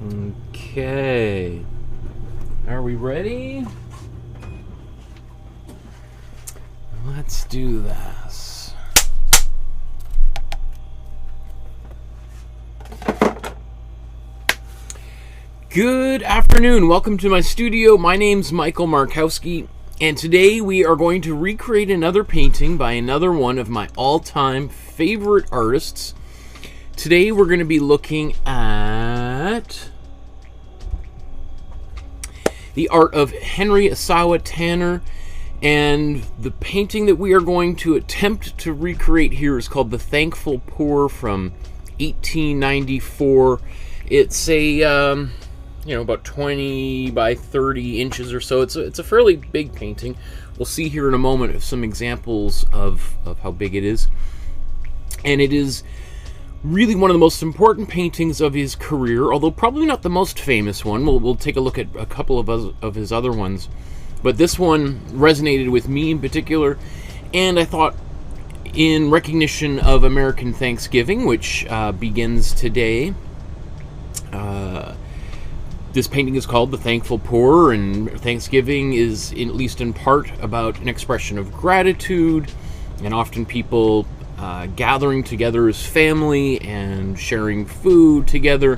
Okay. Are we ready? Let's do this. Good afternoon. Welcome to my studio. My name's Michael Markowsky, and today we are going to recreate another painting by another one of my all-time favorite artists. Today we're going to be looking at the art of Henry Ossawa Tanner, and the painting that we are going to attempt to recreate here is called The Thankful Poor from 1894. It's a about 20 by 30 inches or so. It's a fairly big painting. We'll see here in a moment some examples of how big it is. And it is really one of the most important paintings of his career, although probably not the most famous one. We'll take a look at a couple of his other ones. But this one resonated with me in particular, and I thought, in recognition of American Thanksgiving, which begins today, this painting is called The Thankful Poor, and Thanksgiving is, at least in part, about an expression of gratitude, and often people gathering together as family and sharing food together.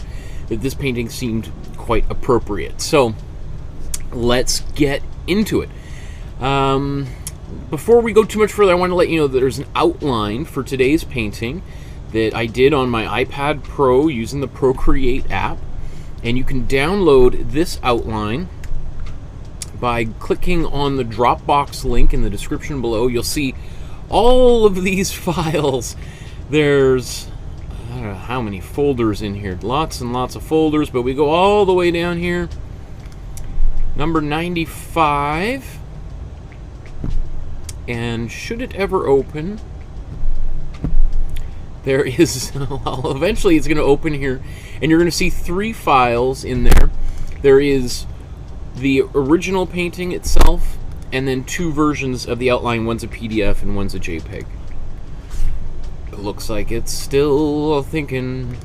That this painting seemed quite appropriate. So let's get into it. Before we go too much further, I want to let you know that there's an outline for today's painting that I did on my iPad Pro using the Procreate app. And you can download this outline by clicking on the Dropbox link in the description below. You'll see all of these files. There's, I don't know how many folders in here. Lots and lots of folders, but we go all the way down here. Number 95. And should it ever open, there is, well, eventually it's going to open here, and you're going to see 3 files in there. There is the original painting itself, and then 2 versions of the outline. One's a PDF and one's a JPEG. It looks like it's still thinking.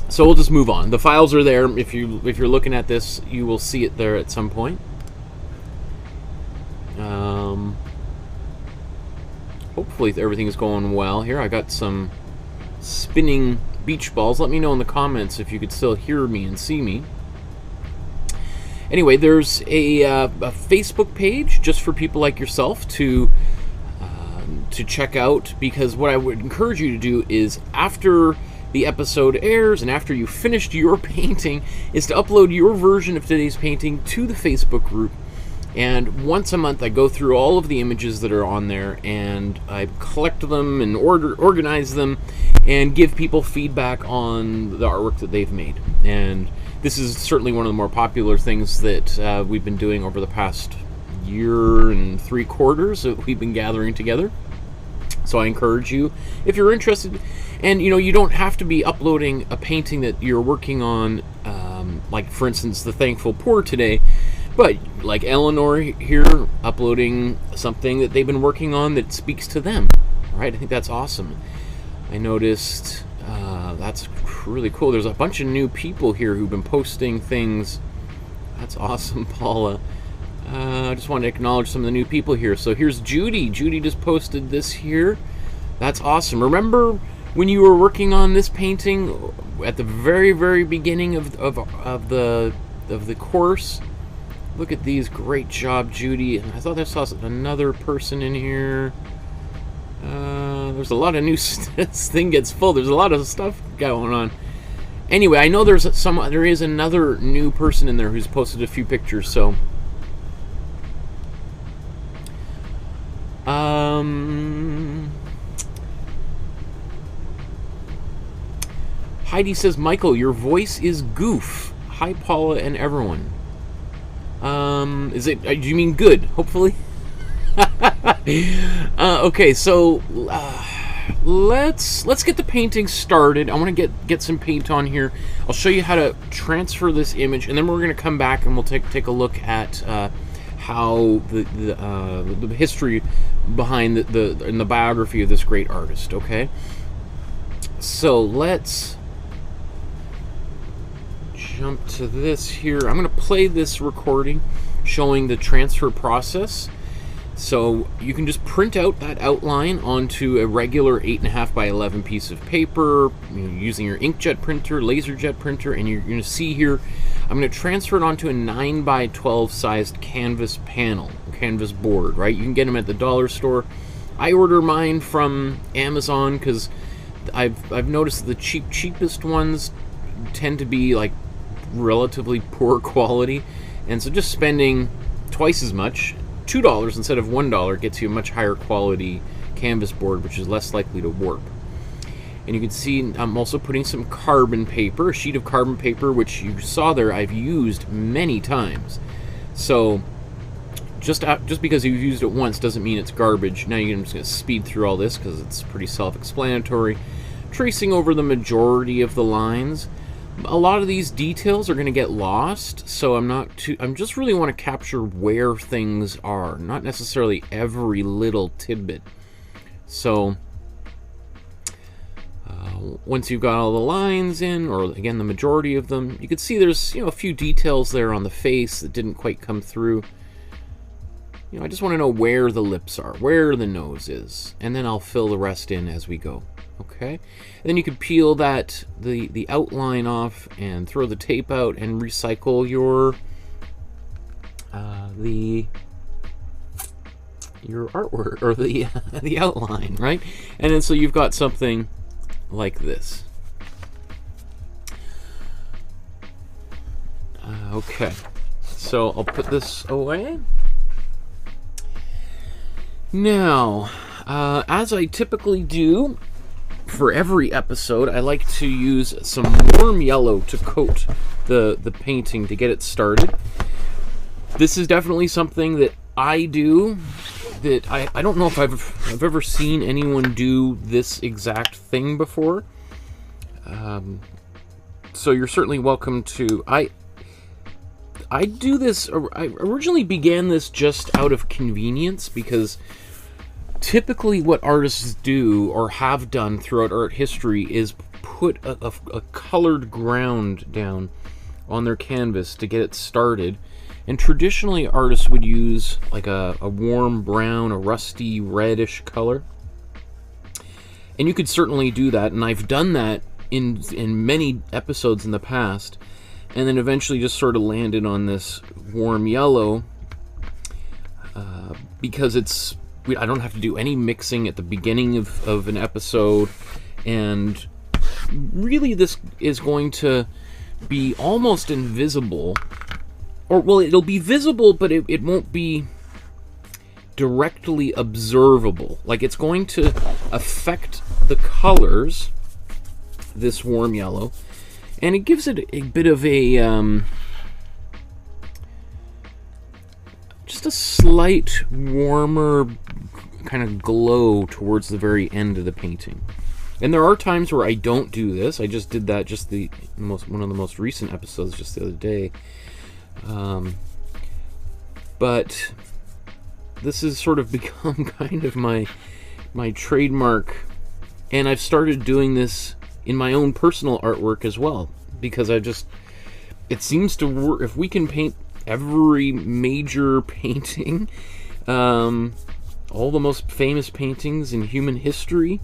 So we'll just move on. The files are there. If you're looking at this, you will see it there at some point. Hopefully everything is going well here. I got some spinning beach balls. Let me know in the comments if you could still hear me and see me. Anyway, there's a Facebook page just for people like yourself to check out, because what I would encourage you to do is, after the episode airs and after you've finished your painting, is to upload your version of today's painting to the Facebook group. And once a month I go through all of the images that are on there, and I collect them and organize them and give people feedback on the artwork that they've made. And this is certainly one of the more popular things that we've been doing over the past year and 3/4 that we've been gathering together. So I encourage you, if you're interested, and you don't have to be uploading a painting that you're working on, like for instance The Thankful Poor today, but like Eleanor here, uploading something that they've been working on that speaks to them. All right, I think that's awesome. I noticed that's really cool. There's a bunch of new people here who've been posting things. That's awesome, Paula. I just wanted to acknowledge some of the new people here. So here's Judy. Judy just posted this here. That's awesome. Remember when you were working on this painting at the very, very beginning of the course? Look at these. Great job, Judy. I thought I saw another person in here. There's a lot of new this thing gets full. There's a lot of stuff going on. Anyway, I know there is another new person in there who's posted a few pictures, so Heidi says, Michael, your voice is goof. Hi, Paula and everyone. Do you mean good? Hopefully. Okay, so let's get the painting started. I want to get some paint on here. I'll show you how to transfer this image, and then we're going to come back and we'll take a look at how the history behind the biography of this great artist. Okay, so let's jump to this here. I'm going to play this recording showing the transfer process. So you can just print out that outline onto a regular 8.5 by 11 piece of paper, using your inkjet printer, laserjet printer, and you're going to see here, I'm going to transfer it onto a 9 by 12 sized canvas panel, canvas board, right? You can get them at the dollar store. I order mine from Amazon because I've noticed the cheapest ones tend to be like relatively poor quality, and so just spending twice as much, $2 instead of $1, gets you a much higher quality canvas board, which is less likely to warp. And you can see I'm also putting some carbon paper, a sheet of carbon paper, which you saw there I've used many times. So just because you've used it once doesn't mean it's garbage. Now you're just going to speed through all this because it's pretty self-explanatory. Tracing over the majority of the lines. A lot of these details are going to get lost, so I'm just really want to capture where things are, not necessarily every little tidbit. So once you've got all the lines in, or again the majority of them, you can see there's a few details there on the face that didn't quite come through. I just want to know where the lips are, where the nose is, and then I'll fill the rest in as we go. Okay, and then you can peel the outline off and throw the tape out and recycle your artwork, or the outline, right? And then so you've got something like this. Okay, so I'll put this away. Now, as I typically do for every episode, I like to use some warm yellow to coat the painting to get it started. This is definitely something that I do, that I don't know if I've ever seen anyone do this exact thing before. So you're certainly welcome to. I do this. I originally began this just out of convenience, because typically what artists do or have done throughout art history is put a colored ground down on their canvas to get it started. And traditionally artists would use like a warm brown, a rusty reddish color. And you could certainly do that, and I've done that in many episodes in the past, and then eventually just sort of landed on this warm yellow because I don't have to do any mixing at the beginning of an episode, and really this is going to be almost invisible, or well, it'll be visible, but it won't be directly observable. Like, it's going to affect the colors, this warm yellow, and it gives it a bit of a just a slight warmer kind of glow towards the very end of the painting. And there are times where I don't do this. I just did that one of the most recent episodes just the other day. But this has sort of become kind of my trademark, and I've started doing this in my own personal artwork as well, because it seems to work. If we can paint every major painting, all the most famous paintings in human history,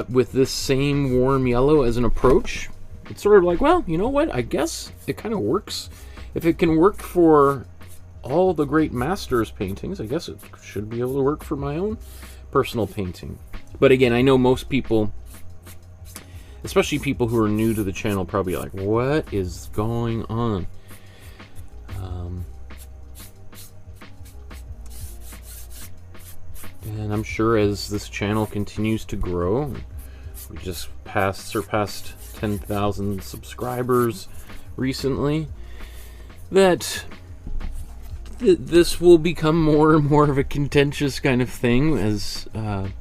with this same warm yellow as an approach, it's sort of like, well, you know what, I guess it kind of works. If it can work for all the great masters' paintings, I guess it should be able to work for my own personal painting. But again, I know most people, especially people who are new to the channel, probably like, what is going on? And I'm sure as this channel continues to grow, we just surpassed 10,000 subscribers recently, that this will become more and more of a contentious kind of thing, and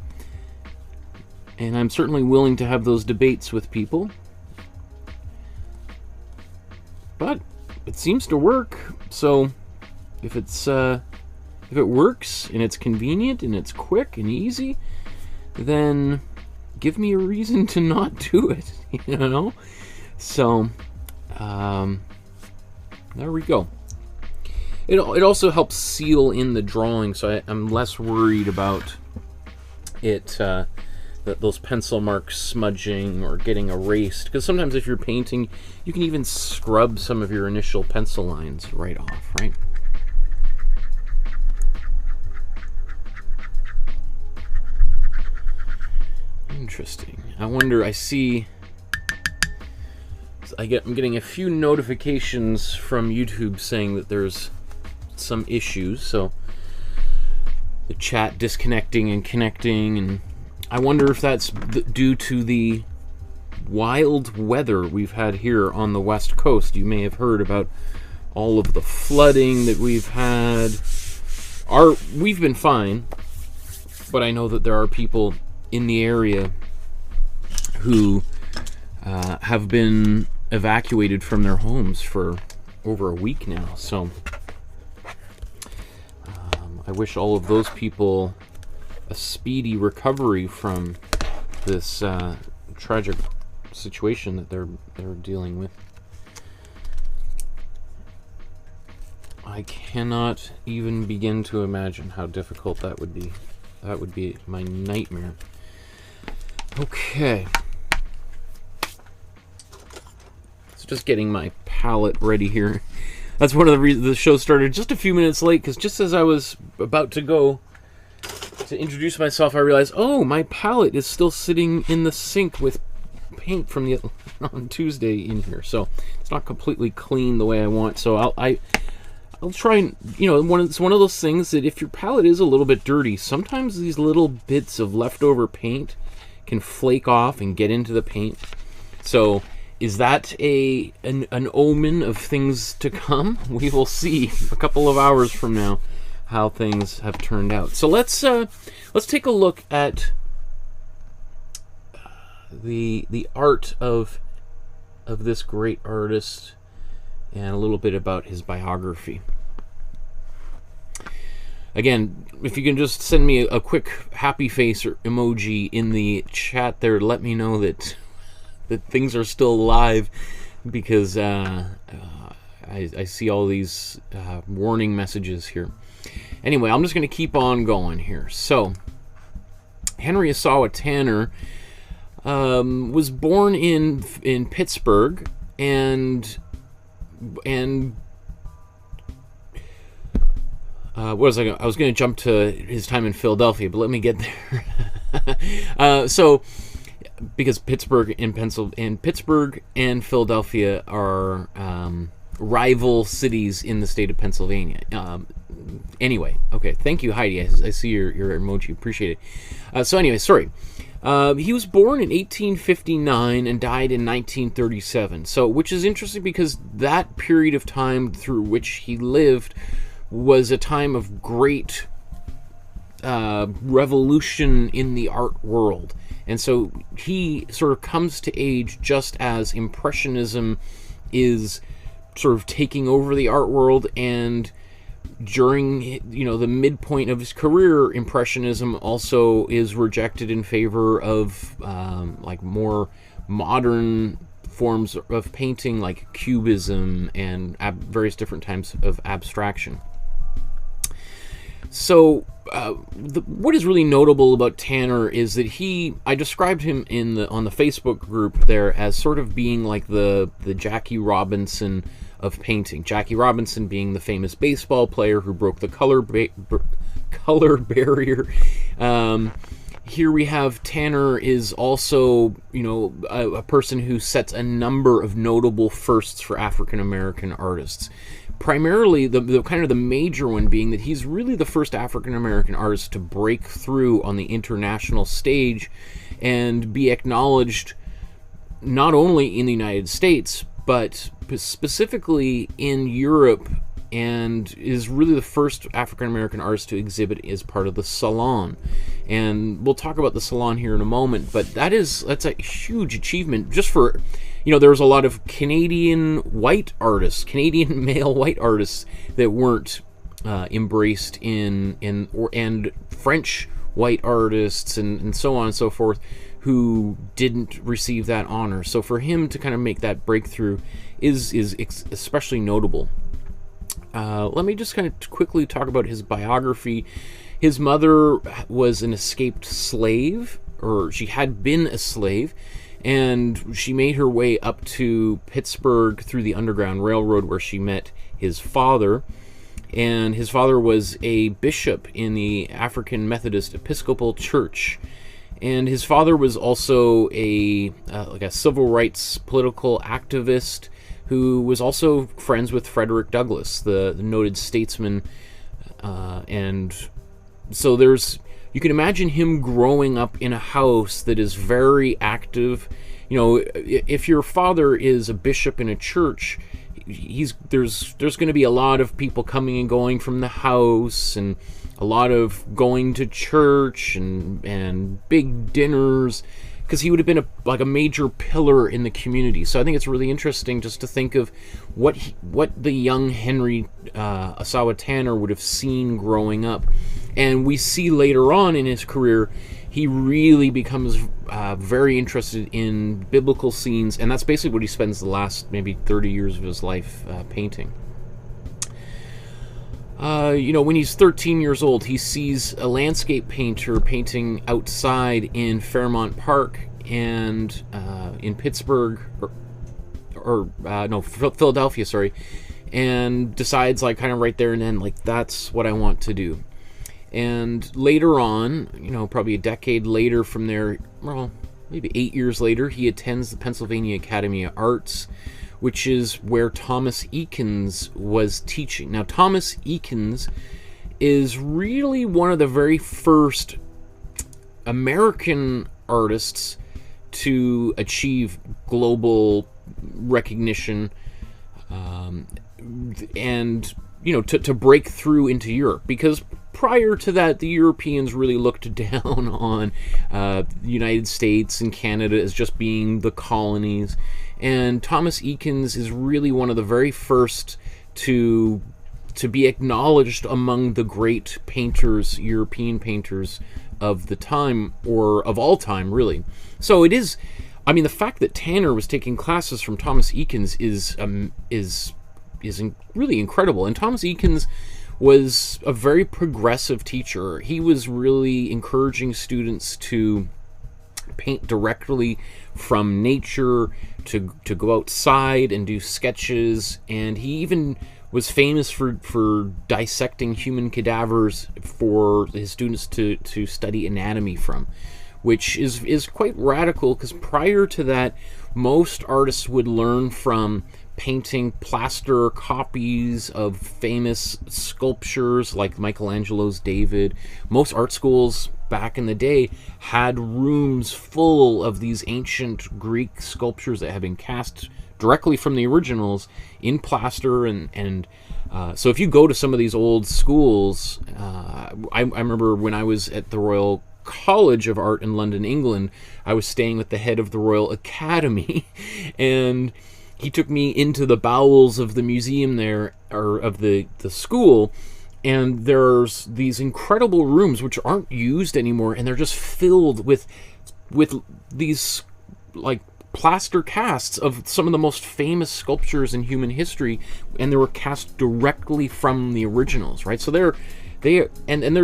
I'm certainly willing to have those debates with people. But it seems to work, so if it works and it's convenient and it's quick and easy, then give me a reason to not do it, you know? So There we go. It also helps seal in the drawing, so I'm less worried about it, those pencil marks smudging or getting erased. Because sometimes if you're painting, you can even scrub some of your initial pencil lines right off, right? Interesting. I wonder, I'm getting a few notifications from YouTube saying that there's some issues, so the chat disconnecting and connecting, and I wonder if that's due to the wild weather we've had here on the West Coast. You may have heard about all of the flooding that we've had. We've been fine, but I know that there are people in the area who have been evacuated from their homes for over a week now, so I wish all of those people a speedy recovery from this tragic situation that they're dealing with. I cannot even begin to imagine how difficult that would be. That would be my nightmare. Okay. So just getting my palette ready here. That's one of the reasons the show started just a few minutes late, because just as I was about to go to introduce myself, I realized, oh, my palette is still sitting in the sink with paint from on Tuesday in here, so it's not completely clean the way I want. So I'll try and, it's one of those things that if your palette is a little bit dirty, sometimes these little bits of leftover paint can flake off and get into the paint. So is that an omen of things to come? We will see a couple of hours from now how things have turned out. So let's take a look at the art of this great artist and a little bit about his biography. Again, if you can just send me a quick happy face or emoji in the chat there, let me know that things are still alive, because I see all these warning messages here. Anyway, I'm just going to keep on going here. So, Henry Ossawa Tanner was born in Pittsburgh, and what was I was going to jump to his time in Philadelphia, but let me get there. So, because Pittsburgh and Philadelphia are rival cities in the state of Pennsylvania. Anyway, okay, thank you, Heidi. I see your emoji. Appreciate it. So anyway, sorry. He was born in 1859 and died in 1937. So, which is interesting because that period of time through which he lived was a time of great revolution in the art world. And so he sort of comes to age just as Impressionism is sort of taking over the art world, and during the midpoint of his career, Impressionism also is rejected in favor of like more modern forms of painting, like Cubism and various different types of abstraction. So what is really notable about Tanner is that I described him on the Facebook group there as sort of being like the Jackie Robinson of painting. Jackie Robinson being the famous baseball player who broke the color barrier. Here we have Tanner is also, a person who sets a number of notable firsts for African American artists. Primarily, the kind of the major one being that he's really the first African American artist to break through on the international stage and be acknowledged not only in the United States, but specifically in Europe, and is really the first African American artist to exhibit as part of the Salon. And we'll talk about the Salon here in a moment, but that's a huge achievement just for, there was a lot of Canadian male white artists that weren't embraced and French white artists and so on and so forth, who didn't receive that honor. So for him to kind of make that breakthrough is especially notable. Let me just kind of quickly talk about his biography. His mother was an escaped slave, or she had been a slave, and she made her way up to Pittsburgh through the Underground Railroad, where she met his father. And his father was a bishop in the African Methodist Episcopal Church. And his father was also like a civil rights political activist who was also friends with Frederick Douglass, the noted statesman. And so you can imagine him growing up in a house that is very active. You know, if your father is a bishop in a church, there's going to be a lot of people coming and going from the house, and a lot of going to church and big dinners, because he would have been like a major pillar in the community. So I think it's really interesting just to think of what the young Henry Ossawa Tanner would have seen growing up. And we see later on in his career, he really becomes very interested in biblical scenes, and that's basically what he spends the last maybe 30 years of his life painting. You know, when he's 13 years old, he sees a landscape painter painting outside in Fairmount Park and in Pittsburgh, Philadelphia, sorry, and decides, like, kind of right there and then, like, that's what I want to do. And later on, you know, probably a decade later from there, well, maybe 8 years later, he attends the Pennsylvania Academy of Arts, which is where Thomas Eakins was teaching. Now, Thomas Eakins is really one of the very first American artists to achieve global recognition, and, you know, to break through into Europe, because prior to that, the Europeans really looked down on the United States and Canada as just being the colonies. And Thomas Eakins is really one of the very first to be acknowledged among the great painters, European painters of the time, or of all time, really. So it is, I mean, the fact that Tanner was taking classes from Thomas Eakins is really incredible. And Thomas Eakins was a very progressive teacher. He was really encouraging students to paint directly from nature, to go outside and do sketches, and he even was famous for dissecting human cadavers for his students to study anatomy from, which is quite radical, because prior to that, most artists would learn from painting plaster copies of famous sculptures like Michelangelo's David. Most art schools back in the day had rooms full of these ancient Greek sculptures that had been cast directly from the originals in plaster, and so if you go to some of these old schools, I remember when I was at the Royal College of Art in London, England, I was staying with the head of the Royal Academy, and he took me into the bowels of the museum there, or of the school, and there's these incredible rooms which aren't used anymore, and they're just filled with these, like, plaster casts of some of the most famous sculptures in human history, and they were cast directly from the originals, right? So they're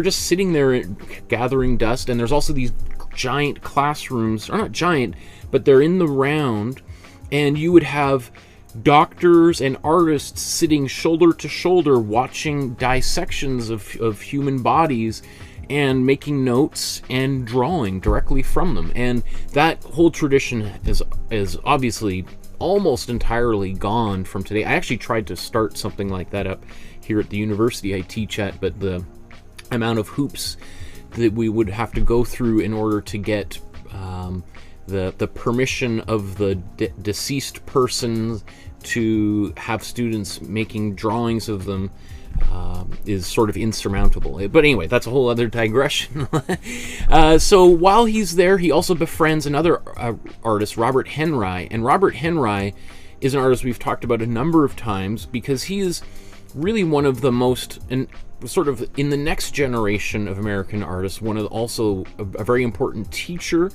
just sitting there gathering dust, and there's also these giant classrooms, or not giant, but they're in the round, and you would have doctors and artists sitting shoulder to shoulder watching dissections of human bodies and making notes and drawing directly from them. And that whole tradition is obviously almost entirely gone from today. I actually tried to start something like that up here at the university I teach at, but the amount of hoops that we would have to go through in order to get the permission of the deceased person to have students making drawings of them is sort of insurmountable. But anyway, that's a whole other digression. So while he's there, he also befriends another artist, Robert Henry. And Robert Henry is an artist we've talked about a number of times, because he is really one of the most, and sort of in the next generation of American artists, also a very important teacher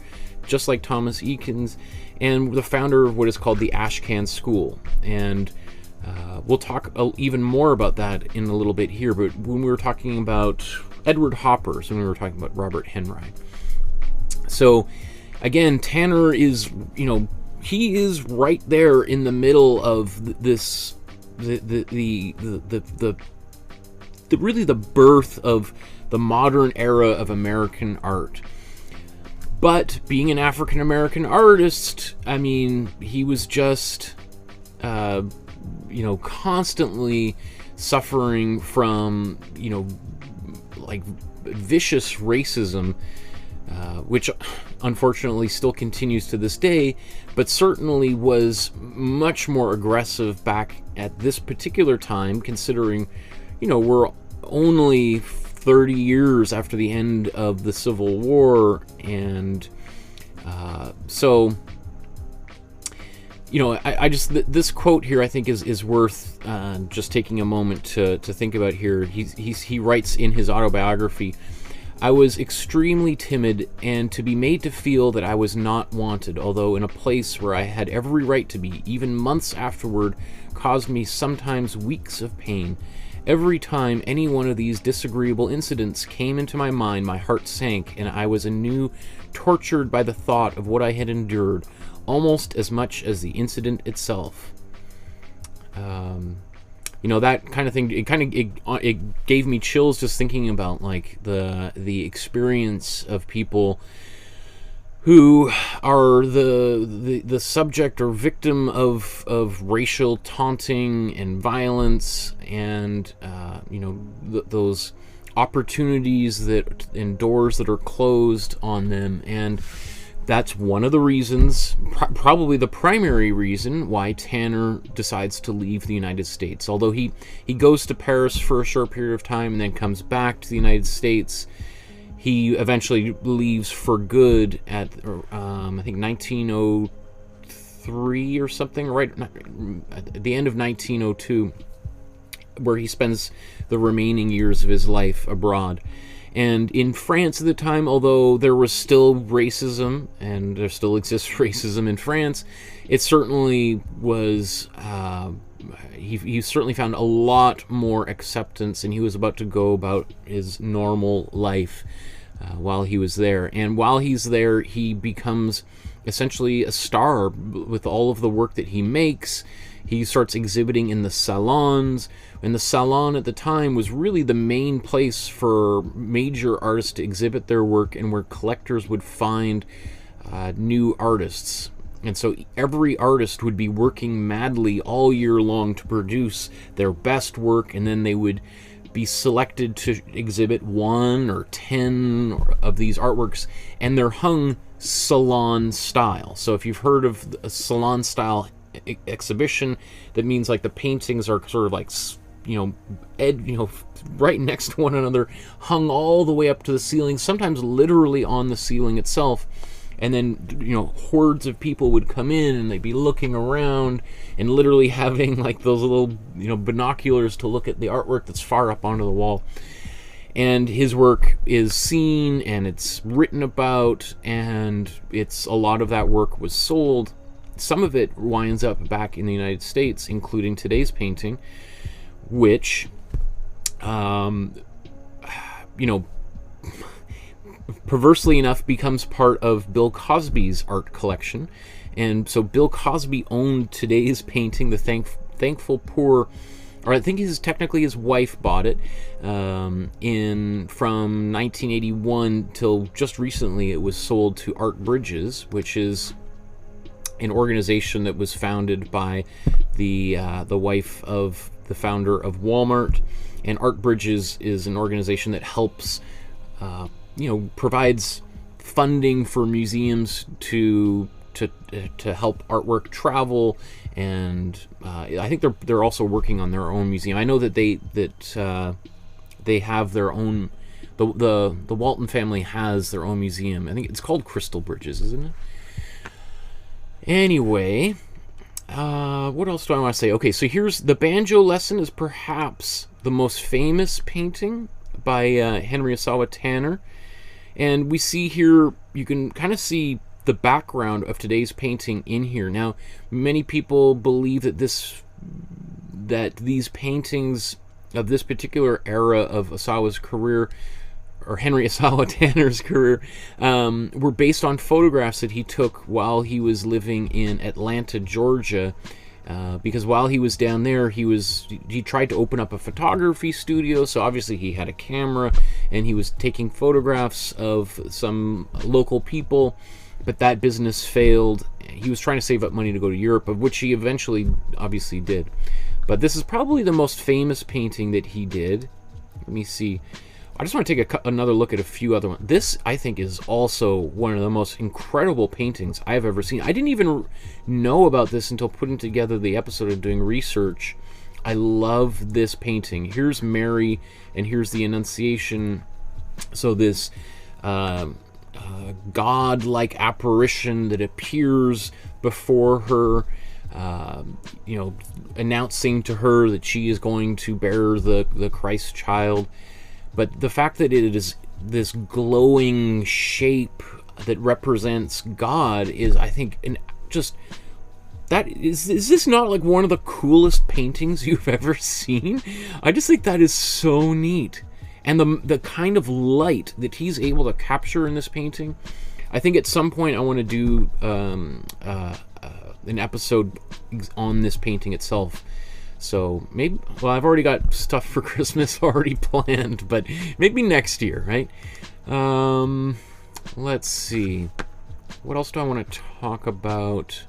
just like Thomas Eakins, and the founder of what is called the Ashcan School. And we'll talk even more about that in a little bit here, but when we were talking about Edward Hopper, so when we were talking about Robert Henry. So again, Tanner is, you know, he is right there in the middle of this, really the birth of the modern era of American art. But being an African American artist, I mean, he was just, you know, constantly suffering from, you know, like vicious racism, which unfortunately still continues to this day, but certainly was much more aggressive back at this particular time, considering, you know, we're only 30 years after the end of the Civil War. And so, you know, I just, this quote here I think is worth just taking a moment to think about here. He writes in his autobiography, "I was extremely timid, and to be made to feel that I was not wanted, although in a place where I had every right to be, even months afterward, caused me sometimes weeks of pain. Every time any one of these disagreeable incidents came into my mind, my heart sank, and I was anew tortured by the thought of what I had endured, almost as much as the incident itself." You know, that kind of thing, it gave me chills just thinking about, like, the experience of people who are the subject or victim of racial taunting and violence, and you know, those opportunities and doors that are closed on them. And that's one of the reasons, probably the primary reason, why Tanner decides to leave the United States. Although he goes to Paris for a short period of time and then comes back to the United States, he eventually leaves for good at, I think, 1903 or something, right at the end of 1902, where he spends the remaining years of his life abroad. And in France at the time, although there was still racism, and there still exists racism in France, it certainly was, he certainly found a lot more acceptance, and he was about to go about his normal life while he was there. And while he's there, he becomes essentially a star with all of the work that he makes. He starts exhibiting in the salons, and the salon at the time was really the main place for major artists to exhibit their work, and where collectors would find new artists. And so every artist would be working madly all year long to produce their best work, and then they would be selected to exhibit 1 or 10 of these artworks, and they're hung salon style. So if you've heard of a salon style exhibition, that means like the paintings are sort of like, you know, right next to one another, hung all the way up to the ceiling, sometimes literally on the ceiling itself. And then, you know, hordes of people would come in, and they'd be looking around and literally having like those little, you know, binoculars to look at the artwork that's far up onto the wall. And his work is seen, and it's written about, and a lot of that work was sold. Some of it winds up back in the United States, including today's painting, which, you know, perversely enough, becomes part of Bill Cosby's art collection. And so Bill Cosby owned today's painting, The Thankful Poor, or I think technically his wife bought it, from 1981 till just recently. It was sold to Art Bridges, which is an organization that was founded by the wife of the founder of Walmart. And Art Bridges is an organization that helps, you know, provides funding for museums to help artwork travel. And I think they're also working on their own museum. I know that they have their own. The Walton family has their own museum. I think it's called Crystal Bridges, isn't it? Anyway, what else do I want to say? Okay, so here's the Banjo Lesson, is perhaps the most famous painting by Henry Ossawa Tanner. And we see here, you can kind of see the background of today's painting in here. Now, many people believe that these paintings of this particular era of Ossawa's career, or Henry Ossawa Tanner's career, were based on photographs that he took while he was living in Atlanta, Georgia. Because while he was down there, he tried to open up a photography studio, so obviously he had a camera, and he was taking photographs of some local people, but that business failed. He was trying to save up money to go to Europe, of which he eventually obviously did. But this is probably the most famous painting that he did. Let me see. I just want to take another look at a few other ones. This, I think, is also one of the most incredible paintings I've ever seen. I didn't even know about this until putting together the episode and doing research. I love this painting. Here's Mary, and here's the Annunciation. So this God-like apparition that appears before her, you know, announcing to her that she is going to bear the Christ child. But the fact that it is this glowing shape that represents God is, I think, is this not like one of the coolest paintings you've ever seen? I just think that is so neat. And the kind of light that he's able to capture in this painting, I think at some point I want to do an episode on this painting itself. So maybe, well, I've already got stuff for Christmas already planned, but maybe next year, right? Let's see. What else do I want to talk about?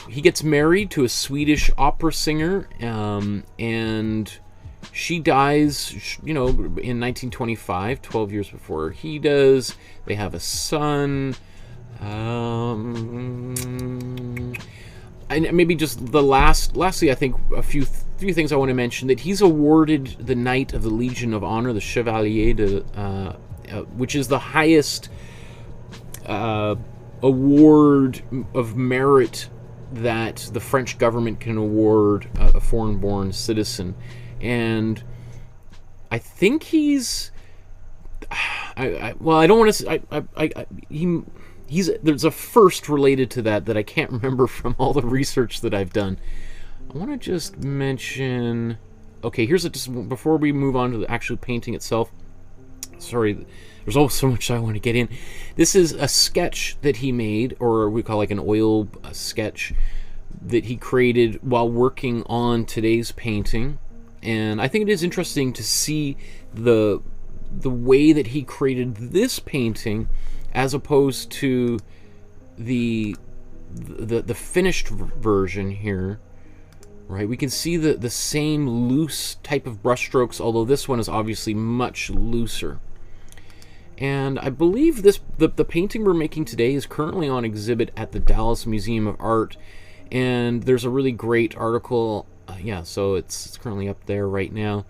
He gets married to a Swedish opera singer, and she dies, you know, in 1925, 12 years before he does. They have a son. And maybe just lastly, I think a few things I want to mention. That he's awarded the Knight of the Legion of Honor, the Chevalier de, which is the highest award of merit that the French government can award a foreign-born citizen. And I think he's, well, I don't want to. There's a first related to that I can't remember from all the research that I've done. I want to just mention... Okay, here's just before we move on to the actual painting itself. Sorry, there's always so much I want to get in. This is a sketch that he made, or we call like an oil sketch, that he created while working on today's painting. And I think it is interesting to see the way that he created this painting as opposed to the finished version here, right? We can see the same loose type of brushstrokes, although this one is obviously much looser. And I believe the painting we're making today is currently on exhibit at the Dallas Museum of Art, and there's a really great article. Yeah, so it's currently up there right now.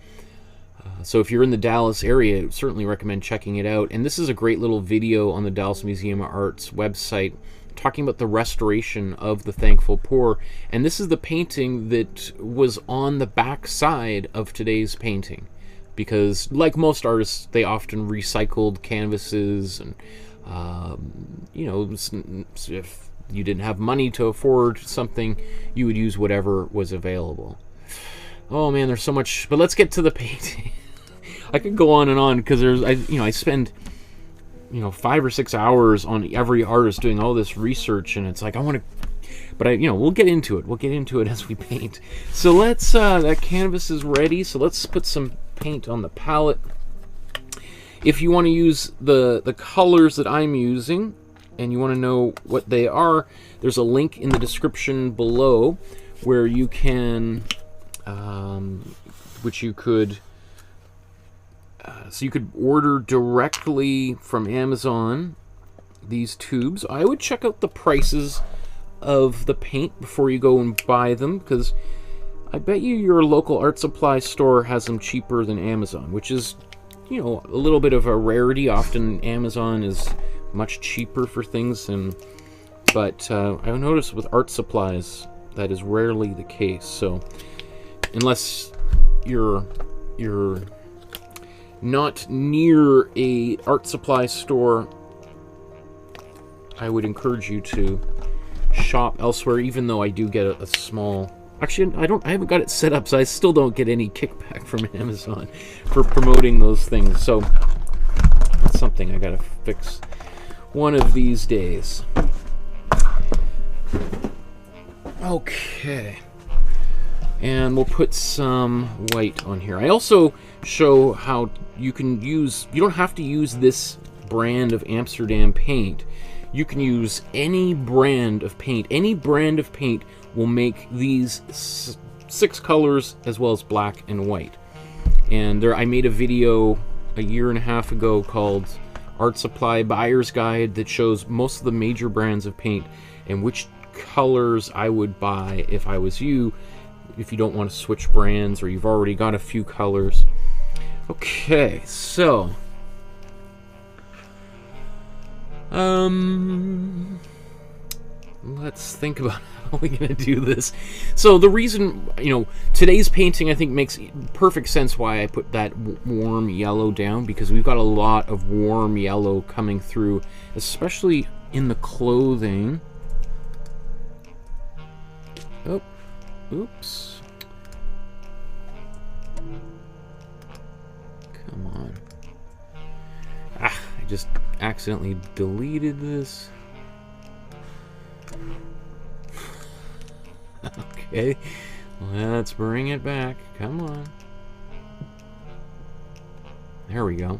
So if you're in the Dallas area, I certainly recommend checking it out. And this is a great little video on the Dallas Museum of Art's website talking about the restoration of the Thankful Poor. And this is the painting that was on the back side of today's painting. Because, like most artists, they often recycled canvases. And, you know, if you didn't have money to afford something, you would use whatever was available. Oh man, there's so much, but let's get to the painting. I could go on because I spend 5 or 6 hours on every artist doing all this research, and it's like I want to, but we'll get into it. We'll get into it as we paint. So let's that canvas is ready. So let's put some paint on the palette. If you want to use the colors that I'm using, and you want to know what they are, there's a link in the description below where you can. Which you could, so you could order directly from Amazon these tubes. I would check out the prices of the paint before you go and buy them, because I bet you your local art supply store has them cheaper than Amazon, which is, a little bit of a rarity. Often Amazon is much cheaper for things, but I've noticed with art supplies that is rarely the case. So unless you're not near a art supply store I would encourage you to shop elsewhere, even though I do get a small... Actually, I haven't got it set up, so I still don't get any kickback from Amazon for promoting those things. So that's something I gotta fix one of these days. Okay. And we'll put some white on here. I also show how you can use... You don't have to use this brand of Amsterdam paint. You can use any brand of paint. Any brand of paint will make these 6 colors as well as black and white. And I made a video a year and a half ago called Art Supply Buyer's Guide that shows most of the major brands of paint and which colors I would buy if I was you, if you don't want to switch brands or you've already got a few colors. Okay, so let's think about how we're gonna do this. So the reason, today's painting I think makes perfect sense why I put that warm yellow down, because we've got a lot of warm yellow coming through, especially in the clothing. Oh, oops. Come on. I just accidentally deleted this. Okay, let's bring it back. Come on. There we go.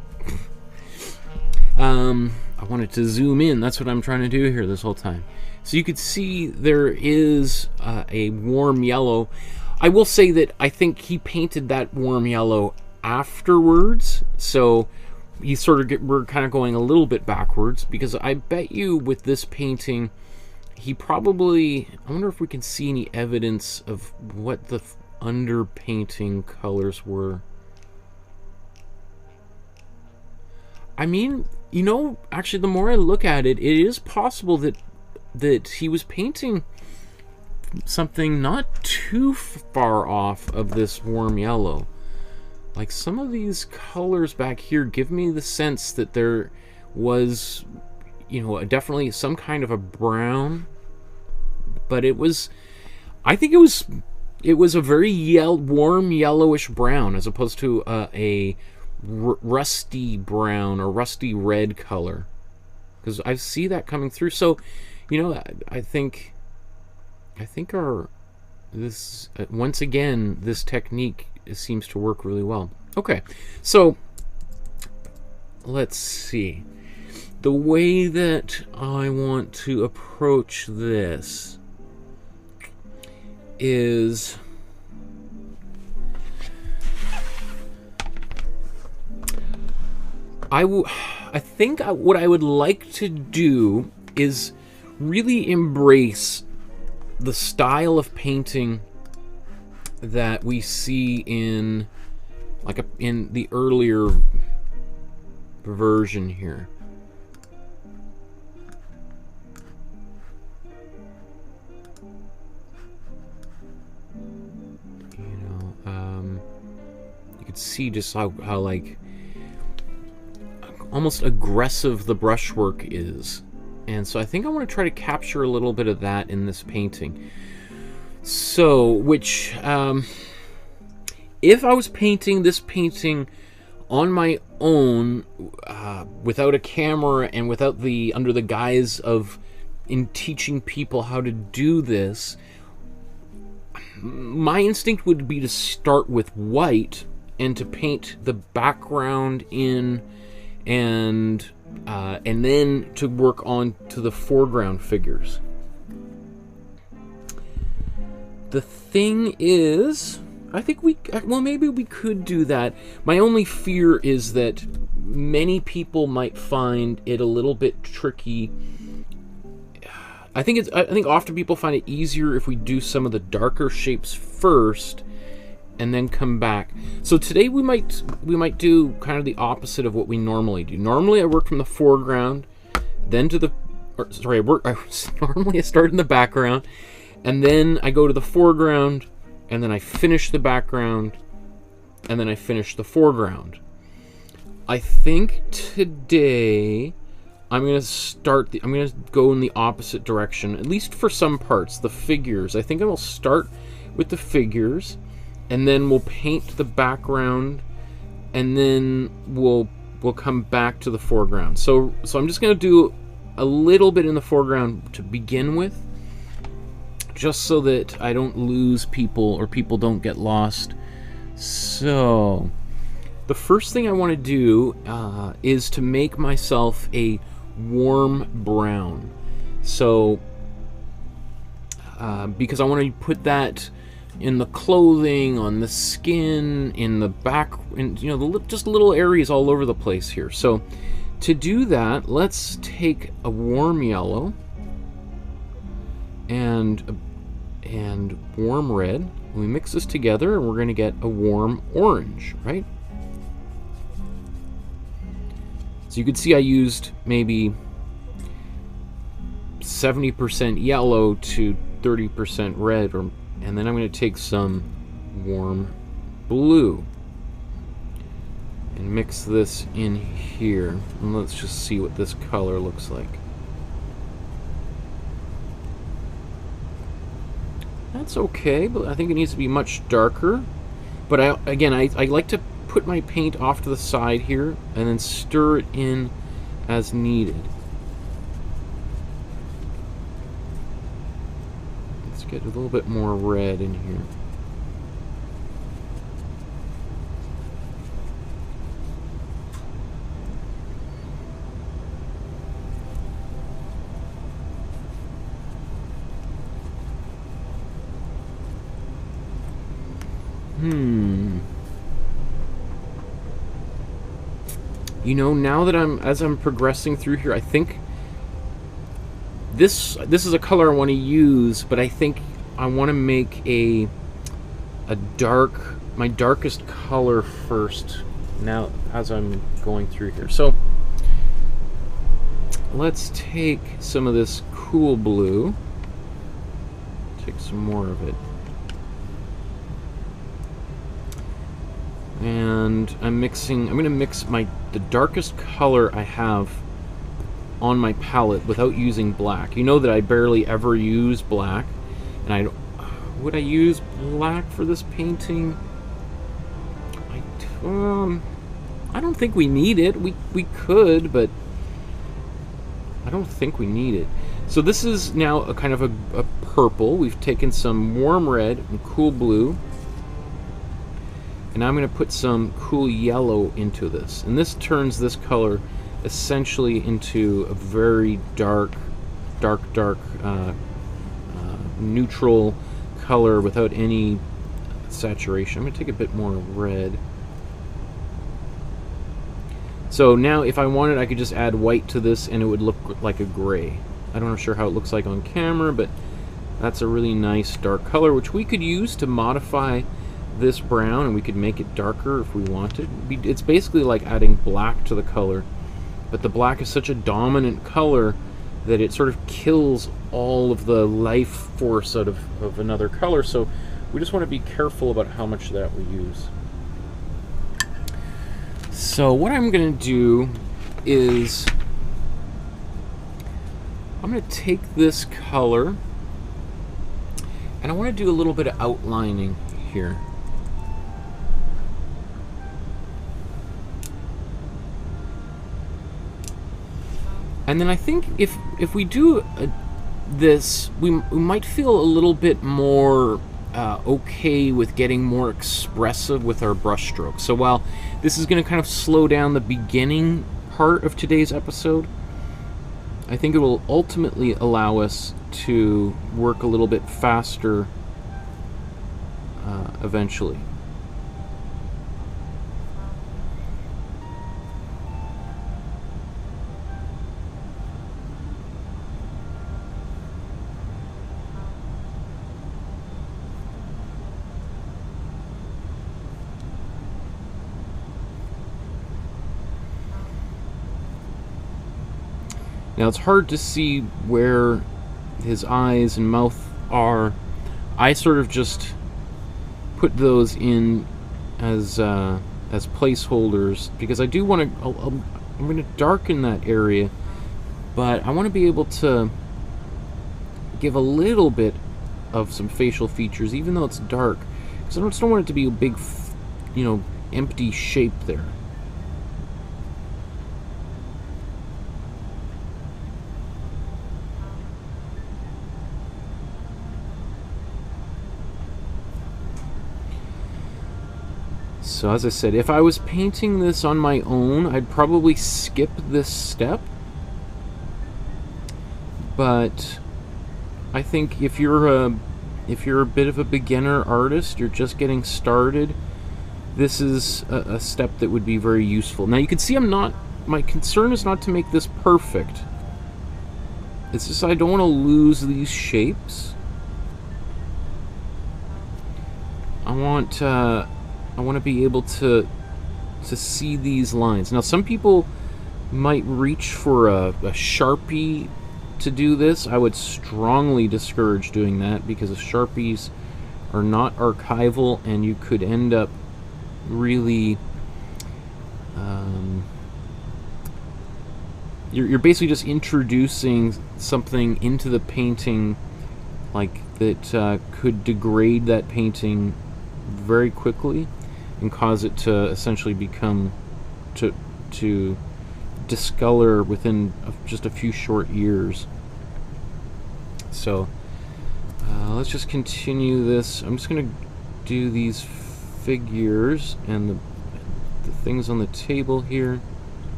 I wanted to zoom in. That's what I'm trying to do here this whole time. So you could see there is a warm yellow. I will say that I think he painted that warm yellow afterwards. So you sort of we're kind of going a little bit backwards, because I bet you with this painting, he probably... I wonder if we can see any evidence of what the underpainting colors were. I mean, actually, the more I look at it, it is possible that he was painting something not too far off of this warm yellow. Like, some of these colors back here give me the sense that there was, definitely some kind of a brown, but it was... I think it was a very warm yellowish brown, as opposed to a rusty brown or rusty red color, because I see that coming through. So, I think once again, this technique seems to work really well. Okay, so let's see. The way that I want to approach this is... I think what I would like to do is really embrace the style of painting that we see in the earlier version here. You could see just how like almost aggressive the brushwork is. And so I think I want to try to capture a little bit of that in this painting. So, which, if I was painting this painting on my own, without a camera and without under the guise of teaching people how to do this, my instinct would be to start with white and to paint the background in, and then to work on to the foreground figures. The thing is, I think maybe we could do that. My only fear is that many people might find it a little bit tricky. I think often people find it easier if we do some of the darker shapes first and then come back. So today we might do kind of the opposite of what we normally do. Normally I work from the foreground, then to the... normally I start in the background, and then I go to the foreground, and then I finish the background, and then I finish the foreground. I think today I'm going to start, I'm going to go in the opposite direction, at least for some parts, the figures. I think I will start with the figures, and then we'll paint the background, and then we'll come back to the foreground. So I'm just going to do a little bit in the foreground to begin with, just so that I don't lose people or people don't get lost. So the first thing I want to do is to make myself a warm brown. So because I want to put that in the clothing, on the skin, in the back, and you know, just little areas all over the place here. So to do that, let's take a warm yellow and warm red. We mix this together and we're going to get a warm orange, right? So you can see I used maybe 70% yellow to 30% red, and then I'm going to take some warm blue and mix this in here. And let's just see what this color looks like. That's okay, but I think it needs to be much darker. But I like to put my paint off to the side here and then stir it in as needed. Let's get a little bit more red in here. You know, now that as I'm progressing through here, I think this is a color I want to use, but I think I want to make my darkest color first now as I'm going through here. So let's take some of this cool blue, take some more of it. And I'm going to mix the darkest color I have on my palette without using black. You know that I barely ever use black, and would I use black for this painting? I don't think we need it. We could, but I don't think we need it. So this is now a kind of a purple. We've taken some warm red and cool blue, and I'm going to put some cool yellow into this. And this turns this color essentially into a very dark neutral color without any saturation. I'm going to take a bit more red. So now if I wanted, I could just add white to this and it would look like a gray. I don't know sure how it looks like on camera, but that's a really nice dark color, which we could use to modify this brown, and we could make it darker if we wanted. It's basically like adding black to the color, but the black is such a dominant color that it sort of kills all of the life force out of another color, so we just want to be careful about how much of that we use. So what I'm going to do is I'm going to take this color and I want to do a little bit of outlining here. And then I think if we do this, we might feel a little bit more okay with getting more expressive with our brush strokes. So while this is going to kind of slow down the beginning part of today's episode, I think it will ultimately allow us to work a little bit faster eventually. Now it's hard to see where his eyes and mouth are. I sort of just put those in as placeholders because I do want to. I'm going to darken that area but I want to be able to give a little bit of some facial features, even though it's dark, because I just don't want it to be a big, you know, empty shape there. So as I said, if I was painting this on my own, I'd probably skip this step. But I think if you're a bit of a beginner artist, you're just getting started, this is a step that would be very useful. Now you can see my concern is not to make this perfect. It's just I don't want to lose these shapes. I want to be able to see these lines. Now some people might reach for a Sharpie to do this. I would strongly discourage doing that, because the Sharpies are not archival, and you could end up really you're basically just introducing something into the painting like that could degrade that painting very quickly and cause it to essentially become to discolor within just a few short years. So let's just continue this. I'm just going to do these figures and the things on the table here.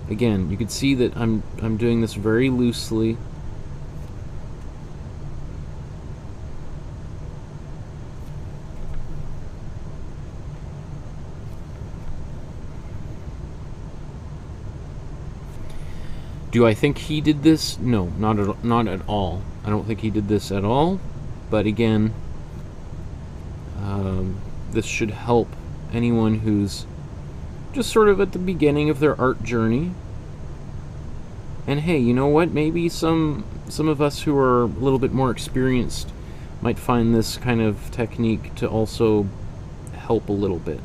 Again, you can see that I'm doing this very loosely. Do I think he did this? No, not at all. I don't think he did this at all. But again, this should help anyone who's just sort of at the beginning of their art journey. And hey, you know what? Maybe some of us who are a little bit more experienced might find this kind of technique to also help a little bit.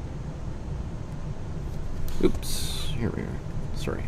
Oops, here we are. Sorry.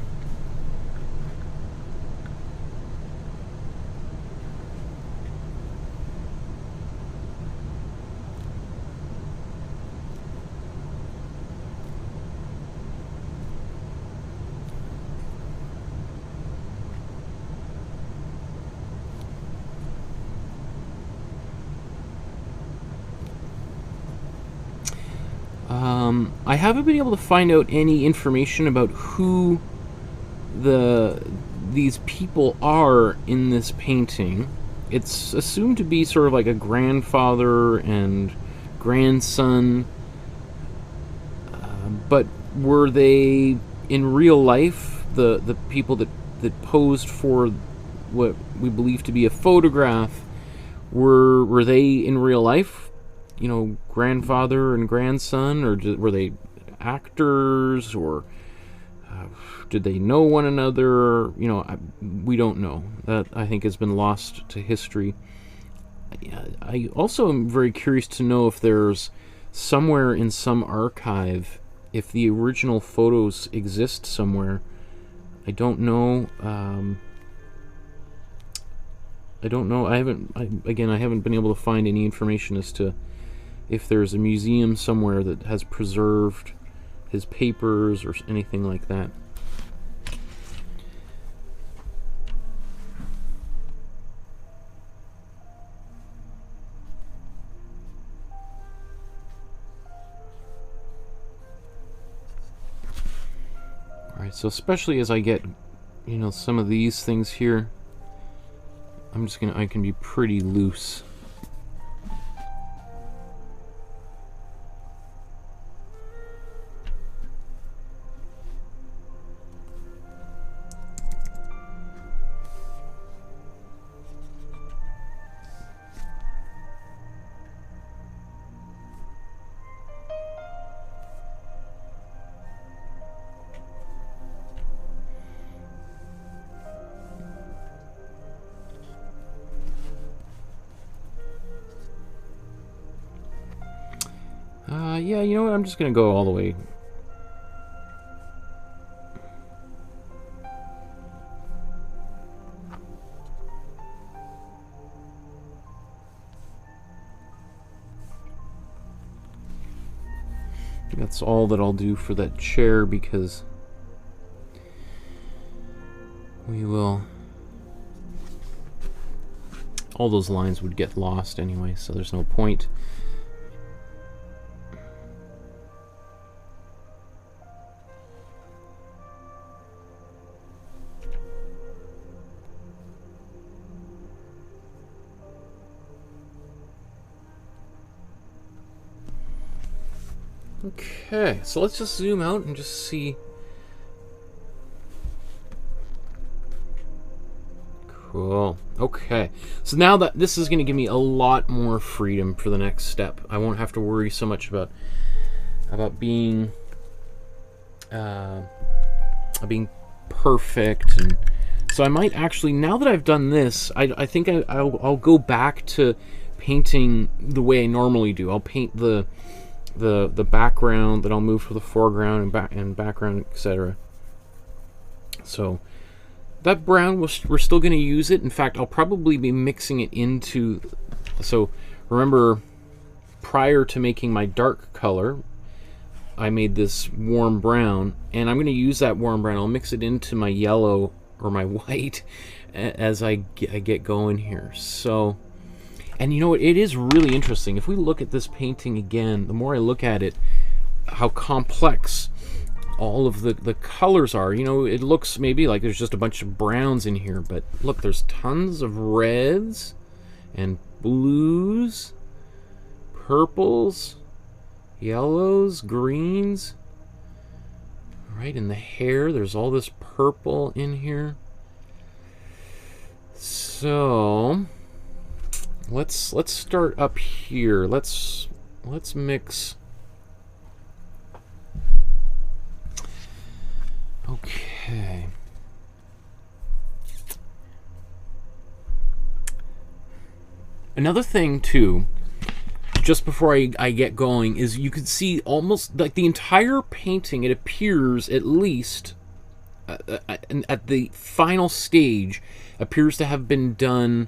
I haven't been able to find out any information about who these people are in this painting. It's assumed to be sort of like a grandfather and grandson, but were they in real life the people that posed for what we believe to be a photograph? Were they in real life? You know, grandfather and grandson, or were they actors, or did they know one another? You know, we don't know. That, I think, has been lost to history. I also am very curious to know if there's somewhere in some archive, if the original photos exist somewhere. I don't know. I don't know. I haven't been able to find any information as to if there's a museum somewhere that has preserved his papers or anything like that. Alright, so especially as I get, you know, some of these things here, I can be pretty loose. Yeah, you know what? I'm just gonna go all the way. That's all that I'll do for that chair, because we will... all those lines would get lost anyway, so there's no point. Okay, so let's just zoom out and just see. Cool. Okay, so now that this is going to give me a lot more freedom for the next step. I won't have to worry so much about being being perfect, and so I might actually, now that I've done this, I think I'll go back to painting the way I normally do. I'll paint the background, then I'll move to the foreground and background, etc. So that brown, we're still going to use it. In fact, I'll probably be mixing it into... So remember, prior to making my dark color, I made this warm brown, and I'm going to use that warm brown. I'll mix it into my yellow or my white as I get going here. So... and you know what, it is really interesting. If we look at this painting again, the more I look at it, how complex all of the colors are. You know, it looks maybe like there's just a bunch of browns in here, but look, there's tons of reds and blues, purples, yellows, greens. Right, in the hair, there's all this purple in here. So... let's start up here. Let's mix. Okay. Another thing too, just before I get going, is you can see almost like the entire painting, it appears, at least at the final stage, appears to have been done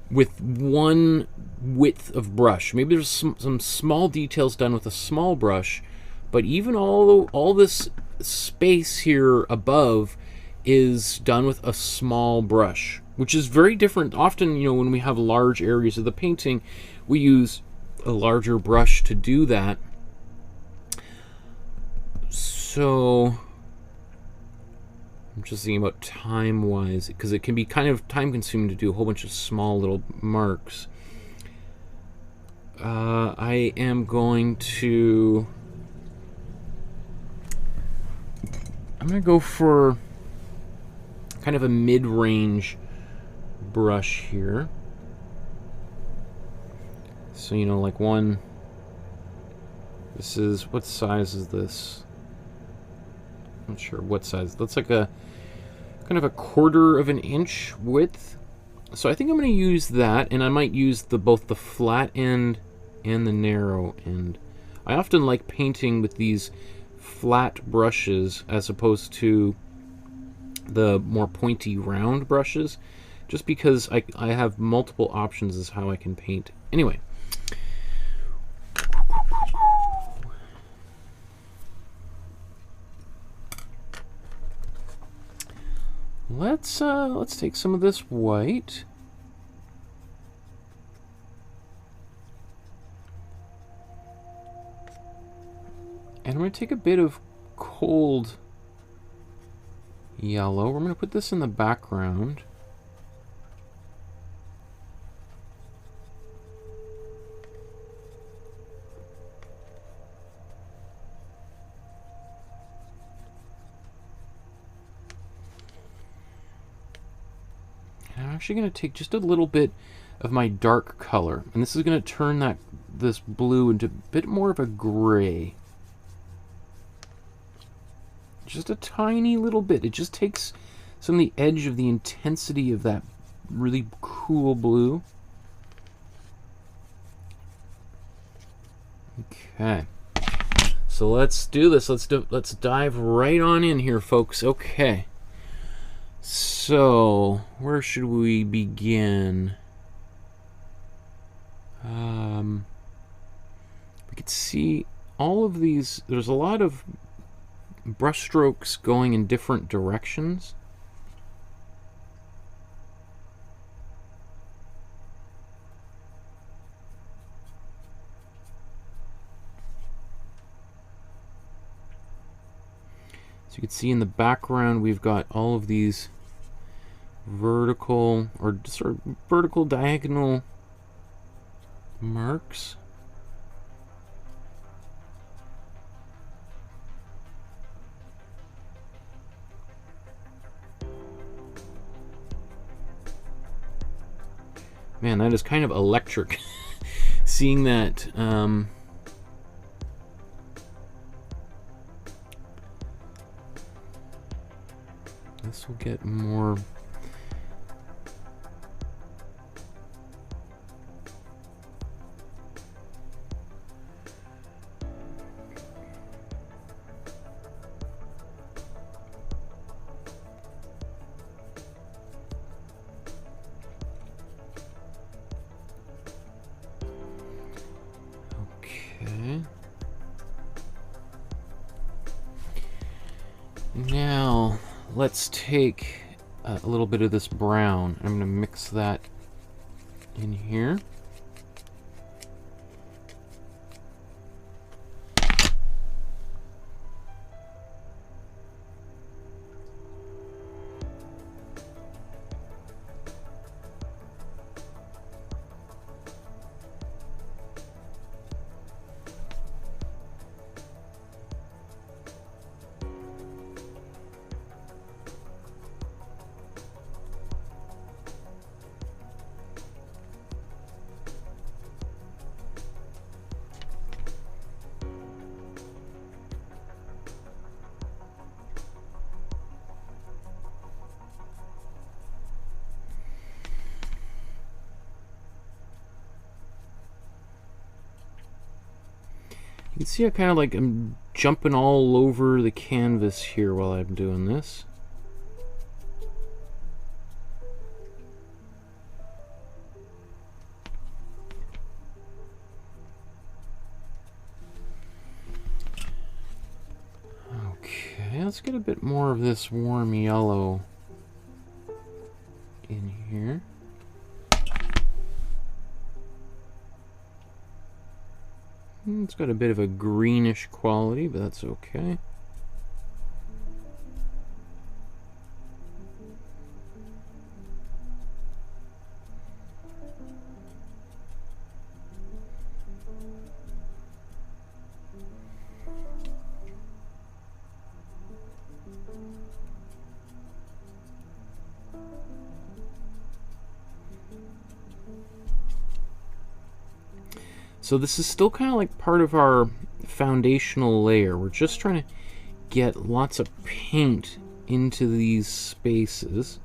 with one width of brush. Maybe there's some small details done with a small brush, but even all this space here above is done with a small brush, which is very different. Often, you know, when we have large areas of the painting, we use a larger brush to do that. So I'm just thinking about time-wise, because it can be kind of time-consuming to do a whole bunch of small little marks. I am going to... I'm going to go for kind of a mid-range brush here. So, you know, like one... This is... what size is this? I'm not sure what size. That's like a kind of a 1/4 of an inch width. So I think I'm going to use that, and I might use both the flat end and the narrow end. I often like painting with these flat brushes as opposed to the more pointy round brushes, just because I have multiple options as how I can paint. Anyway. Let's take some of this white. And I'm going to take a bit of cold yellow. We're going to put this in the background. And I'm actually going to take just a little bit of my dark color, and this is going to turn this blue into a bit more of a gray. Just a tiny little bit. It just takes some of the edge of the intensity of that really cool blue. Okay. So let's do this. Let's dive right on in here, folks. Okay. So, where should we begin? We could see all of these, there's a lot of brush strokes going in different directions. So you can see in the background we've got all of these vertical or sort of vertical diagonal marks. Man, that is kind of electric seeing that. This will get more. Okay. Now, let's take a little bit of this brown. I'm going to mix that in here. You can see I kind of like I'm jumping all over the canvas here while I'm doing this. Okay, let's get a bit more of this warm yellow in here. It's got a bit of a greenish quality, but that's okay. So this is still kind of like part of our foundational layer. We're just trying to get lots of paint into these spaces.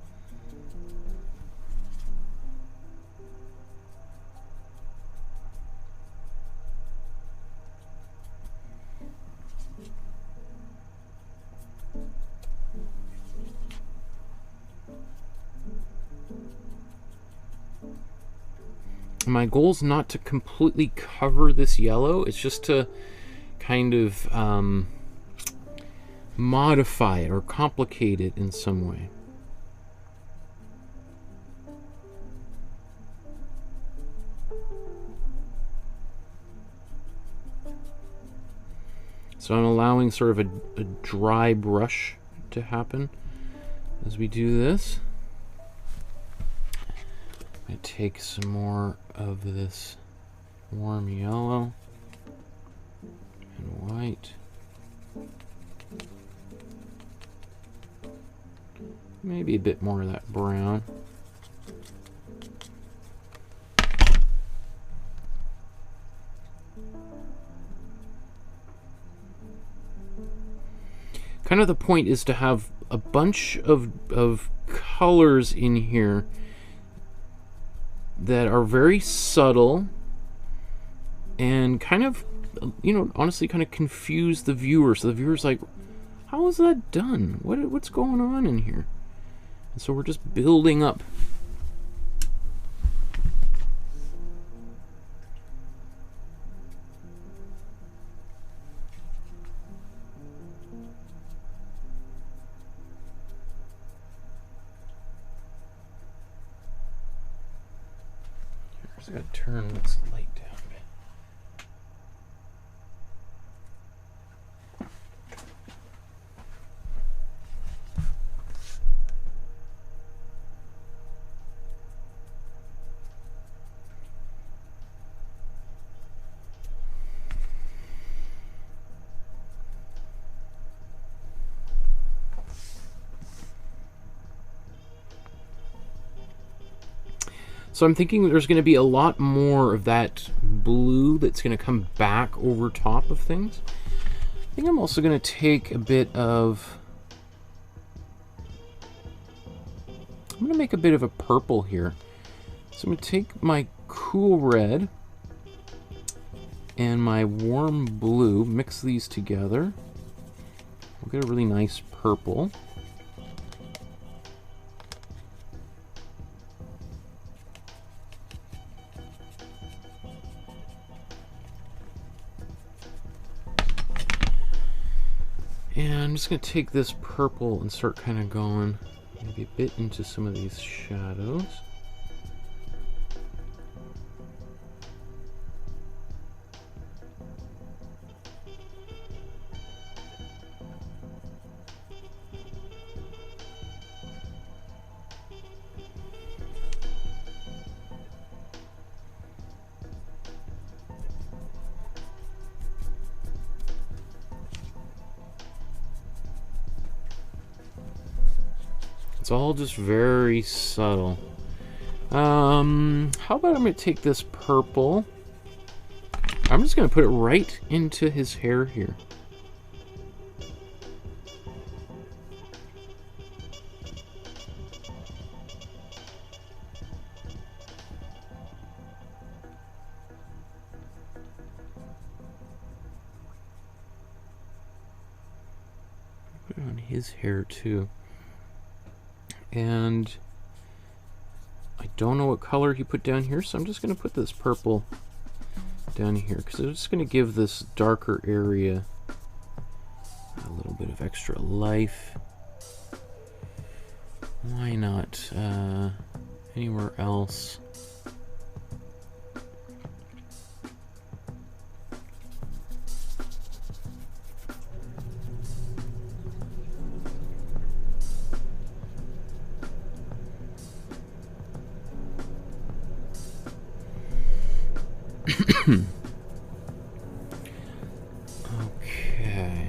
My goal is not to completely cover this yellow, it's just to kind of modify it or complicate it in some way. So I'm allowing sort of a dry brush to happen as we do this. I'm going to take some more of this warm yellow and white. Maybe a bit more of that brown. Kind of the point is to have a bunch of colors in here that are very subtle and kind of, you know, honestly kind of confuse the viewer. So the viewer's like, how is that done? What's going on in here? And so we're just building up. just gotta turn this light down a bit. So I'm thinking there's going to be a lot more of that blue that's going to come back over top of things. I think I'm also going to take a bit of... I'm going to make a bit of a purple here. So I'm going to take my cool red and my warm blue, mix these together. We'll get a really nice purple. And I'm just going to take this purple and start kind of going maybe a bit into some of these shadows. It's all just very subtle. How about I'm going to take this purple. I'm just going to put it right into his hair here. Put it on his hair too. And I don't know what color he put down here, so I'm just going to put this purple down here because it's just going to give this darker area a little bit of extra life. Why not anywhere else? Okay.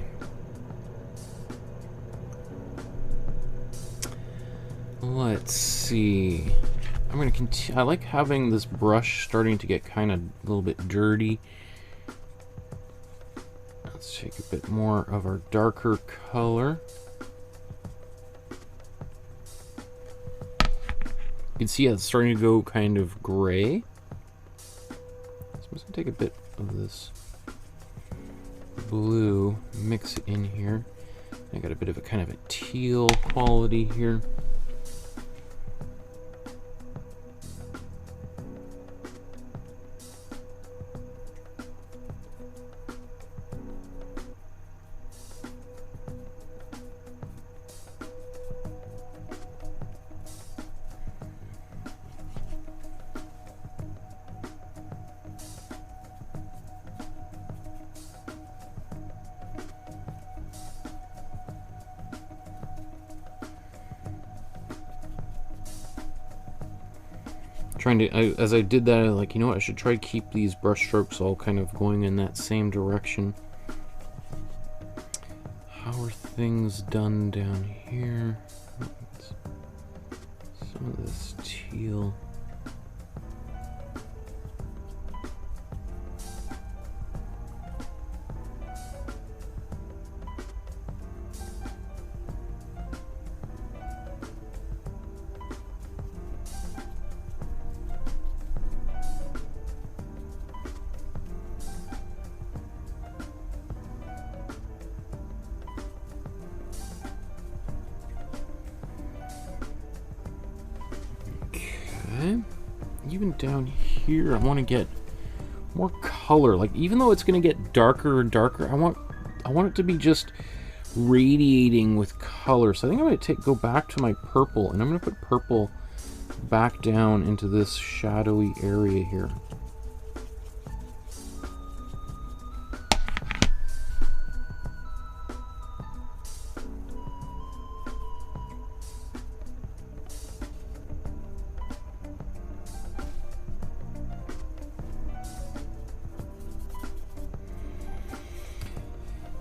Let's see. I'm going to continue. I like having this brush starting to get kind of a little bit dirty. Let's take a bit more of our darker color. You can see it's starting to go kind of gray. I'm just going to take a bit of this blue, mix it in here. I got a bit of a kind of a teal quality here. As I did that, I like, you know what, I should try to keep these brush strokes all kind of going in that same direction. How are things done down here? Some of this teal. Even down here, I want to get more color. Like, even though it's going to get darker and darker, I want it to be just radiating with color. So I think I'm going to go back to my purple, and I'm going to put purple back down into this shadowy area here.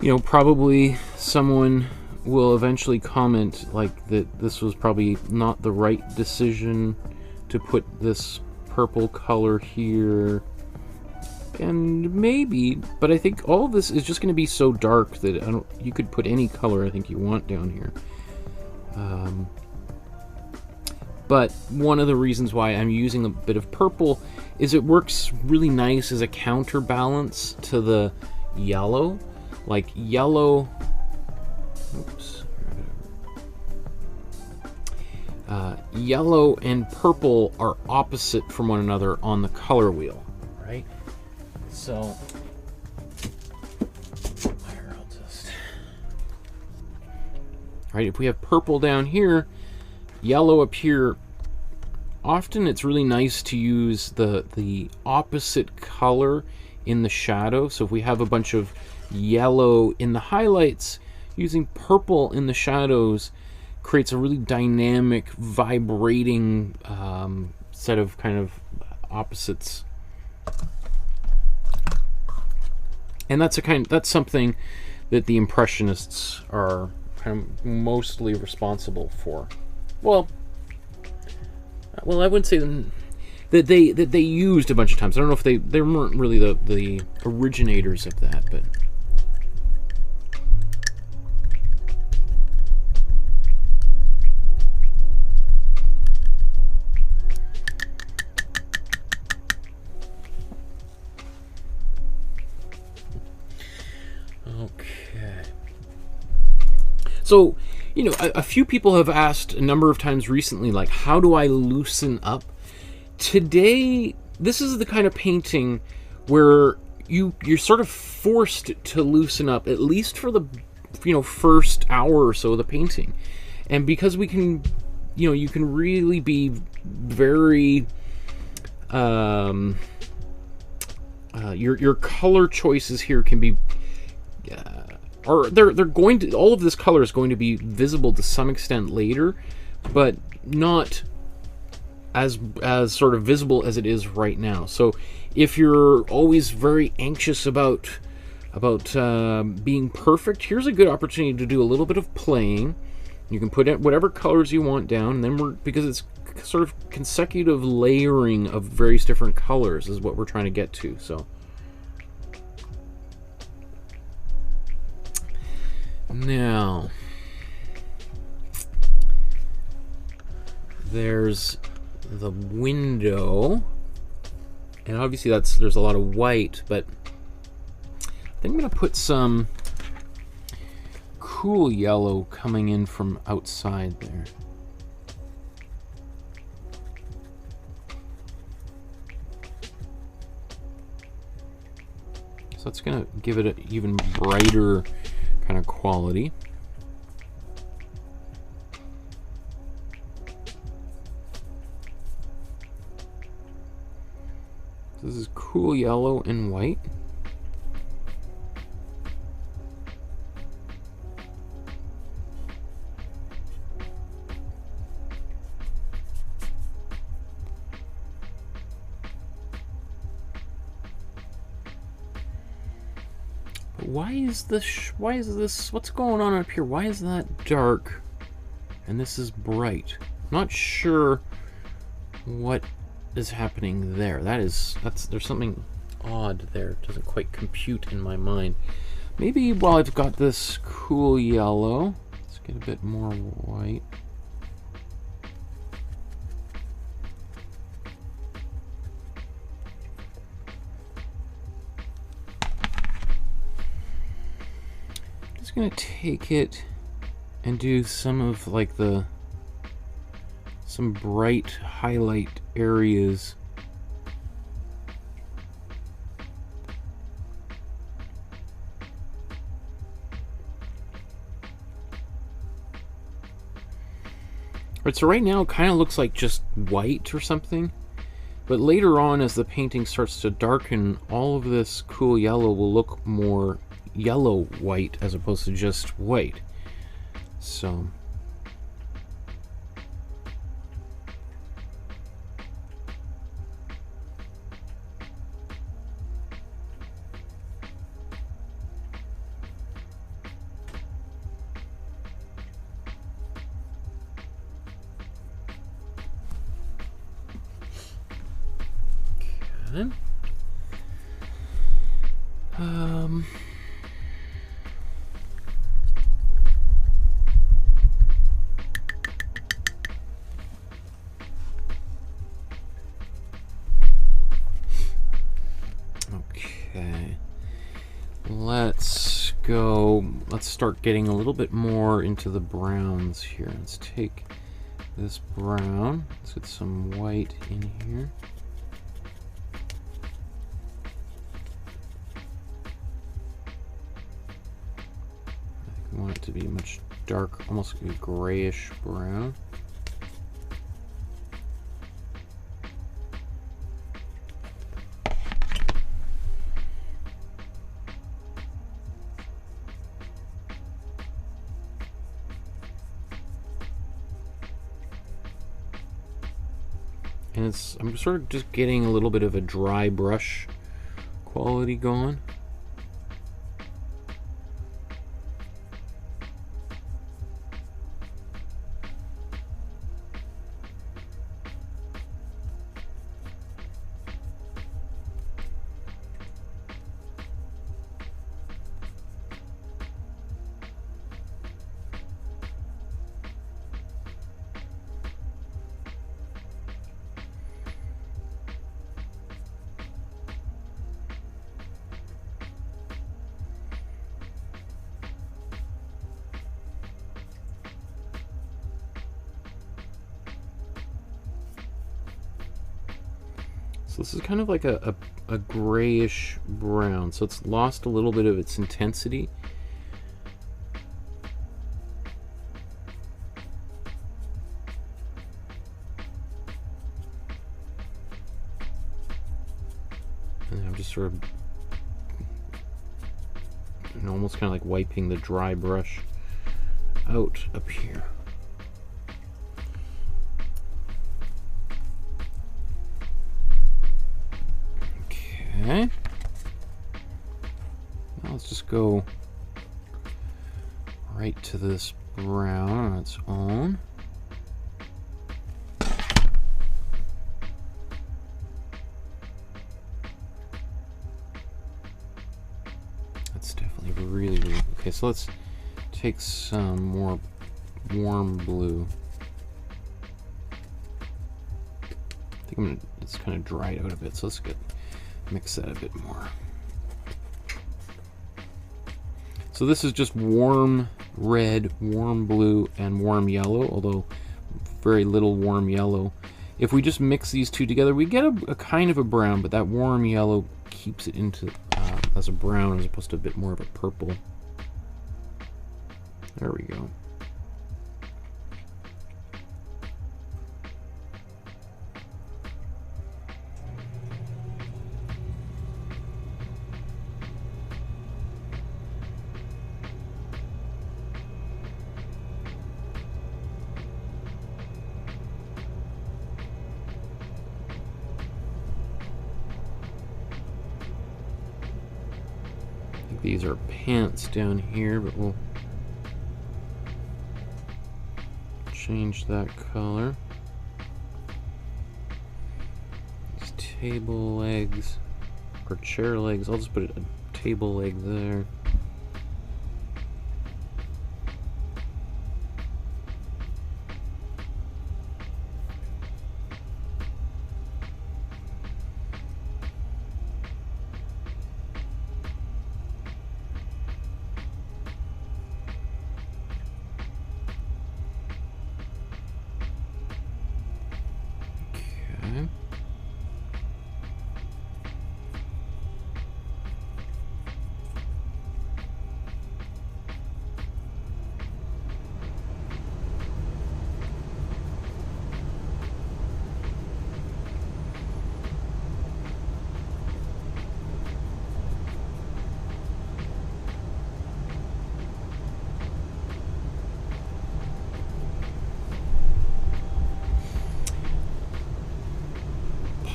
You know, probably someone will eventually comment like that this was probably not the right decision to put this purple color here, and maybe, but I think all of this is just going to be so dark that you could put any color I think you want down here. But one of the reasons why I'm using a bit of purple is it works really nice as a counterbalance to the yellow. Like yellow, oops, yellow and purple are opposite from one another on the color wheel, right? So, here, I'll just, right, if we have purple down here, yellow up here, often it's really nice to use the opposite color in the shadow. So if we have a bunch of yellow in the highlights, using purple in the shadows creates a really dynamic, vibrating set of kind of opposites. And that's something that the Impressionists are kind of mostly responsible for. Well, I wouldn't say that they used a bunch of times. I don't know if they weren't really the originators of that, but. Okay. So, you know, a few people have asked a number of times recently, like, how do I loosen up? Today, this is the kind of painting where you're sort of forced to loosen up, at least for the, you know, first hour or so of the painting. And because we can, you know, you can really be very, your color choices here can be, or they're going to, all of this color is going to be visible to some extent later, but not as sort of visible as it is right now. So if you're always very anxious about being perfect, here's a good opportunity to do a little bit of playing. You can put in whatever colors you want down, and then because it's sort of consecutive layering of various different colors is what we're trying to get to. So now there's the window, and obviously there's a lot of white, but I think I'm gonna put some cool yellow coming in from outside there. So it's gonna give it an even brighter kind of quality. This is cool yellow and white. But why is this, what's going on up here? Why is that dark and this is bright? Not sure what is happening there. There's something odd there. It doesn't quite compute in my mind. Maybe while I've got this cool yellow, let's get a bit more white. Just gonna take it and do some of like some bright highlight areas. Right, so right now it kind of looks like just white or something. But later on, as the painting starts to darken, all of this cool yellow will look more yellow-white as opposed to just white. So... okay. Okay, let's start getting a little bit more into the browns here. Let's take this brown, let's get some white in here. I want it to be much darker, almost a grayish brown. And I'm sort of just getting a little bit of a dry brush quality going. So this is kind of like a grayish brown, so it's lost a little bit of its intensity. And I'm just sort of almost kind of like wiping the dry brush out up here. Okay. Now let's just go right to this brown on its own. That's definitely really, really okay. So let's take some more warm blue. I think it's kind of dried out a bit, so let's mix that a bit more. So this is just warm red, warm blue, and warm yellow, although very little warm yellow. If we just mix these two together, we get a kind of a brown, but that warm yellow keeps it into as a brown as opposed to a bit more of a purple. There we go. These are pants down here, but we'll change that color. These table legs, or chair legs, I'll just put a table leg there.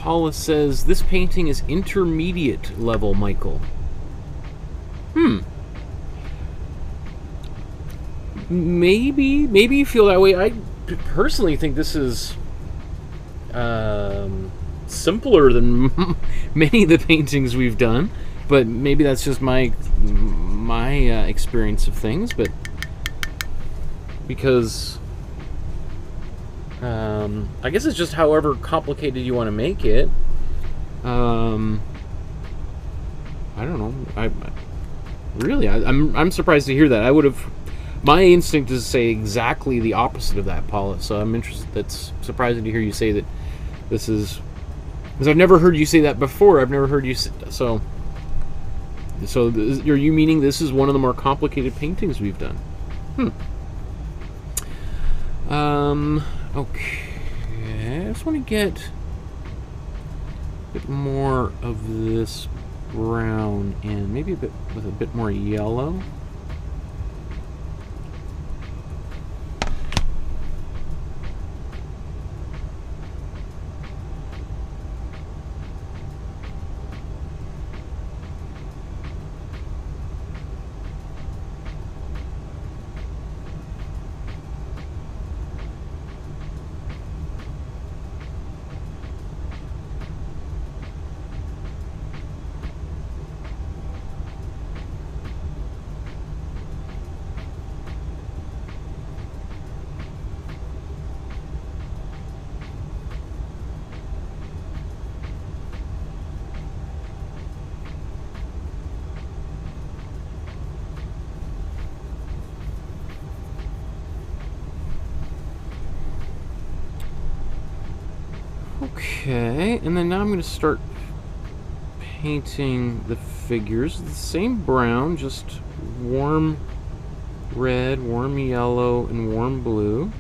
Paula says, this painting is intermediate level, Michael. Maybe you feel that way. I personally think this is simpler than many of the paintings we've done, but maybe that's just my experience of things. But because I guess it's just however complicated you want to make it. I don't know. I'm surprised to hear that. I would have. My instinct is to say exactly the opposite of that, Paula. So I'm interested. That's surprising to hear you say that this is, because I've never heard you say that before. I've never heard you say, so. Are you meaning this is one of the more complicated paintings we've done? Okay. I just want to get a bit more of this brown in, maybe a bit with a bit more yellow. Okay, and then now I'm going to start painting the figures. The same brown, just warm red, warm yellow, and warm blue.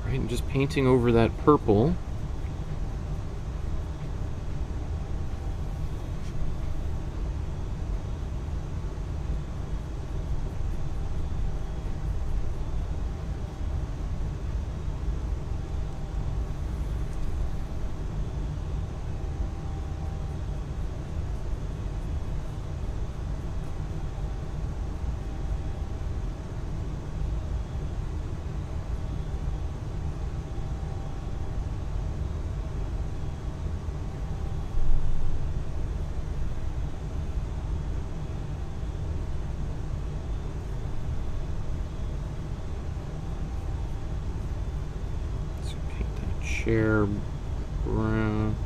And just painting over that purple. Chair brown.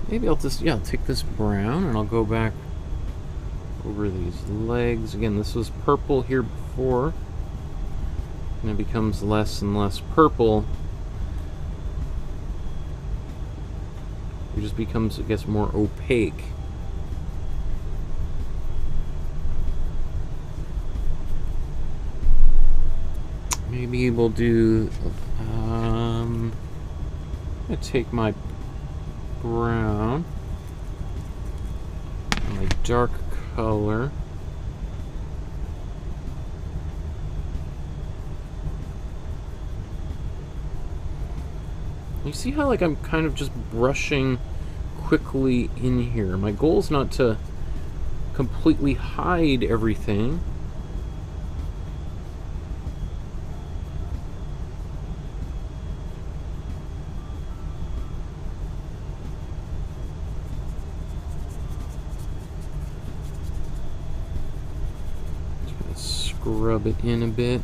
Maybe I'll just, yeah, I'll take this brown and I'll go back over these legs. Again, this was purple here before, and it becomes less and less purple. It just becomes, it gets more opaque. Maybe we'll do, I'm gonna take my brown, my dark color, you see how like I'm kind of just brushing quickly in here. My goal is not to completely hide everything. Rub it in a bit.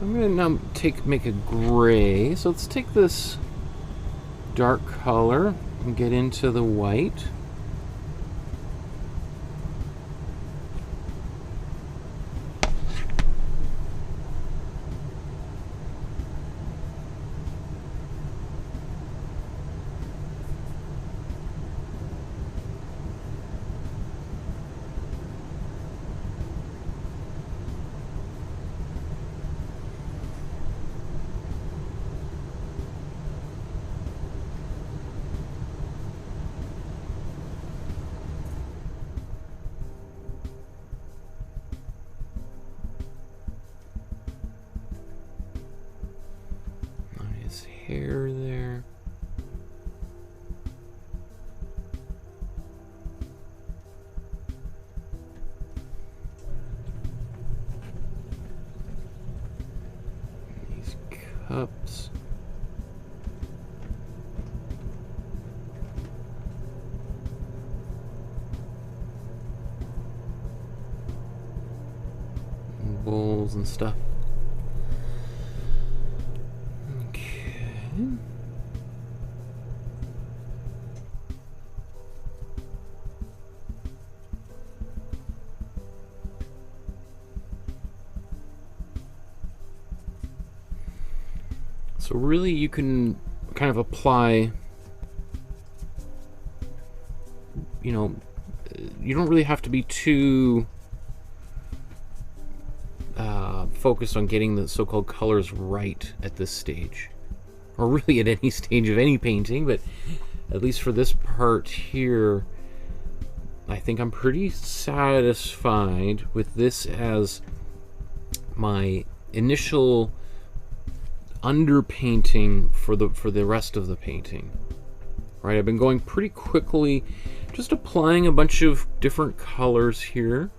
I'm gonna now make a gray. So let's take this dark color and get into the white. Hair there. These cups. And bowls and stuff. So really you can kind of apply, you know, you don't really have to be too focused on getting the so-called colors right at this stage, or really at any stage of any painting, but at least for this part here, I think I'm pretty satisfied with this as my initial underpainting for the rest of the painting. Right, I've been going pretty quickly, just applying a bunch of different colors here,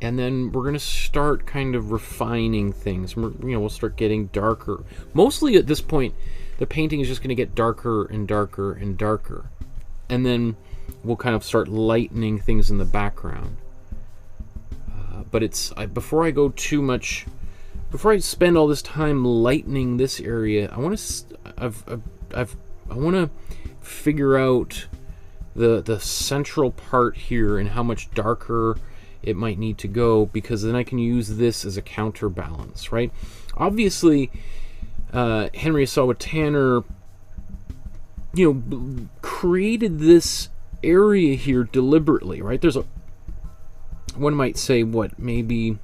and then we're gonna start kind of refining things. We'll start getting darker. Mostly at this point, the painting is just gonna get darker and darker and darker, and then we'll kind of start lightening things in the background. But before I go too much. Before I spend all this time lightening this area, I want to figure out the central part here and how much darker it might need to go, because then I can use this as a counterbalance, right? Obviously, Henry Ossawa Tanner, created this area here deliberately, right? One might say, what, maybe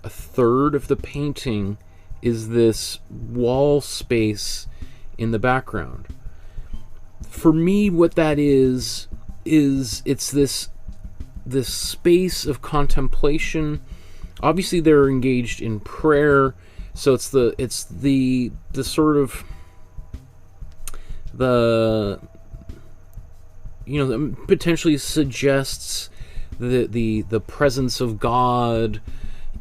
a third of the painting is this wall space in the background. For me, what that is it's this space of contemplation. Obviously, they're engaged in prayer, so it's the sort of that potentially suggests the presence of God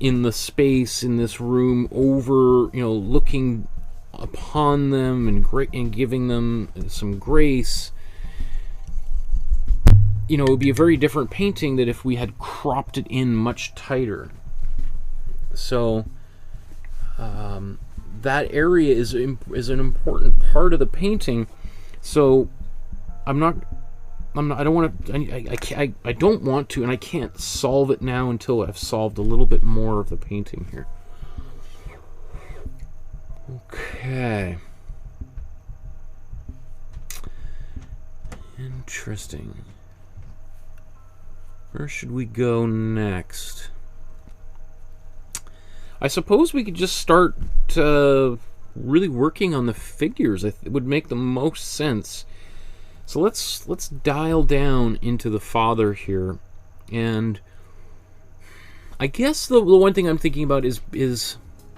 in the space in this room, over looking upon them and giving them some grace. It would be a very different painting than if we had cropped it in much tighter. So that area is an important part of the painting. So I don't want to, and I can't solve it now until I've solved a little bit more of the painting here. Okay. Interesting. Where should we go next? I suppose we could just start really working on the figures. It would make the most sense. So let's dial down into the Father here, and I guess the one thing I'm thinking about is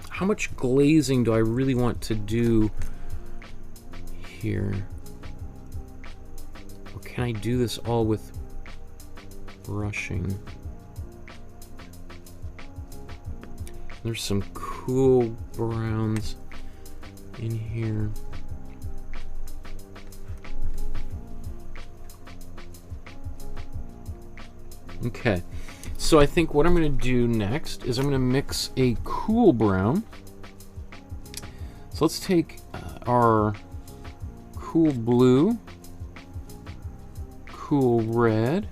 how much glazing do I really want to do here? Or can I do this all with brushing? There's some cool browns in here. Okay, So I think what I'm going to do next is I'm going to mix a cool brown. So let's take our cool blue, cool red,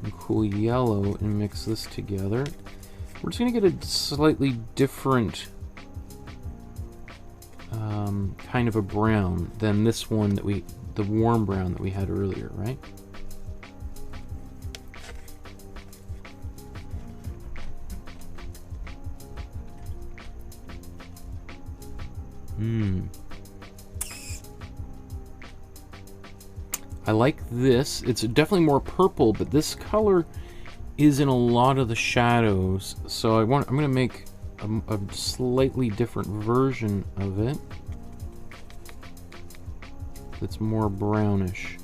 and cool yellow and mix this together. We're just going to get a slightly different kind of a brown than this one that the warm brown that we had earlier, right? I like this. It's definitely more purple, but this color is in a lot of the shadows, so I'm going to make a slightly different version of it that's more brownish.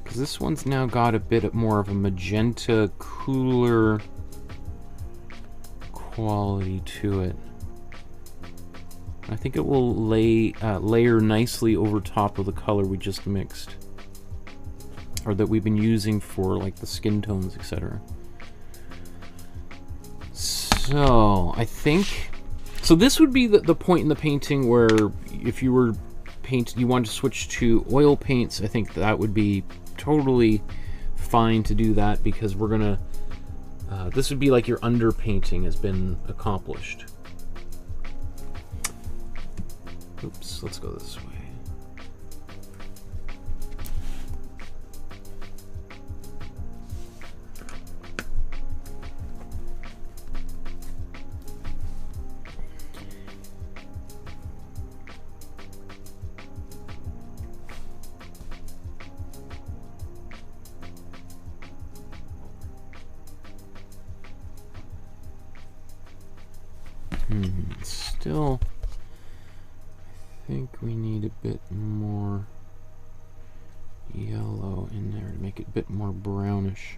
Because this one's now got a bit more of a magenta, cooler quality to it. I think it will layer nicely over top of the color we just mixed, or that we've been using for like the skin tones, etc. So I think, so this would be the point in the painting where if you were you want to switch to oil paints, I think that would be totally fine to do that, because we're gonna this would be like your underpainting has been accomplished. Oops, let's go this way. Still, I think we need a bit more yellow in there to make it a bit more brownish.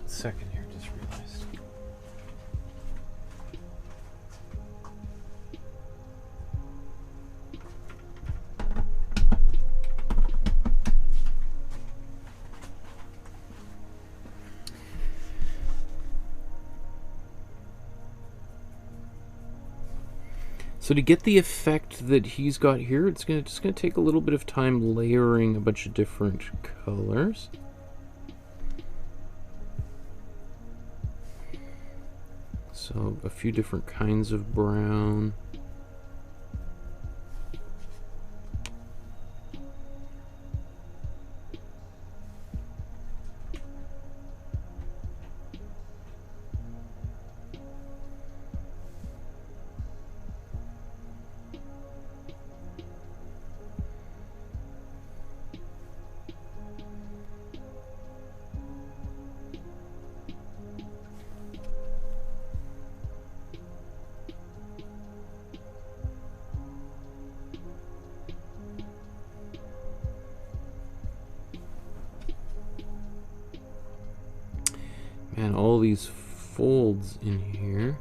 Second here, just realized. So to get the effect that he's got here, it's just gonna take a little bit of time layering a bunch of different colors. So a few different kinds of brown. Man, all these folds in here.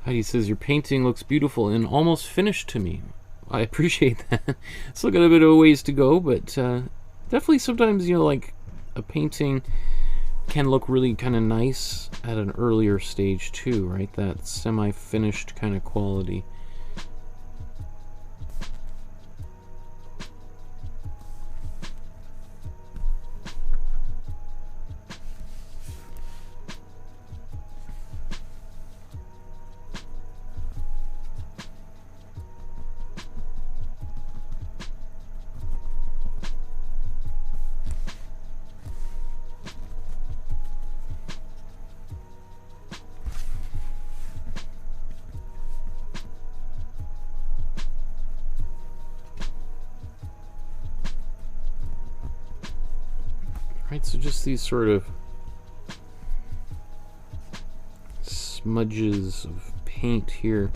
Heidi says, your painting looks beautiful and almost finished to me. I appreciate that. Still got a bit of a ways to go, but definitely sometimes, you know, like a painting can look really kind of nice at an earlier stage too, right? That semi-finished kind of quality. Right, so just these sort of smudges of paint here.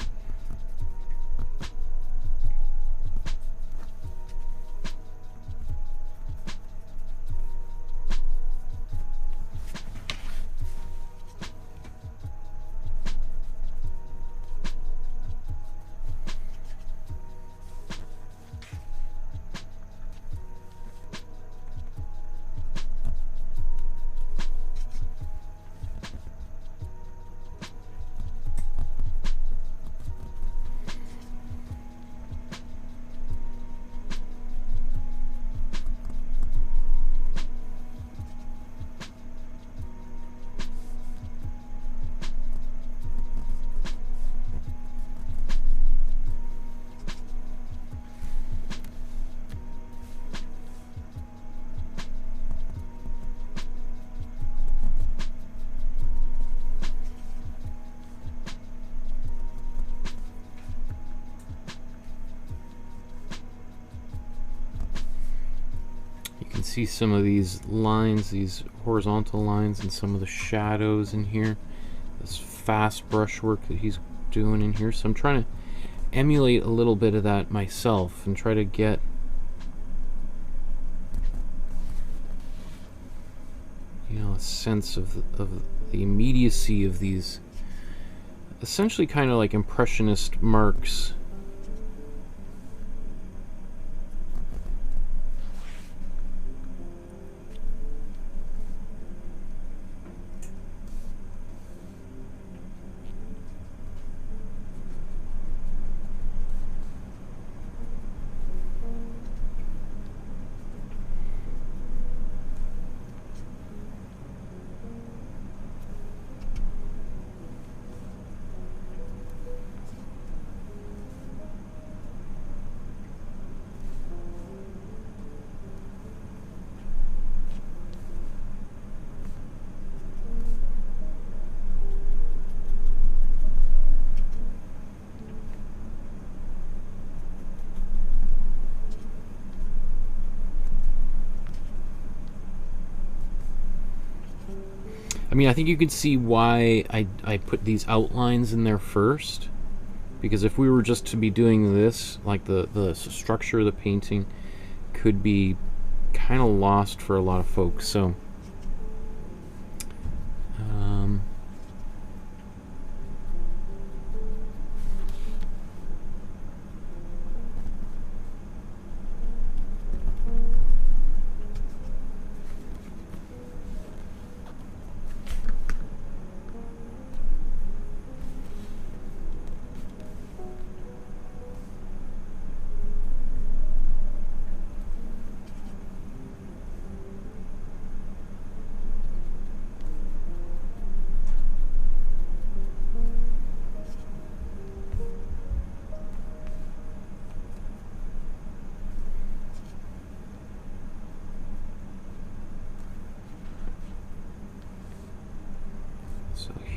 See some of these lines, these horizontal lines, and some of the shadows in here. This fast brushwork that he's doing in here. So I'm trying to emulate a little bit of that myself and try to get a sense of the immediacy of these essentially kind of like impressionist marks. I mean, I think you could see why I put these outlines in there first, because if we were just to be doing this, like the structure of the painting could be kind of lost for a lot of folks. So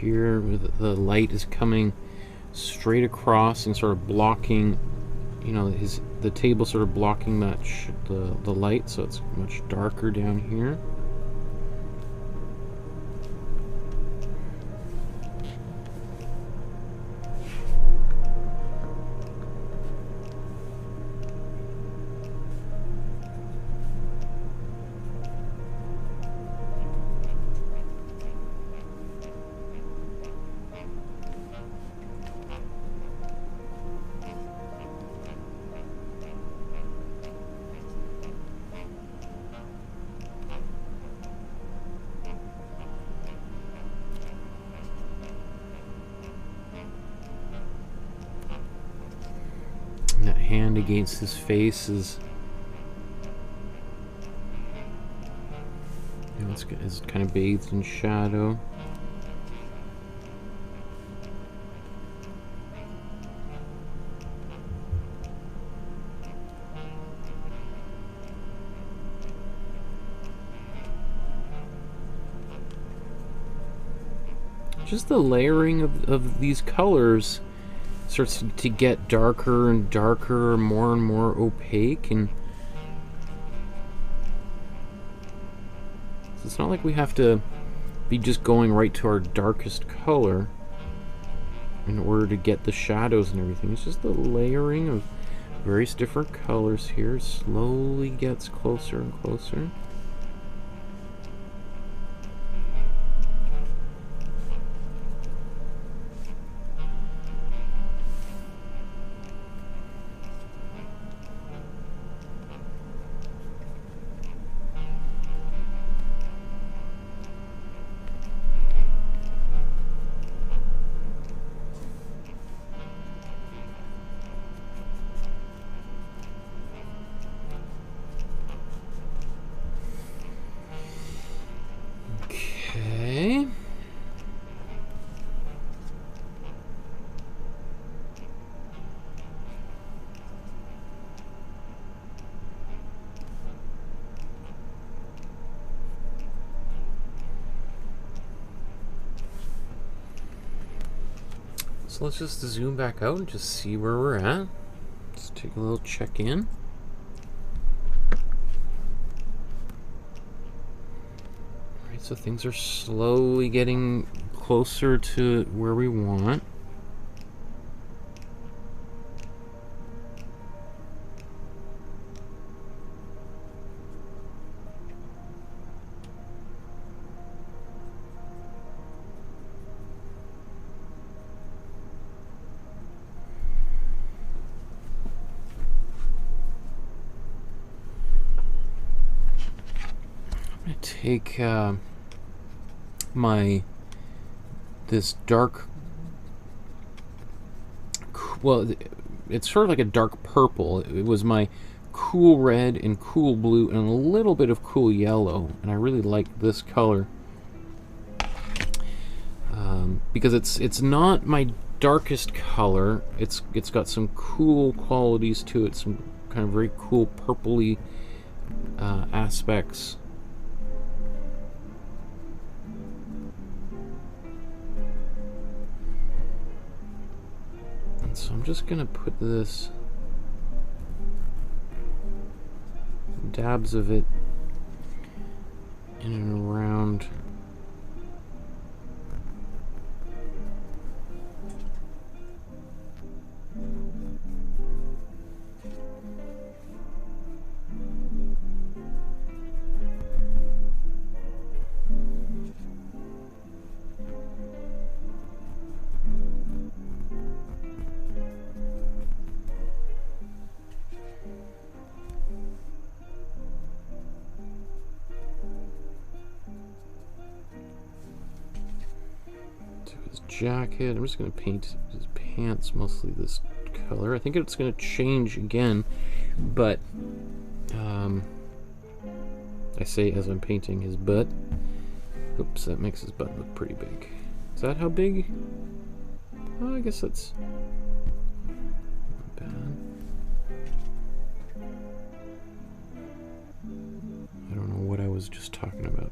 here, the light is coming straight across and sort of blocking, you know, the table sort of blocking that the light, so it's much darker down here. That hand against his face is, you know, it's kind of bathed in shadow. Just the layering of these colors starts to get darker and darker, more and more opaque, and it's not like we have to be just going right to our darkest color in order to get the shadows and everything. It's just the layering of various different colors here slowly gets closer and closer. Okay. So let's just zoom back out and just see where we're at. Let's take a little check in. Alright, so things are slowly getting closer to where we want. Take this dark, well, it's sort of like a dark purple. It was my cool red and cool blue and a little bit of cool yellow, and I really like this color because it's not my darkest color. It's got some cool qualities to it, some kind of very cool purpley aspects. So I'm just gonna put this dabs of it in and around jacket. I'm just going to paint his pants mostly this color. I think it's going to change again, but I say as I'm painting his butt. Oops, that makes his butt look pretty big. Is that how big? Oh, I guess that's not bad. I don't know what I was just talking about.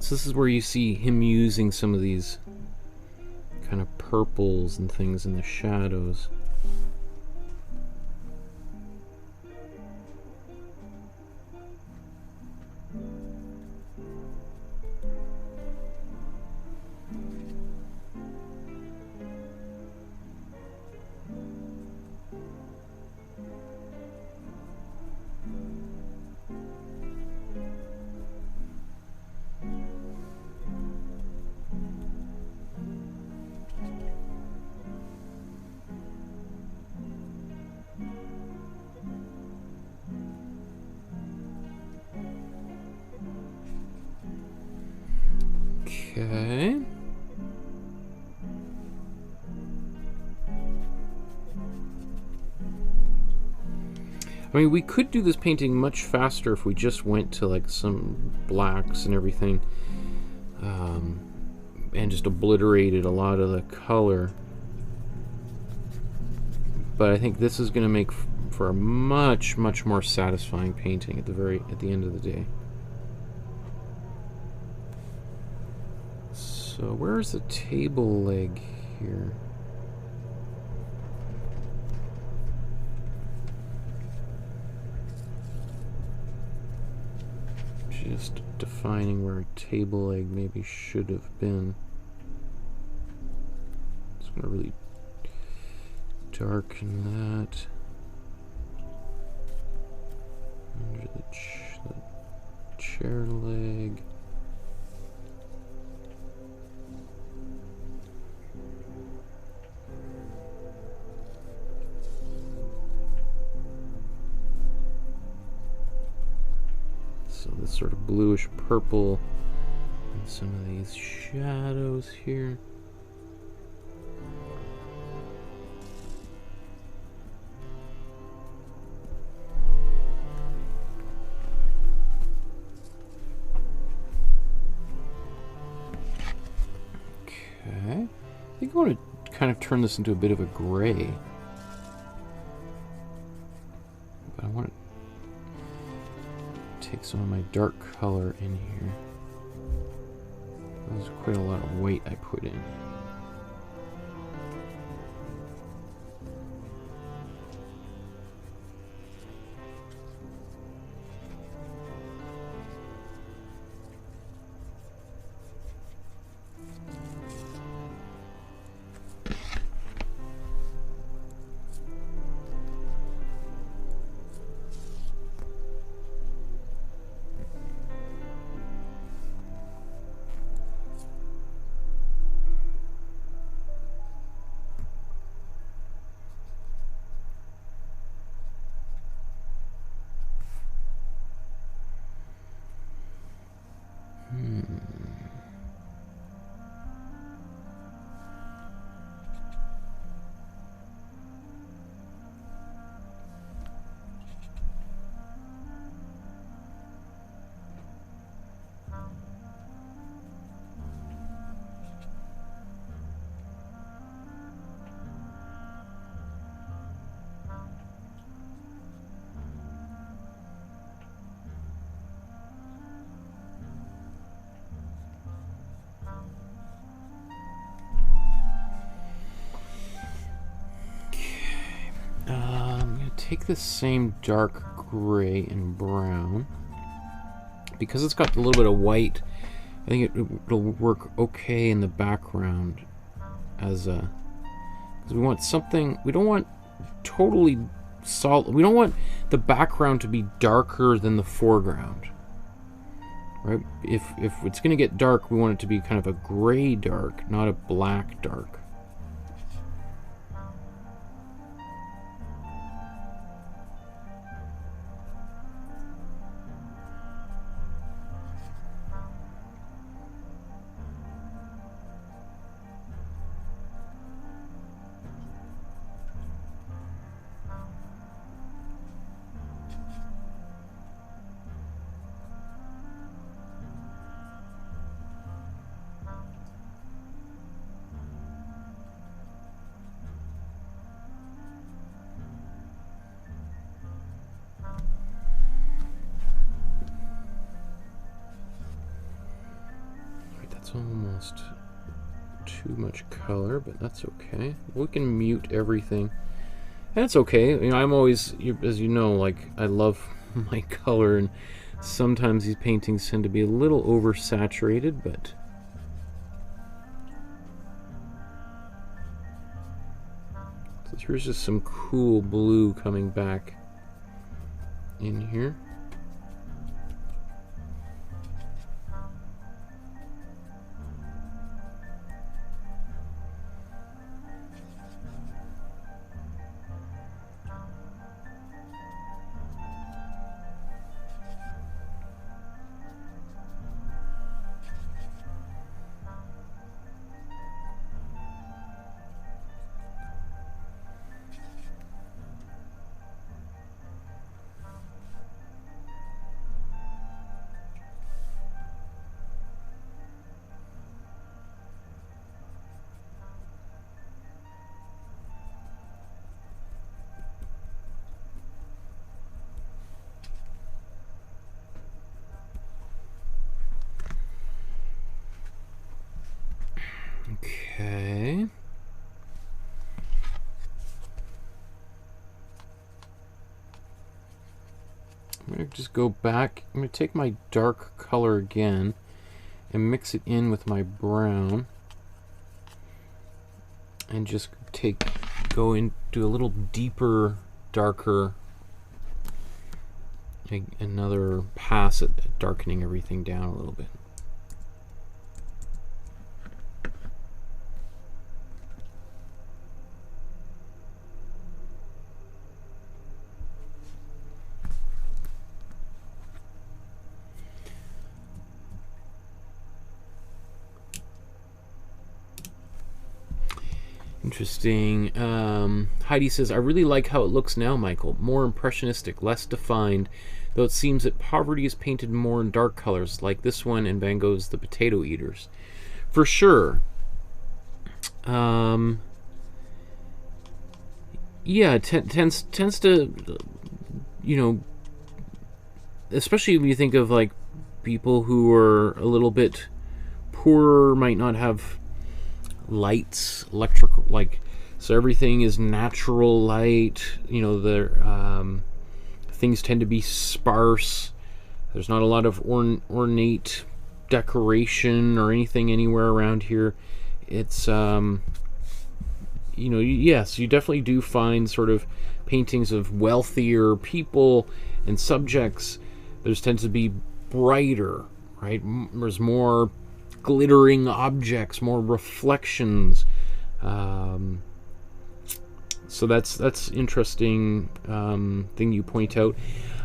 So this is where you see him using some of these kind of purples and things in the shadows. Okay. I mean, we could do this painting much faster if we just went to like some blacks and everything, and just obliterated a lot of the color. But I think this is going to make for a much more satisfying painting at the end of the day. So where's the table leg here? Just defining where a table leg maybe should have been. Just gonna really darken that under the chair leg. So this sort of bluish purple and some of these shadows here. Okay. I think I want to kind of turn this into a bit of a gray. But I want to take some of my dark color in here. There's quite a lot of weight I put in. Take the same dark gray and brown. Because it's got a little bit of white, I think it'll work okay in the background as a... Because we want something... We don't want totally solid... We don't want the background to be darker than the foreground. Right? If it's going to get dark, we want it to be kind of a gray dark, not a black dark. It's almost too much color, but that's okay. We can mute everything. That's okay. You know, I'm always, as you know, like, I love my color, and sometimes these paintings tend to be a little oversaturated, but so here's just some cool blue coming back in here. Okay. I'm going to just go back. I'm going to take my dark color again and mix it in with my brown. And just go into a little deeper, darker, another pass at darkening everything down a little bit. Interesting. Heidi says, I really like how it looks now, Michael. More impressionistic, less defined, though it seems that Poverty is painted more in dark colors, like this one and Van Gogh's The Potato Eaters. For sure. Yeah, it tends to, you know, especially when you think of, like, people who are a little bit poorer, might not have lights, electrical, like, so everything is natural light, you know, the things tend to be sparse. There's not a lot of ornate decoration or anything anywhere around here. It's you know, yes, you definitely do find sort of paintings of wealthier people and subjects. There's tends to be brighter, right? There's more glittering objects, more reflections. So that's interesting thing you point out.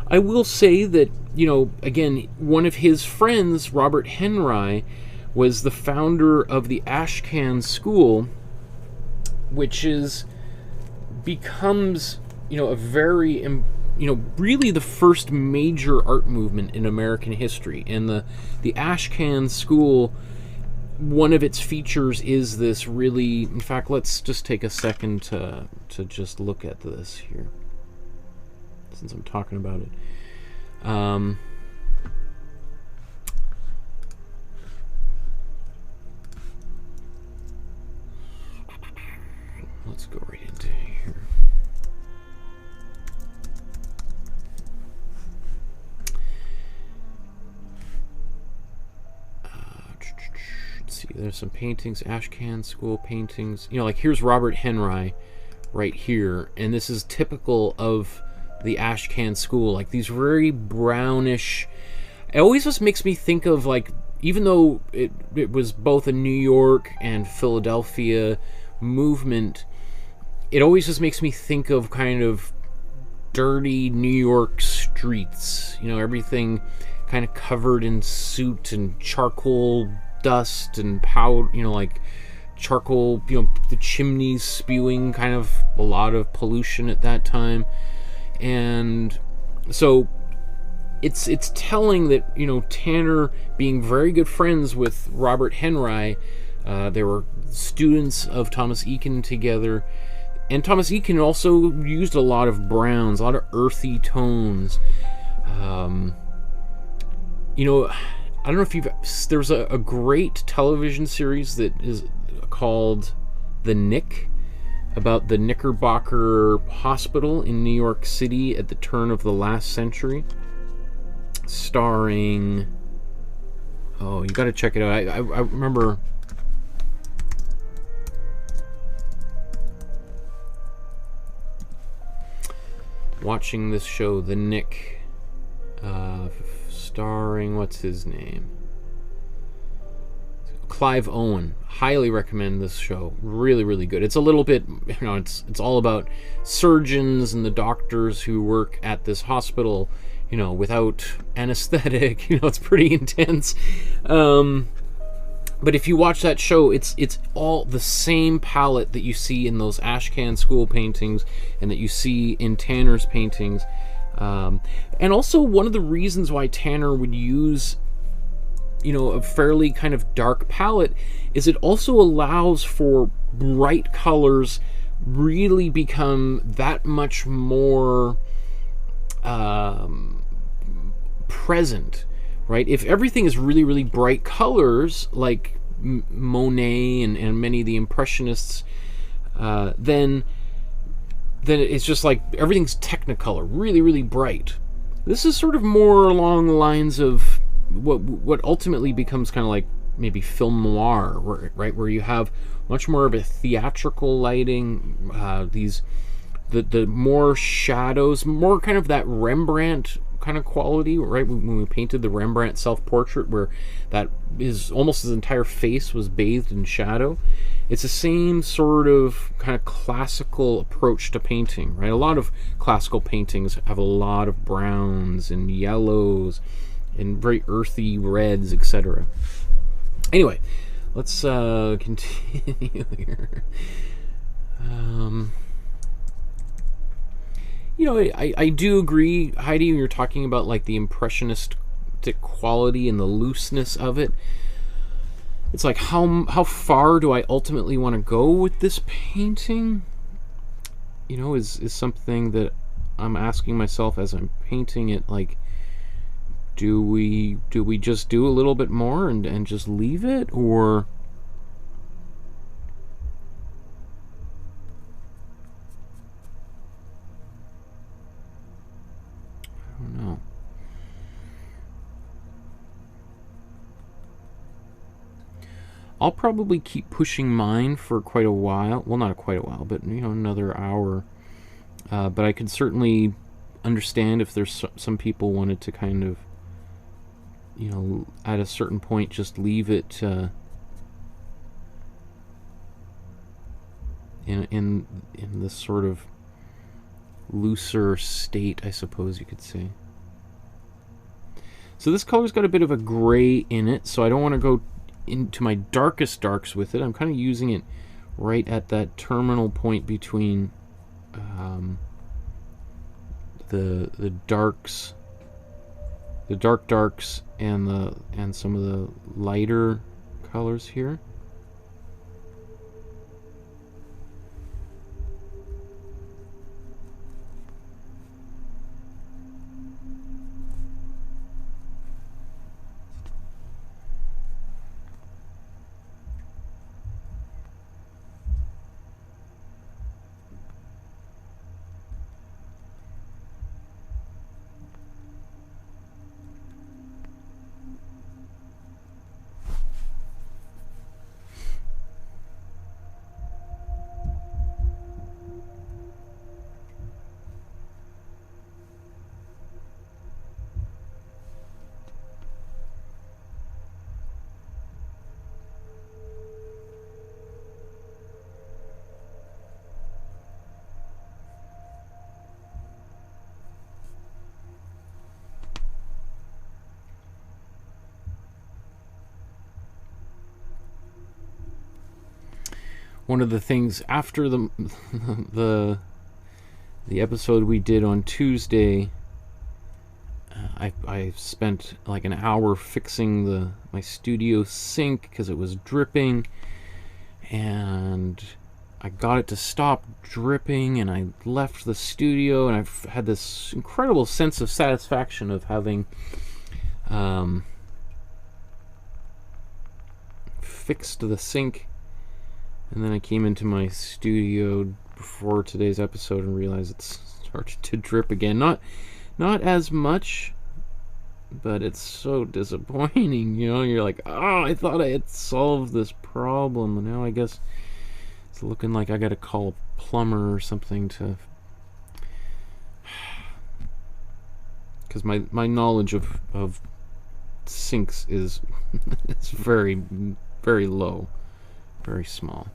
I will say that, you know, again, one of his friends, Robert Henry, was the founder of the Ashcan School, which becomes, you know, a very, you know, really the first major art movement in American history. And the Ashcan School, one of its features is this really, in fact, let's just take a second to just look at this here, since I'm talking about it. Let's go right into here. Let's see, there's some paintings, Ashcan School paintings. You know, like here's Robert Henry right here, and this is typical of the Ashcan School, like these very brownish. It always just makes me think of, like, even though it was both a New York and Philadelphia movement, it always just makes me think of kind of dirty New York streets. You know, everything kind of covered in soot and charcoal dust and powder, you know, like charcoal, you know, the chimneys spewing kind of a lot of pollution at that time. And so it's telling that, you know, Tanner being very good friends with Robert Henry, they were students of Thomas Eakins together, and Thomas Eakins also used a lot of browns, a lot of earthy tones. You know, I don't know if you've... There's a great television series that is called The Nick, about the Knickerbocker Hospital in New York City at the turn of the last century, starring... Oh, you got to check it out. I remember... watching this show, The Nick, starring, what's his name? Clive Owen. Highly recommend this show. Really, really good. It's a little bit, you know, it's all about surgeons and the doctors who work at this hospital, you know, without anesthetic. You know, it's pretty intense. But if you watch that show, it's all the same palette that you see in those Ashcan School paintings and that you see in Tanner's paintings. And also, one of the reasons why Tanner would use, you know, a fairly kind of dark palette is it also allows for bright colors really become that much more present. Right? If everything is really, really bright colors, like Monet and many of the Impressionists, then it's just like everything's Technicolor, really, really bright. This is sort of more along the lines of what ultimately becomes kind of like maybe film noir, right? Where you have much more of a theatrical lighting, the more shadows, more kind of that Rembrandt kind of quality, right? When we painted the Rembrandt self-portrait, where that is almost his entire face was bathed in shadow. It's the same sort of kind of classical approach to painting, right? A lot of classical paintings have a lot of browns and yellows and very earthy reds, etc. Anyway, let's continue here. You know, I do agree, Heidi, when you're talking about like the impressionistic quality and the looseness of it. It's like, how far do I ultimately want to go with this painting? You know, is something that I'm asking myself as I'm painting it. Like, do we just do a little bit more and just leave it, or... No. I'll probably keep pushing mine for quite a while. Well, not quite a while, but you know, another hour. But I could certainly understand if there's some people wanted to kind of, you know, at a certain point just leave it in this sort of looser state, I suppose you could say. So this color's got a bit of a gray in it, so I don't want to go into my darkest darks with it. I'm kind of using it right at that terminal point between the darks, the dark darks, and some of the lighter colors here. One of the things after the episode we did on Tuesday, I spent like an hour fixing my studio sink because it was dripping, and I got it to stop dripping, and I left the studio, and I've had this incredible sense of satisfaction of having fixed the sink, and then I came into my studio before today's episode and realized it's started to drip again. Not as much, but it's so disappointing, you know. You're like, oh, I thought I had solved this problem, and now I guess it's looking like I gotta call a plumber or something to, because my knowledge of sinks is it's very, very low, very small.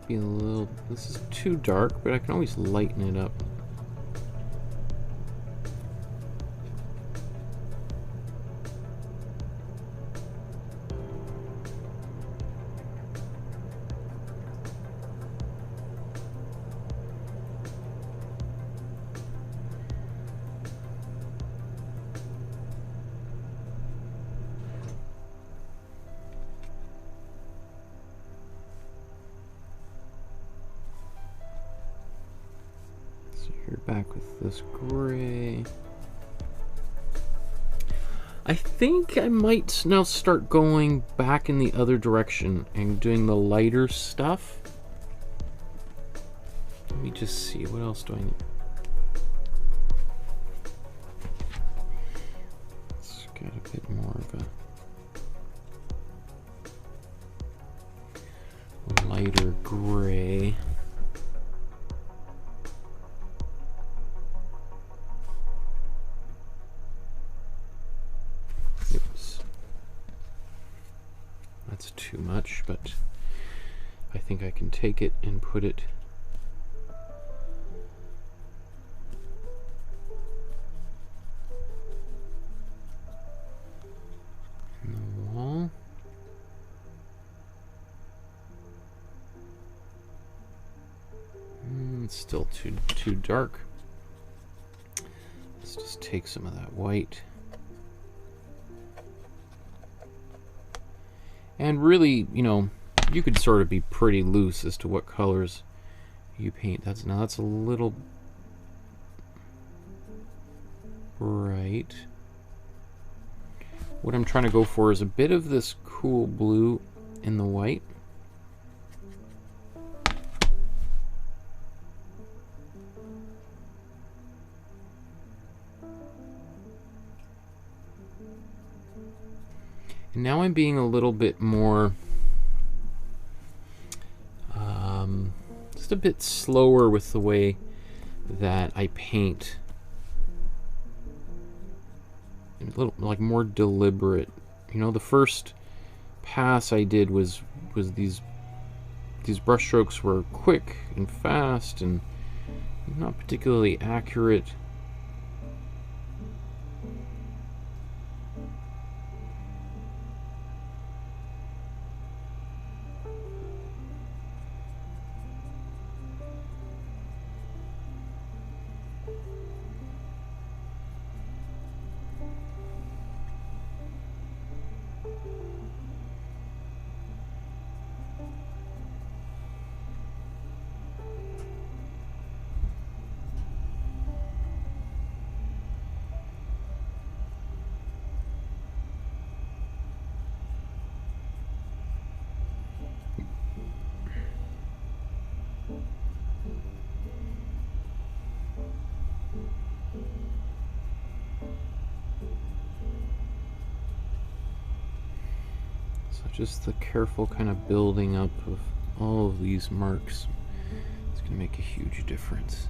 Be a little, this is too dark, but I can always lighten it up. Here, back with this gray. I think I might now start going back in the other direction and doing the lighter stuff. Let me just see, what else do I need? Let's get a bit more of a lighter gray. That's too much, but I think I can take it and put it in the wall. It's still too dark. Let's just take some of that white. And really, you know, you could sort of be pretty loose as to what colors you paint. That's a little bright. What I'm trying to go for is a bit of this cool blue in the white. Now I'm being a little bit more, just a bit slower with the way that I paint. A little, like, more deliberate. You know, the first pass I did was these brush strokes were quick and fast and not particularly accurate. Just the careful kind of building up of all of these marks is going to make a huge difference.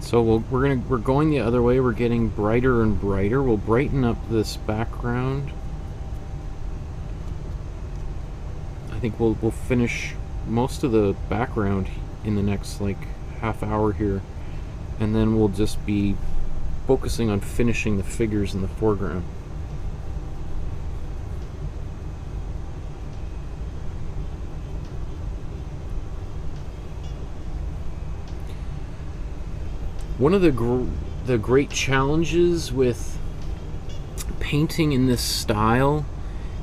So we're going the other way. We're getting brighter and brighter. We'll brighten up this background. I think we'll finish most of the background in the next like half hour here, and then we'll just be focusing on finishing the figures in the foreground. One of the great challenges with painting in this style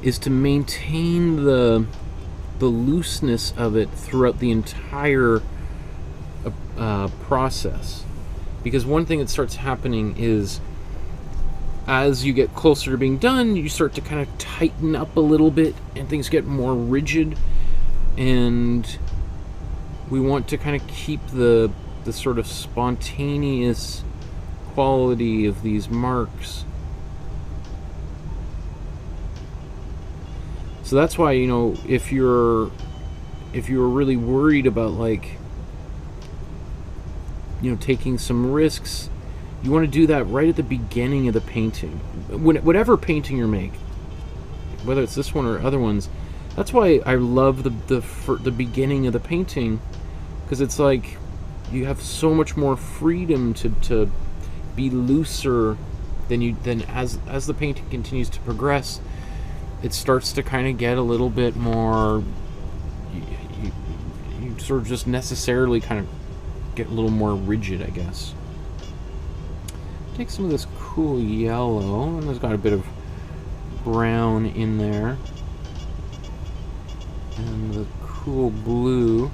is to maintain the looseness of it throughout the entire process. Because one thing that starts happening is, as you get closer to being done, you start to kind of tighten up a little bit and things get more rigid, and we want to kind of keep the sort of spontaneous quality of these marks. So that's why, you know, if you're really worried about, like, you know, taking some risks, you want to do that right at the beginning of the painting. Whatever painting you're making, whether it's this one or other ones, that's why I love the beginning of the painting, because it's like you have so much more freedom to be looser than as the painting continues to progress. It starts to kind of get a little bit more, you sort of just necessarily kind of get a little more rigid, I guess. Take some of this cool yellow, and there's got a bit of brown in there, and the cool blue.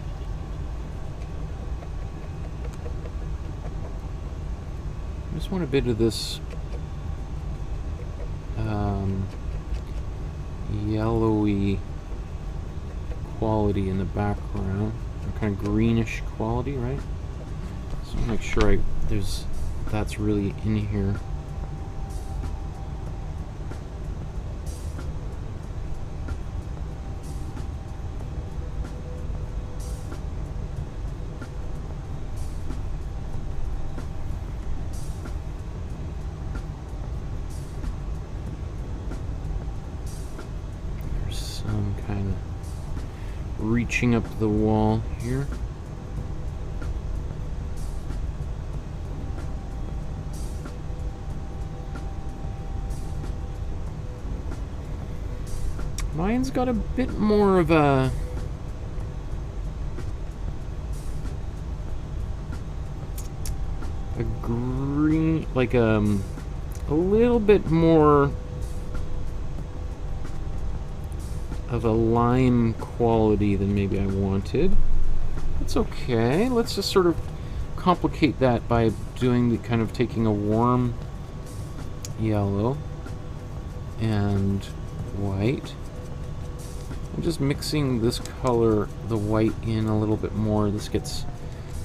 I just want a bit of this yellowy quality in the background, kind of greenish quality, right? So make sure that's really in here. Kind of reaching up the wall here. Mine's got a bit more of a green, like a little bit more of a lime quality than maybe I wanted. That's okay. Let's just sort of complicate that by doing the kind of taking a warm yellow and white and just mixing this color, the white, in a little bit more. This gets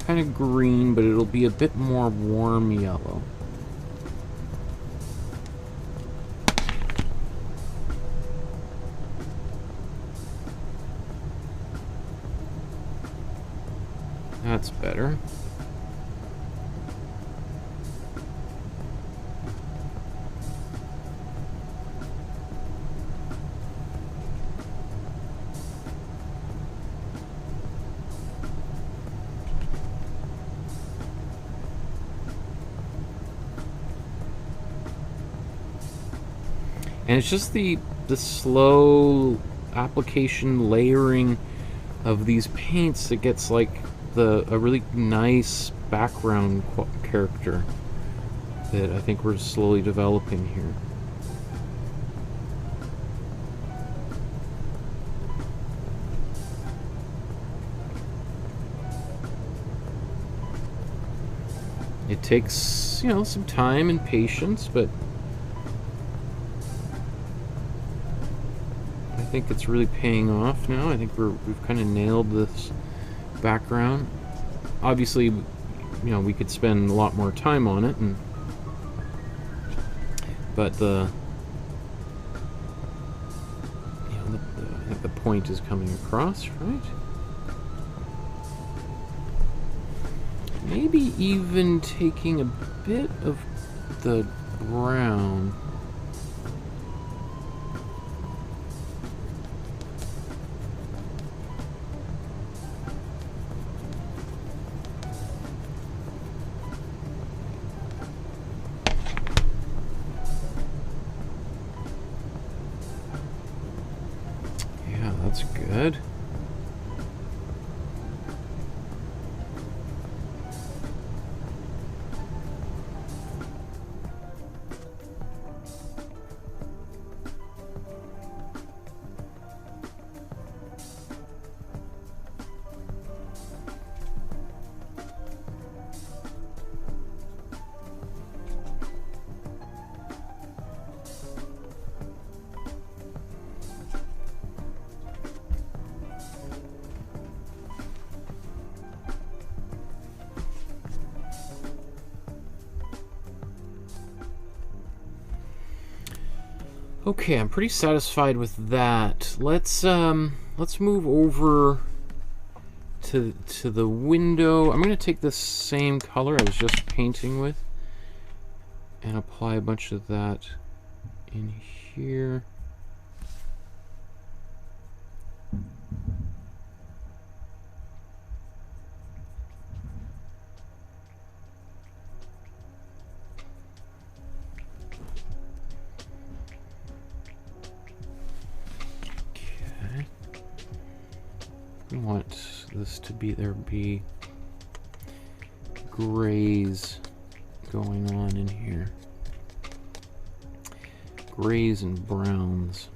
kind of green, but it'll be a bit more warm yellow. That's better. And it's just the slow application, layering of these paints that gets like a really nice background character that I think we're slowly developing here. It takes, you know, some time and patience, but I think it's really paying off now. I think we've kind of nailed this background. Obviously, you know, we could spend a lot more time on it, but I think the point is coming across, right? Maybe even taking a bit of the brown. Yeah, that's good. Okay, I'm pretty satisfied with that. Let's move over to the window. I'm going to take the same color I was just painting with and apply a bunch of that in here. I want this to be, there be grays going on in here. Grays and browns.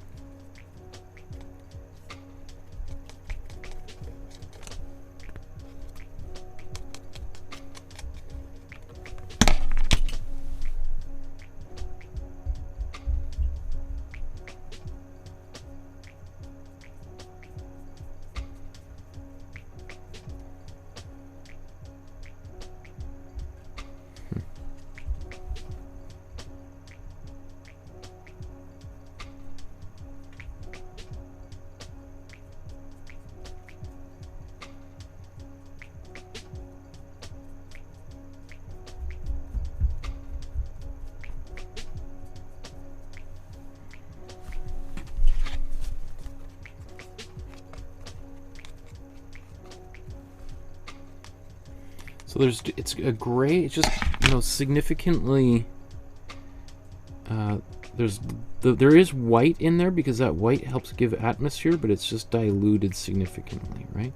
So it's a gray. It's just, you know, significantly. There is white in there because that white helps give atmosphere, but it's just diluted significantly, right?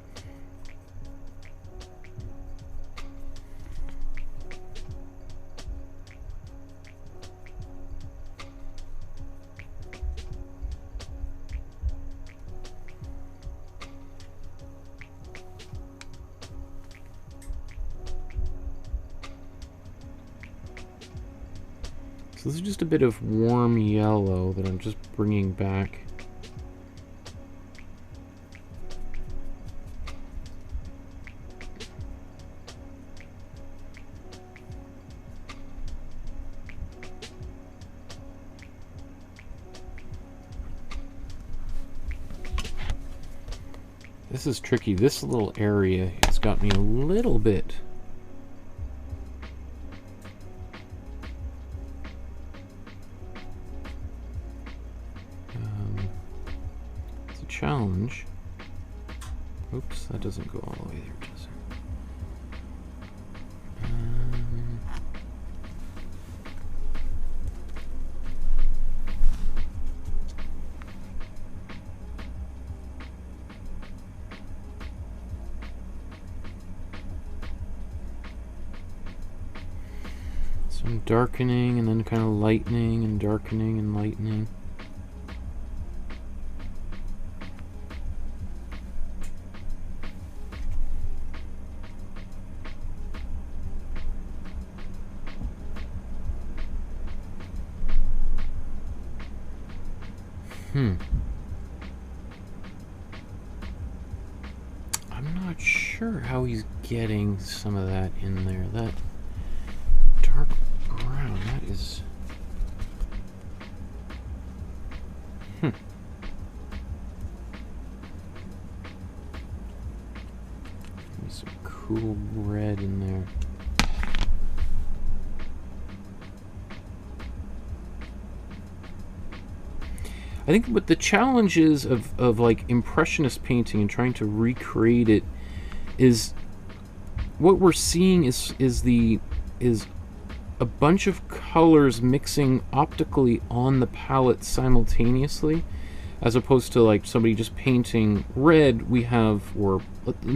So this is just a bit of warm yellow that I'm just bringing back. This is tricky. This little area has got me a little bit. Challenge. Oops, that doesn't go all the way there, does it? So I'm darkening and then kind of lightening and darkening and lightening. I'm not sure how he's getting some of that in there. That dark brown, that is... Maybe some cool red in there. I think what the challenge is of like impressionist painting and trying to recreate it is what we're seeing is a bunch of colors mixing optically on the palette simultaneously, as opposed to like somebody just painting red. We have,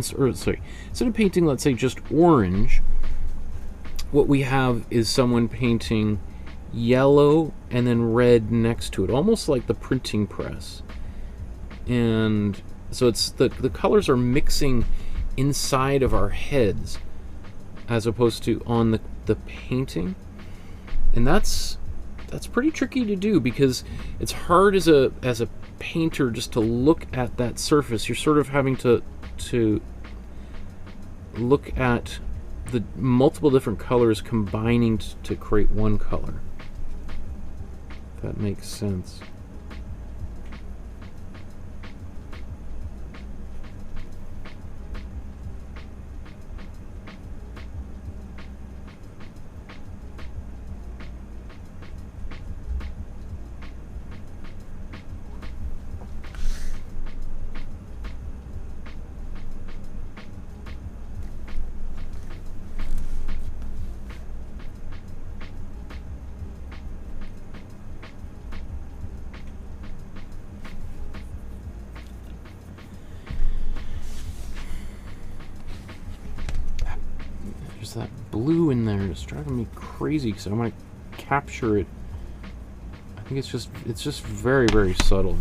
sorry, instead of painting, let's say, just orange, what we have is someone painting yellow and then red next to it, almost like the printing press. And so it's the colors are mixing inside of our heads as opposed to on the painting. And that's pretty tricky to do, because it's hard as a painter just to look at that surface. You're sort of having to look at the multiple different colors combining to create one color. If that makes sense. That blue in there is driving me crazy because I want to capture it. I think it's just very, very subtle.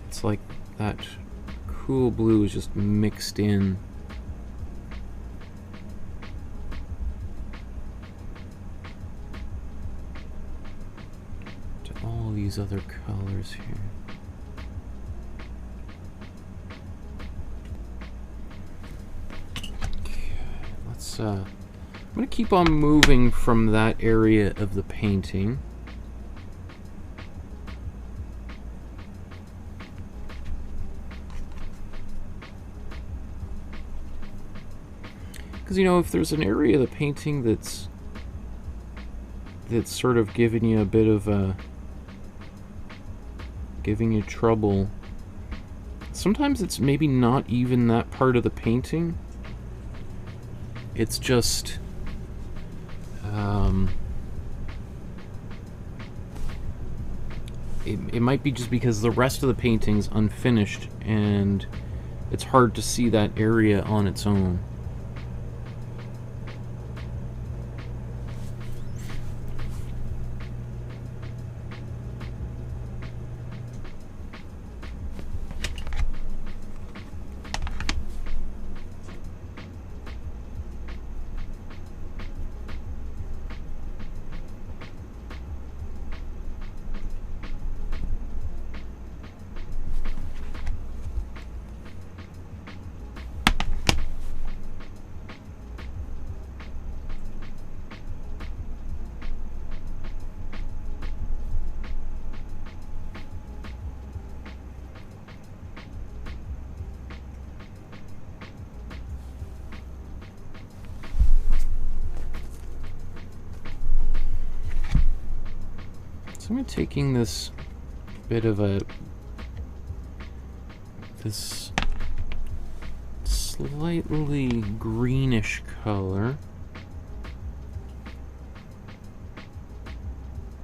It's like that cool blue is just mixed in. To all these other colors here. I'm going to keep on moving from that area of the painting. Because, you know, if there's an area of the painting that's sort of giving you a bit of giving you trouble, sometimes it's maybe not even that part of the painting. It's just it might be just because the rest of the painting's unfinished and it's hard to see that area on its own. So I'm taking this bit of this slightly greenish color.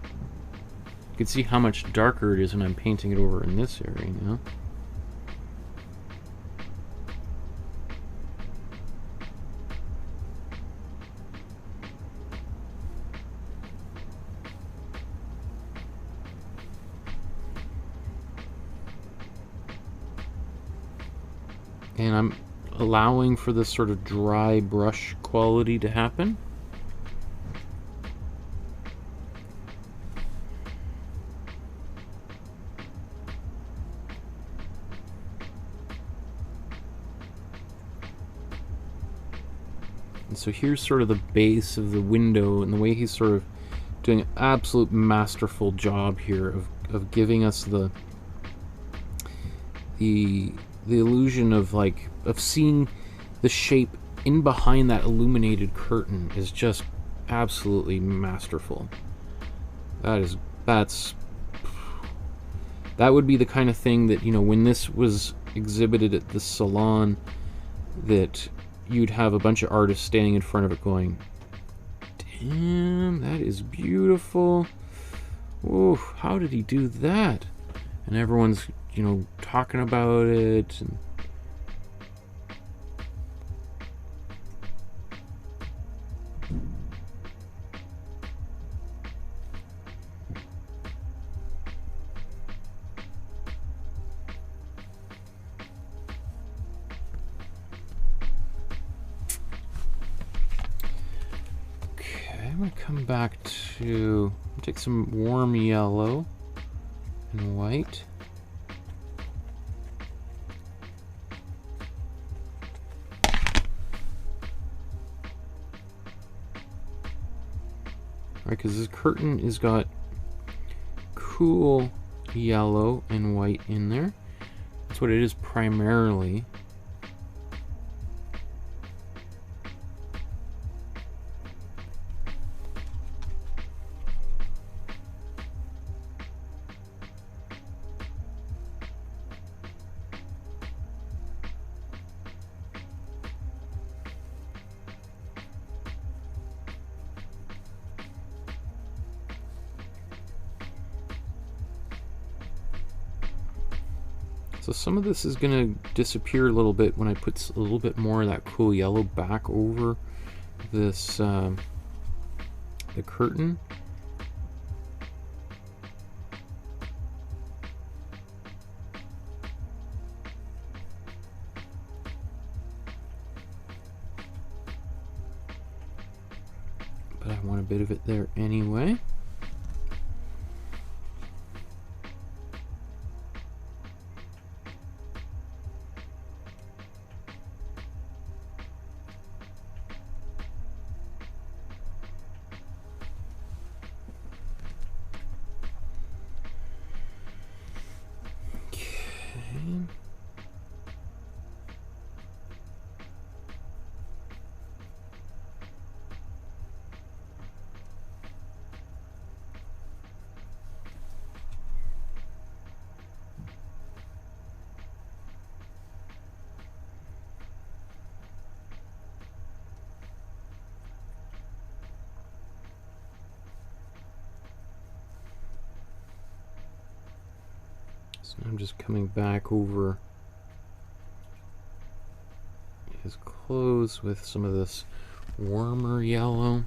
You can see how much darker it is when I'm painting it over in this area now. And I'm allowing for this sort of dry brush quality to happen. And so here's sort of the base of the window, and the way he's sort of doing an absolute masterful job here of giving us the illusion of seeing the shape in behind that illuminated curtain is just absolutely masterful. That's that would be the kind of thing that, you know, when this was exhibited at the salon, that you'd have a bunch of artists standing in front of it going, damn, that is beautiful. Ooh, how did he do that? And everyone's, you know, talking about it. And I'm going to come back to take some warm yellow and white. Alright, because this curtain has got cool yellow and white in there. That's what it is primarily. So some of this is going to disappear a little bit when I put a little bit more of that cool yellow back over this, the curtain. But I want a bit of it there anyway. So I'm just coming back over his clothes with some of this warmer yellow.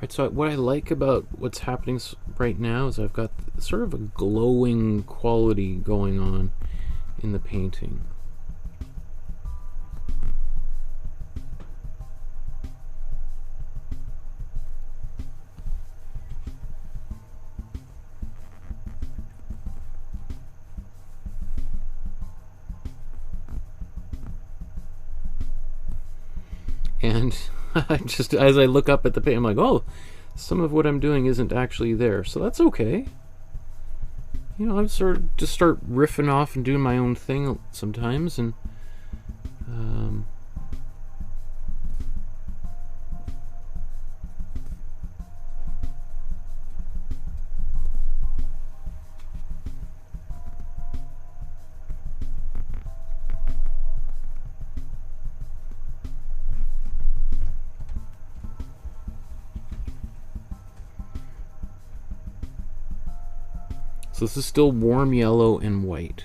Right, so what I like about what's happening right now is I've got sort of a glowing quality going on in the painting. And just as I look up at the paint, I'm like, oh, some of what I'm doing isn't actually there. So that's okay. You know, I'm sort of just start riffing off and doing my own thing sometimes. And so this is still warm yellow and white.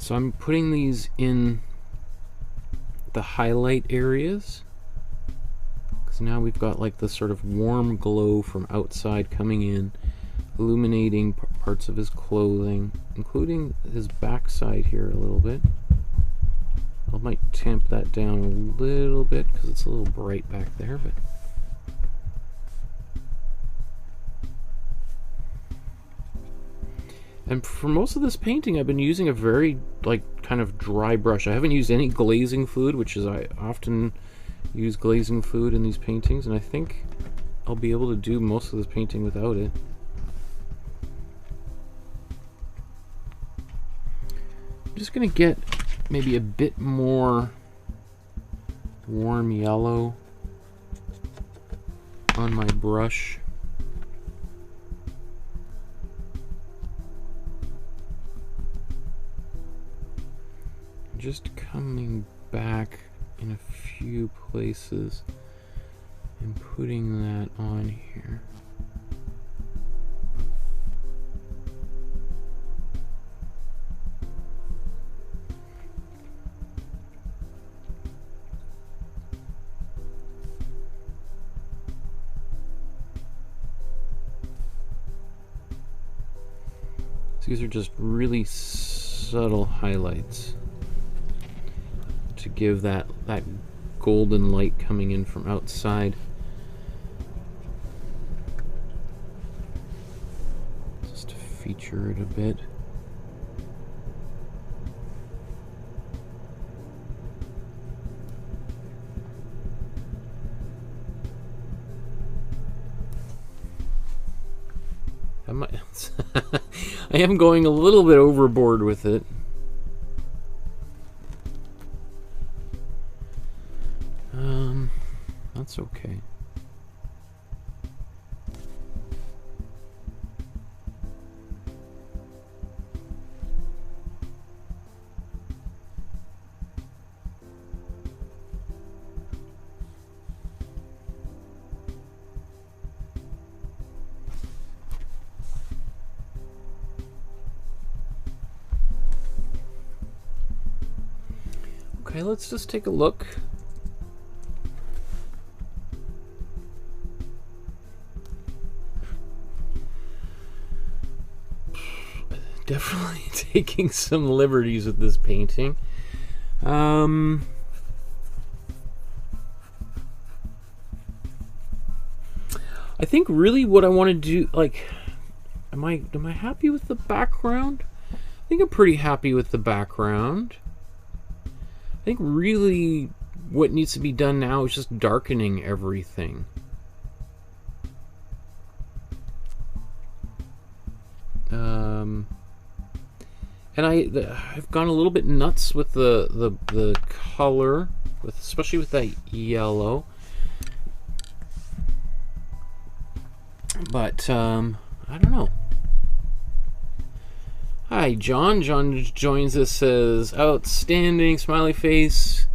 So I'm putting these in the highlight areas, because now we've got like the sort of warm glow from outside coming in, illuminating parts of his clothing, including his backside here a little bit. I might tamp that down a little bit because it's a little bright back there, but and for most of this painting I've been using a very like kind of dry brush. I haven't used any glazing fluid, which is I often use glazing fluid in these paintings, and I think I'll be able to do most of this painting without it. I'm just gonna get maybe a bit more warm yellow on my brush. Just coming back in a few places and putting that on here. These are just really subtle highlights to give that golden light coming in from outside. Just to feature it a bit. I am going a little bit overboard with it. That's okay. Okay, let's just take a look. Definitely taking some liberties with this painting. I think really what I want to do, like, am I happy with the background? I think I'm pretty happy with the background. I think really what needs to be done now is just darkening everything. And I've gone a little bit nuts with the color, especially with that yellow. But I don't know. Hi, John. John joins us, says, outstanding, smiley face.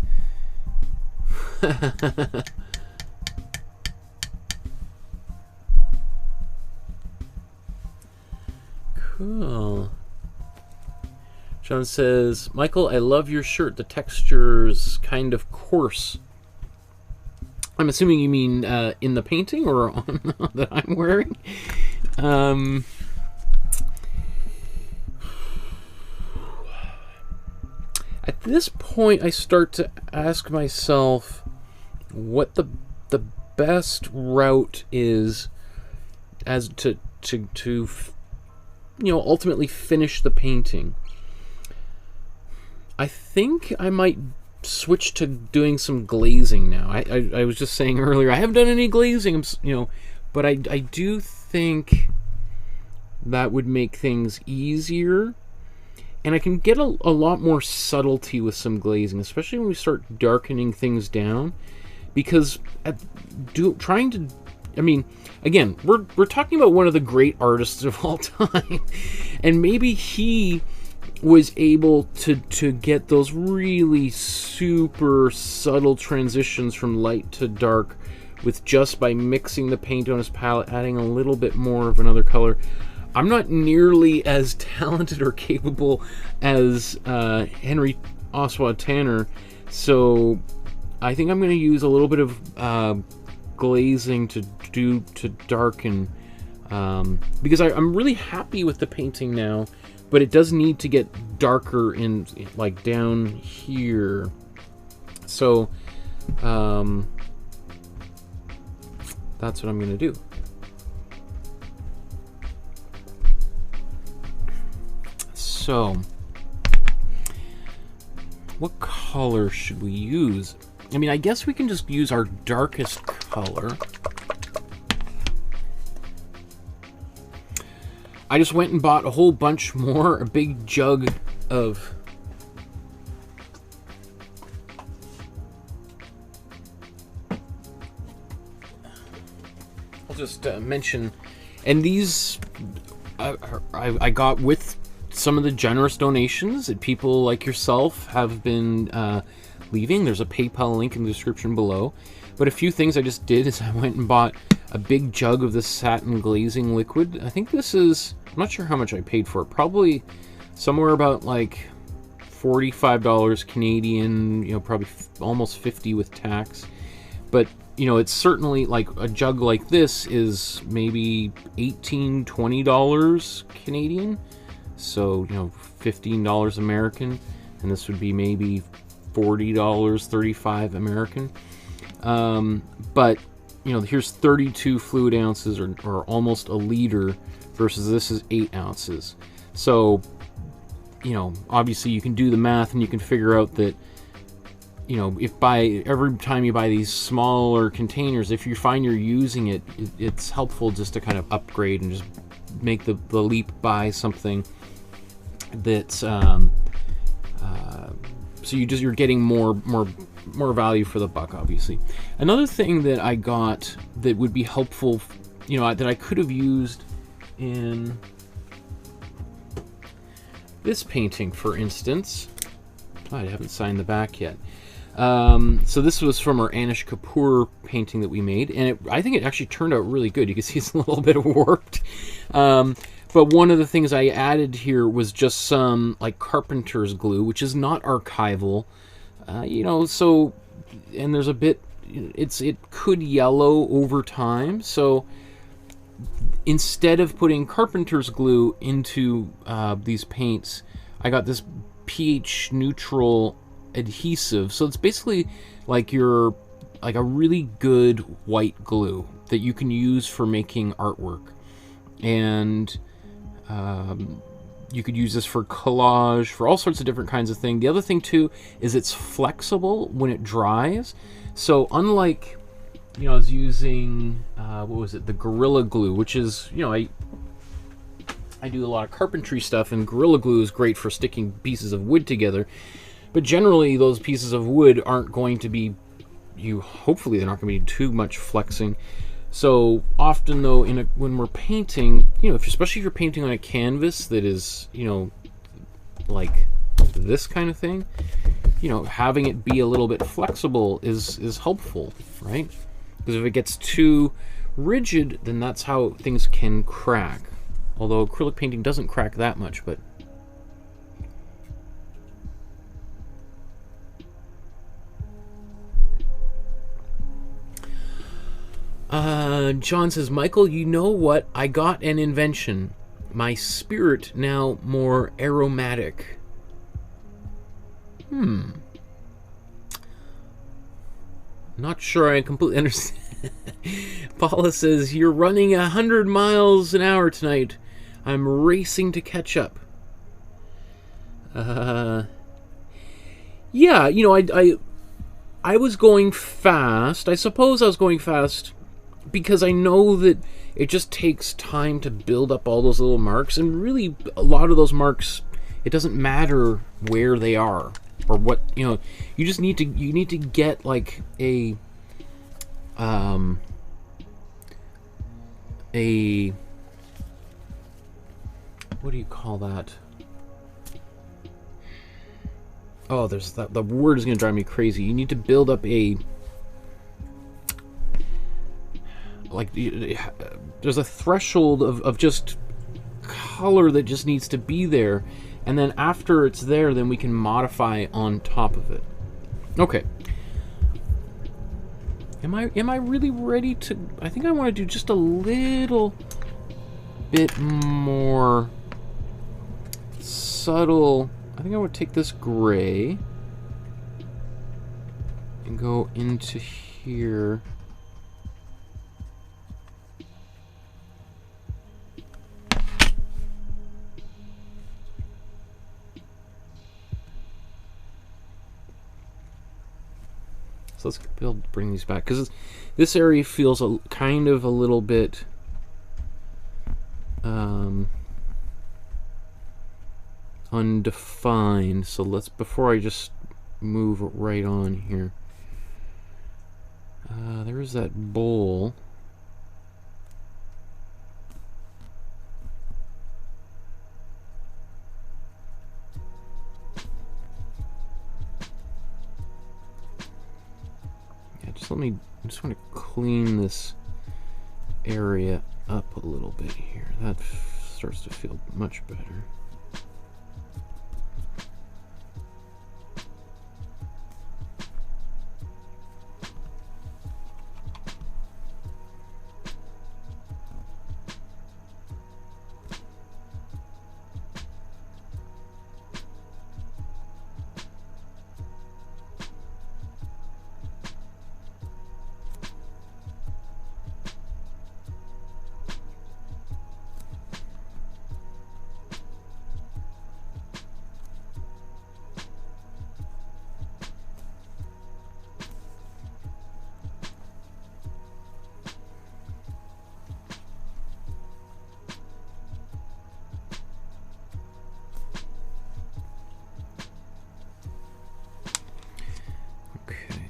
Cool. John says, Michael, I love your shirt. The texture's kind of coarse. I'm assuming you mean in the painting or on that I'm wearing. At this point, I start to ask myself what the best route is as to ultimately finish the painting. I think I might switch to doing some glazing now. I was just saying earlier, I haven't done any glazing, but I do think that would make things easier. And I can get a lot more subtlety with some glazing, especially when we start darkening things down. Because again, we're talking about one of the great artists of all time. And maybe he was able to get those really super subtle transitions from light to dark with just by mixing the paint on his palette, adding a little bit more of another color. I'm not nearly as talented or capable as Henry Ossawa Tanner, so I think I'm going to use a little bit of glazing to darken, because I'm really happy with the painting now, but it does need to get darker in, like, down here. So that's what I'm going to do. So, what color should we use? I mean, I guess we can just use our darkest color. I just went and bought a whole bunch more, a big jug of I'll just mention, and these I got with some of the generous donations that people like yourself have been leaving. There's a PayPal link in the description below. But a few things I just did is I went and bought a big jug of this satin glazing liquid. I think this is, I'm not sure how much I paid for it. Probably somewhere about like $45 Canadian, you know, probably almost 50 with tax. But, you know, it's certainly, like, a jug like this is maybe $18, $20 Canadian. So, you know, $15 American, and this would be maybe $40, $35 American. But, you know, here's 32 fluid ounces, or almost a liter, versus this is 8 ounces. So, you know, obviously you can do the math and you can figure out that, you know, if every time you buy these smaller containers, if you find you're using it, it's helpful just to kind of upgrade and just make the leap, buy something that's so you're getting more value for the buck, obviously. Another thing that I got that would be helpful, you know, that I could have used in this painting, for instance. Oh, I haven't signed the back yet. So this was from our Anish Kapoor painting that we made, and I think it actually turned out really good. You can see it's a little bit warped. But one of the things I added here was just some, like, carpenter's glue, which is not archival, you know, so, and there's a bit, it could yellow over time, so instead of putting carpenter's glue into these paints, I got this pH neutral adhesive. So it's basically like a really good white glue that you can use for making artwork. And you could use this for collage, for all sorts of different kinds of things. The other thing too is it's flexible when it dries. So unlike, you know, I was using what was it, the Gorilla Glue, which is, you know, I do a lot of carpentry stuff, and Gorilla Glue is great for sticking pieces of wood together. But generally, those pieces of wood aren't going to be, hopefully they're not going to be too much flexing. So often, though, when we're painting, you know, especially if you're painting on a canvas that is, you know, like this kind of thing, you know, having it be a little bit flexible is helpful, right? Because if it gets too rigid, then that's how things can crack. Although acrylic painting doesn't crack that much, but John says, Michael, you know what? I got an invention. My spirit now more aromatic. Not sure I completely understand. Paula says, you're running 100 miles an hour tonight. I'm racing to catch up. Yeah, you know, I was going fast. I suppose I was going fast because I know that it just takes time to build up all those little marks, and really a lot of those marks, it doesn't matter where they are or what, you know, you just need to get like a what do you call that? Oh, there's that, the word is going to drive me crazy. You need to build up a, like, there's a threshold of just color that just needs to be there, and then after it's there, then we can modify on top of it. Okay. Am I really ready to... I think I want to do just a little bit more subtle. I think I would take this gray and go into here. So let's bring these back, because this area feels kind of a little bit undefined. So let's, before I just move right on here, there is that bowl. I just want to clean this area up a little bit here. That starts to feel much better.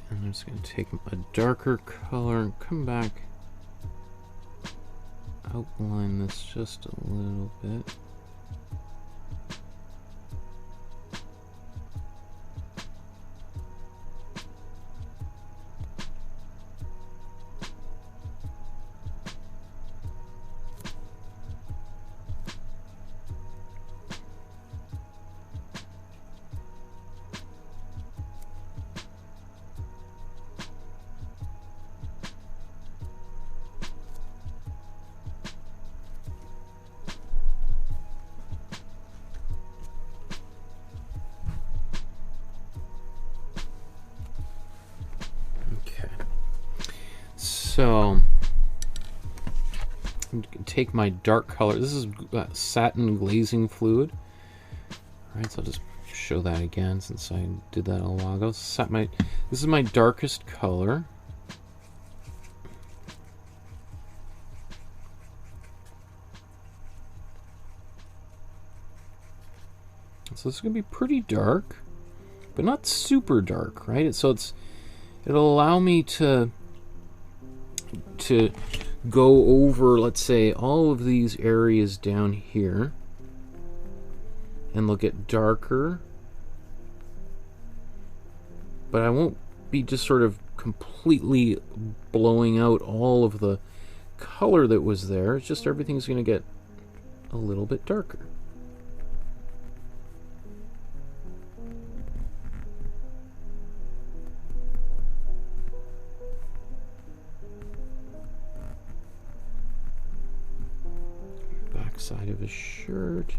I'm just going to take a darker color and come back, outline this just a little bit. So I'm going to take my dark color. This is satin glazing fluid. All right, so I'll just show that again since I did that a while ago. This is my darkest color. So this is going to be pretty dark, but not super dark, right? It'll allow me to go over, let's say, all of these areas down here and look at darker, but I won't be just sort of completely blowing out all of the color that was there. It's just everything's going to get a little bit darker. Side of his shirt.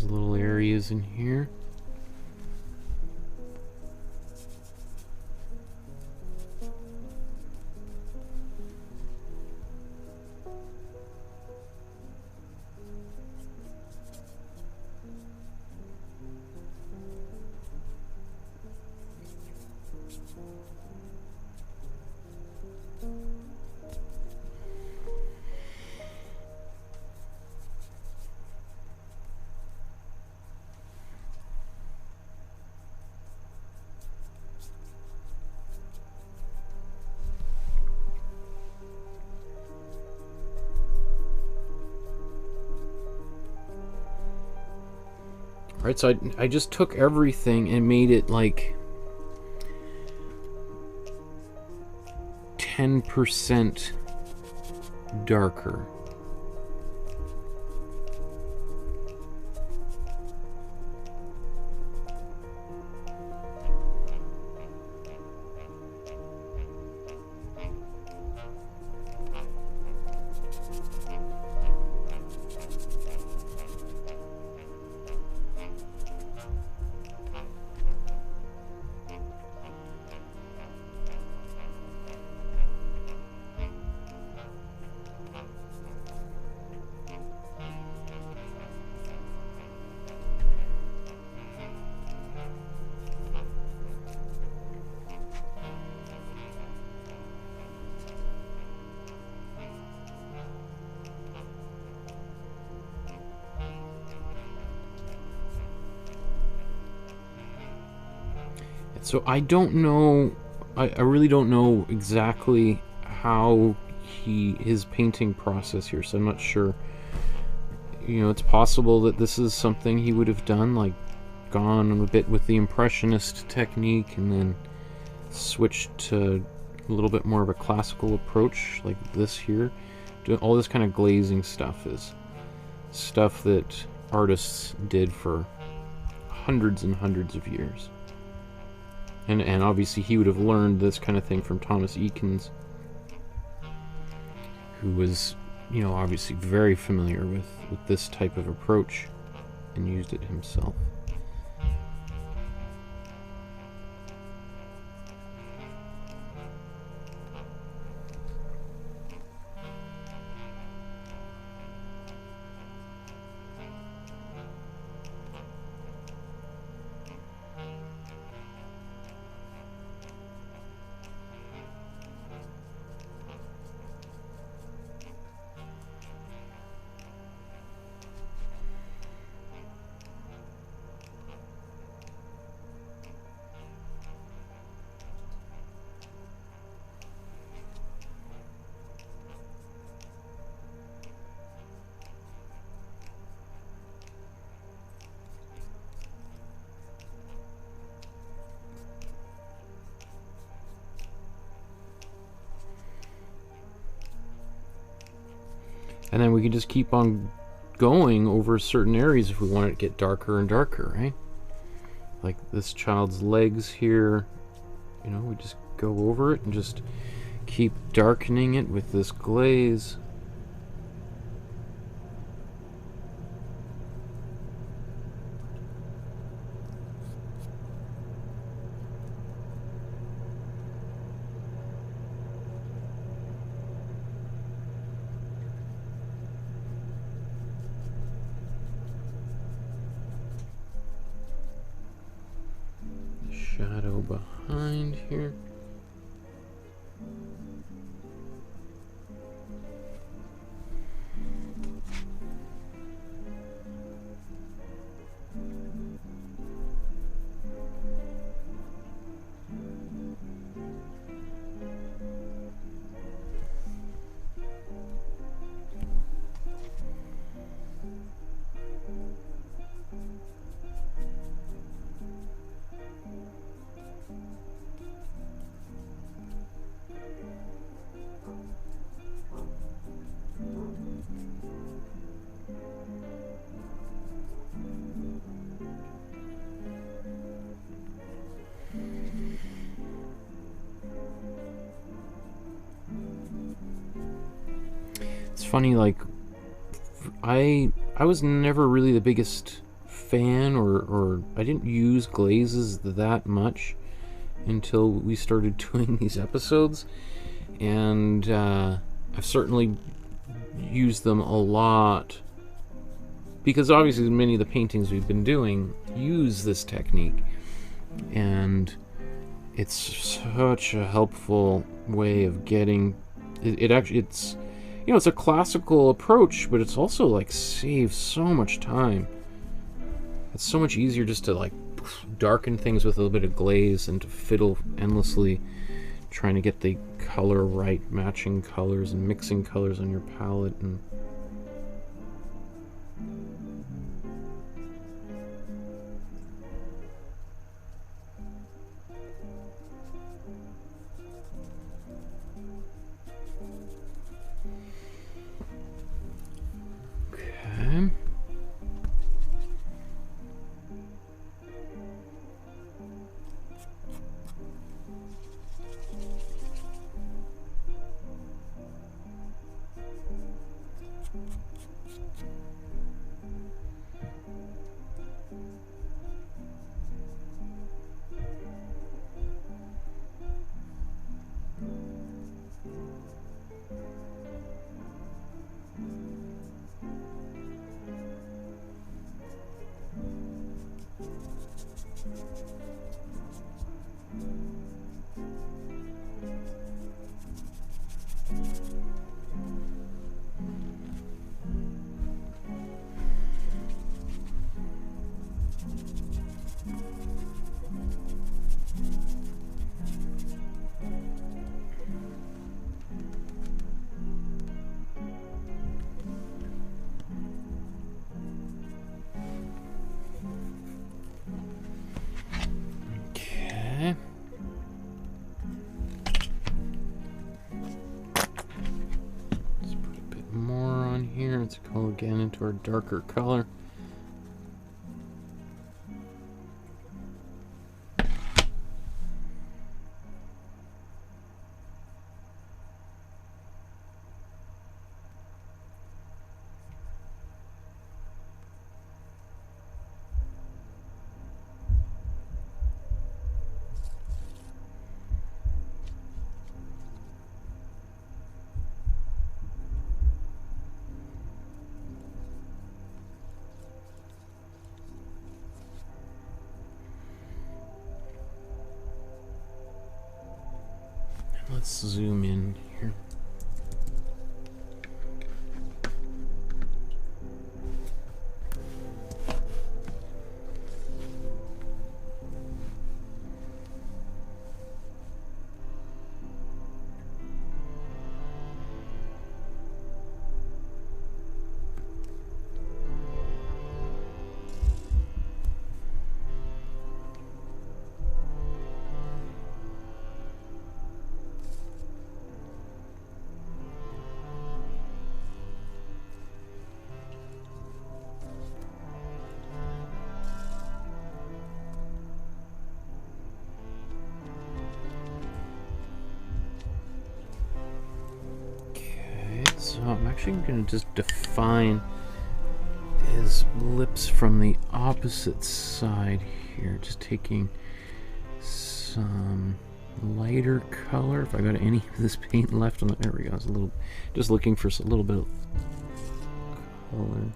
Little areas in here. Alright, so I just took everything and made it like 10% darker. So I don't know, I really don't know exactly how his painting process here, so I'm not sure. You know, it's possible that this is something he would have done, like gone a bit with the Impressionist technique and then switched to a little bit more of a classical approach like this here. All this kind of glazing stuff is stuff that artists did for hundreds and hundreds of years. And obviously he would have learned this kind of thing from Thomas Eakins, who was, you know, obviously very familiar with this type of approach and used it himself. And then we can just keep on going over certain areas if we want it to get darker and darker, right? Like this child's legs here, you know, we just go over it and just keep darkening it with this glaze. Shadow behind here. It's funny, like I was never really the biggest fan, or I didn't use glazes that much until we started doing these episodes, and I've certainly used them a lot because obviously many of the paintings we've been doing use this technique, and it's such a helpful way of getting it actually, it's, you know, it's a classical approach, but it's also like saves so much time. It's so much easier just to like darken things with a little bit of glaze and to fiddle endlessly trying to get the color right, matching colors and mixing colors on your palette. And again into our darker color. Let's zoom in here. So I'm actually going to just define his lips from the opposite side here. Just taking some lighter color. If I got any of this paint left on the, there we go. It's a little, just looking for a little bit of color.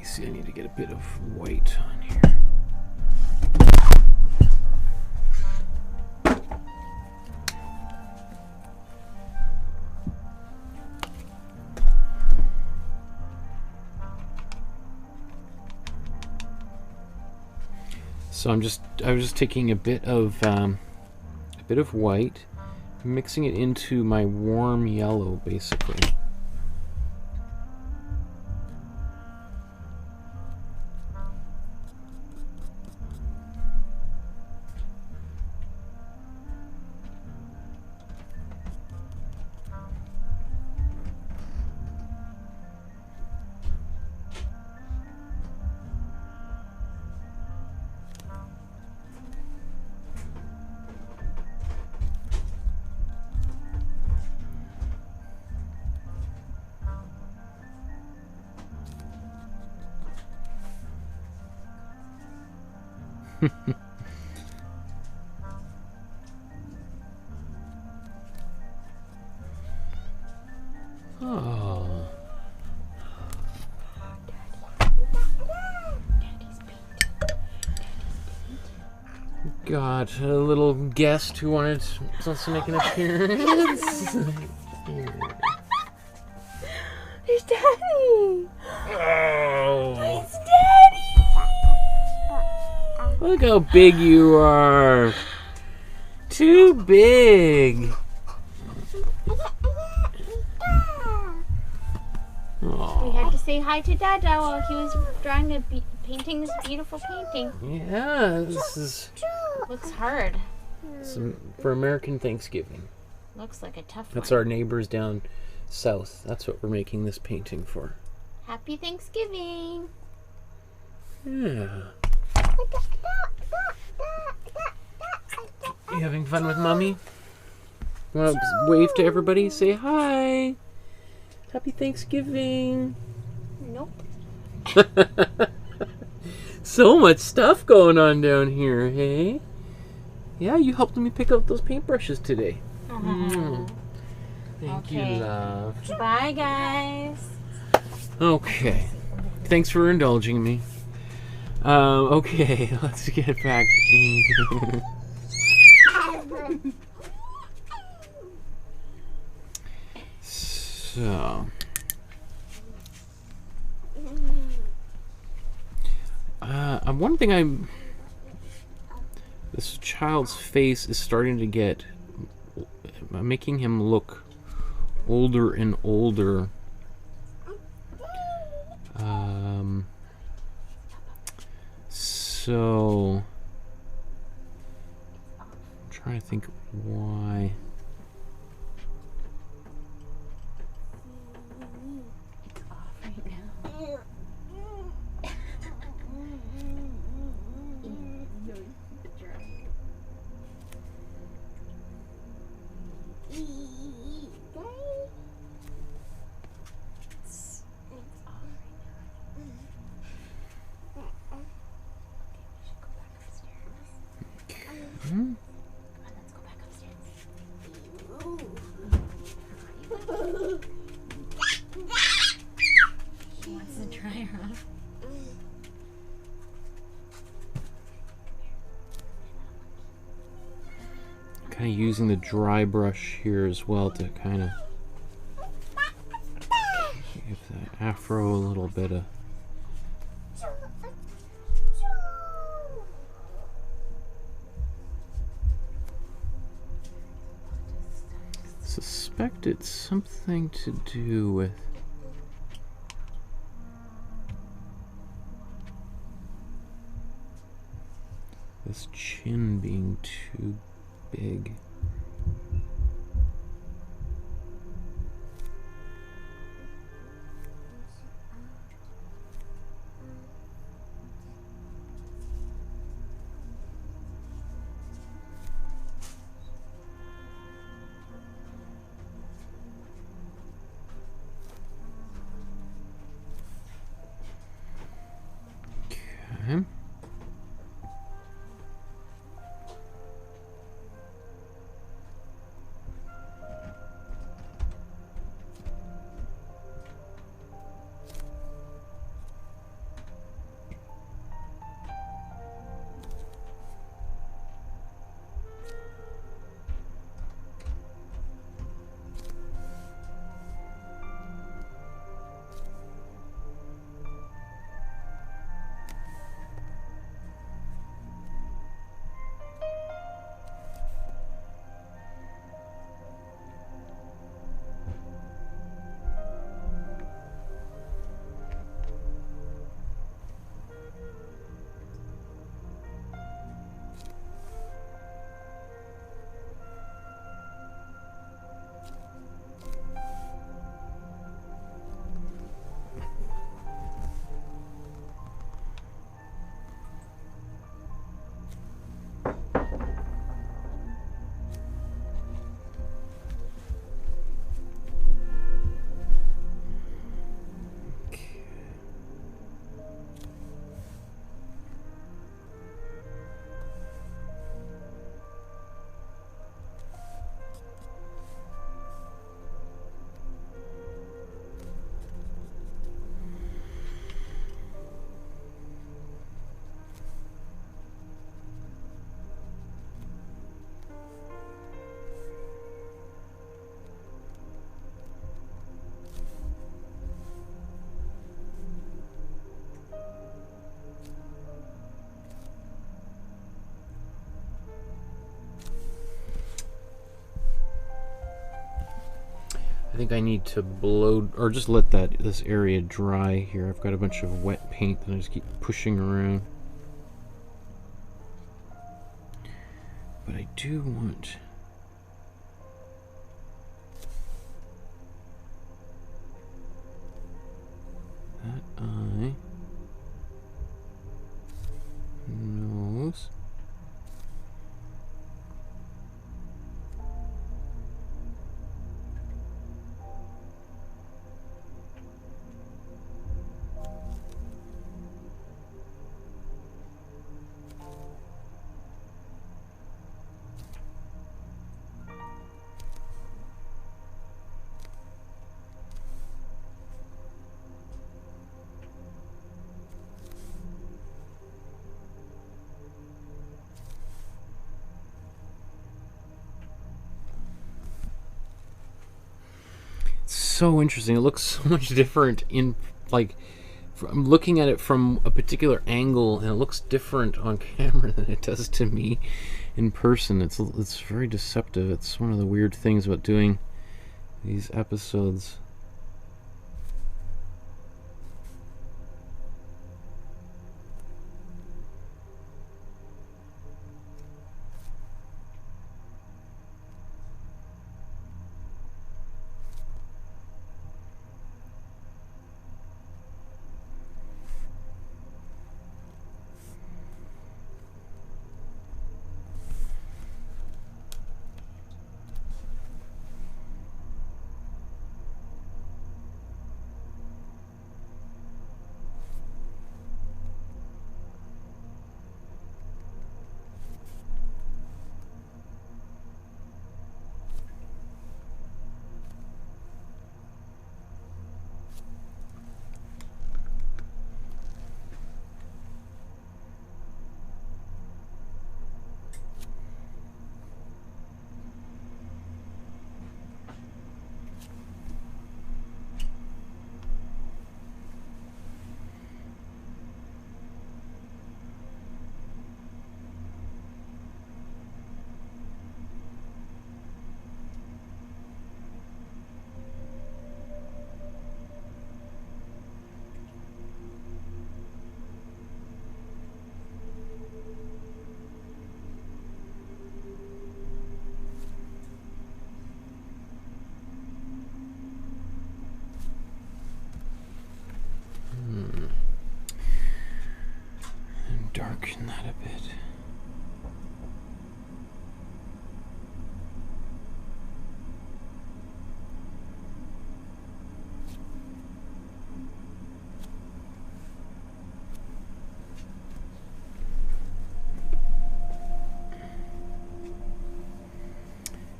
See, I need to get a bit of white on here. So I was just taking a bit of white, mixing it into my warm yellow, basically. Oh. Got a little guest who wants to make an appearance. There's Daddy! Oh. It's Daddy! Look how big you are. Too big. We had to say hi to Dada while he was drawing a painting this beautiful painting. Yeah, this is Looks hard. for American Thanksgiving. Looks like a tough That's one. our neighbors down south. That's what we're making this painting for. Happy Thanksgiving. Yeah. You having fun with Mommy? You want to wave to everybody? Say hi. Happy Thanksgiving. Nope. So much stuff going on down here, hey? Yeah, you helped me pick out those paintbrushes today. Thank you, love. Bye, guys. Okay. Thanks for indulging me. Okay, let's get back. So, one thing this child's face is starting to get, making him look older and older. So, I'm trying to think why. Kind of using the dry brush here as well to kind of give that afro a little bit of suspect it's something to do with this chin being too big. Okay. I think I need to blow, or just let this area dry here. I've got a bunch of wet paint that I just keep pushing around. But I do want that eye, nose, so interesting. It looks so much different in, like, I'm looking at it from a particular angle, and it looks different on camera than it does to me in person. It's very deceptive. It's one of the weird things about doing these episodes. Darken that a bit.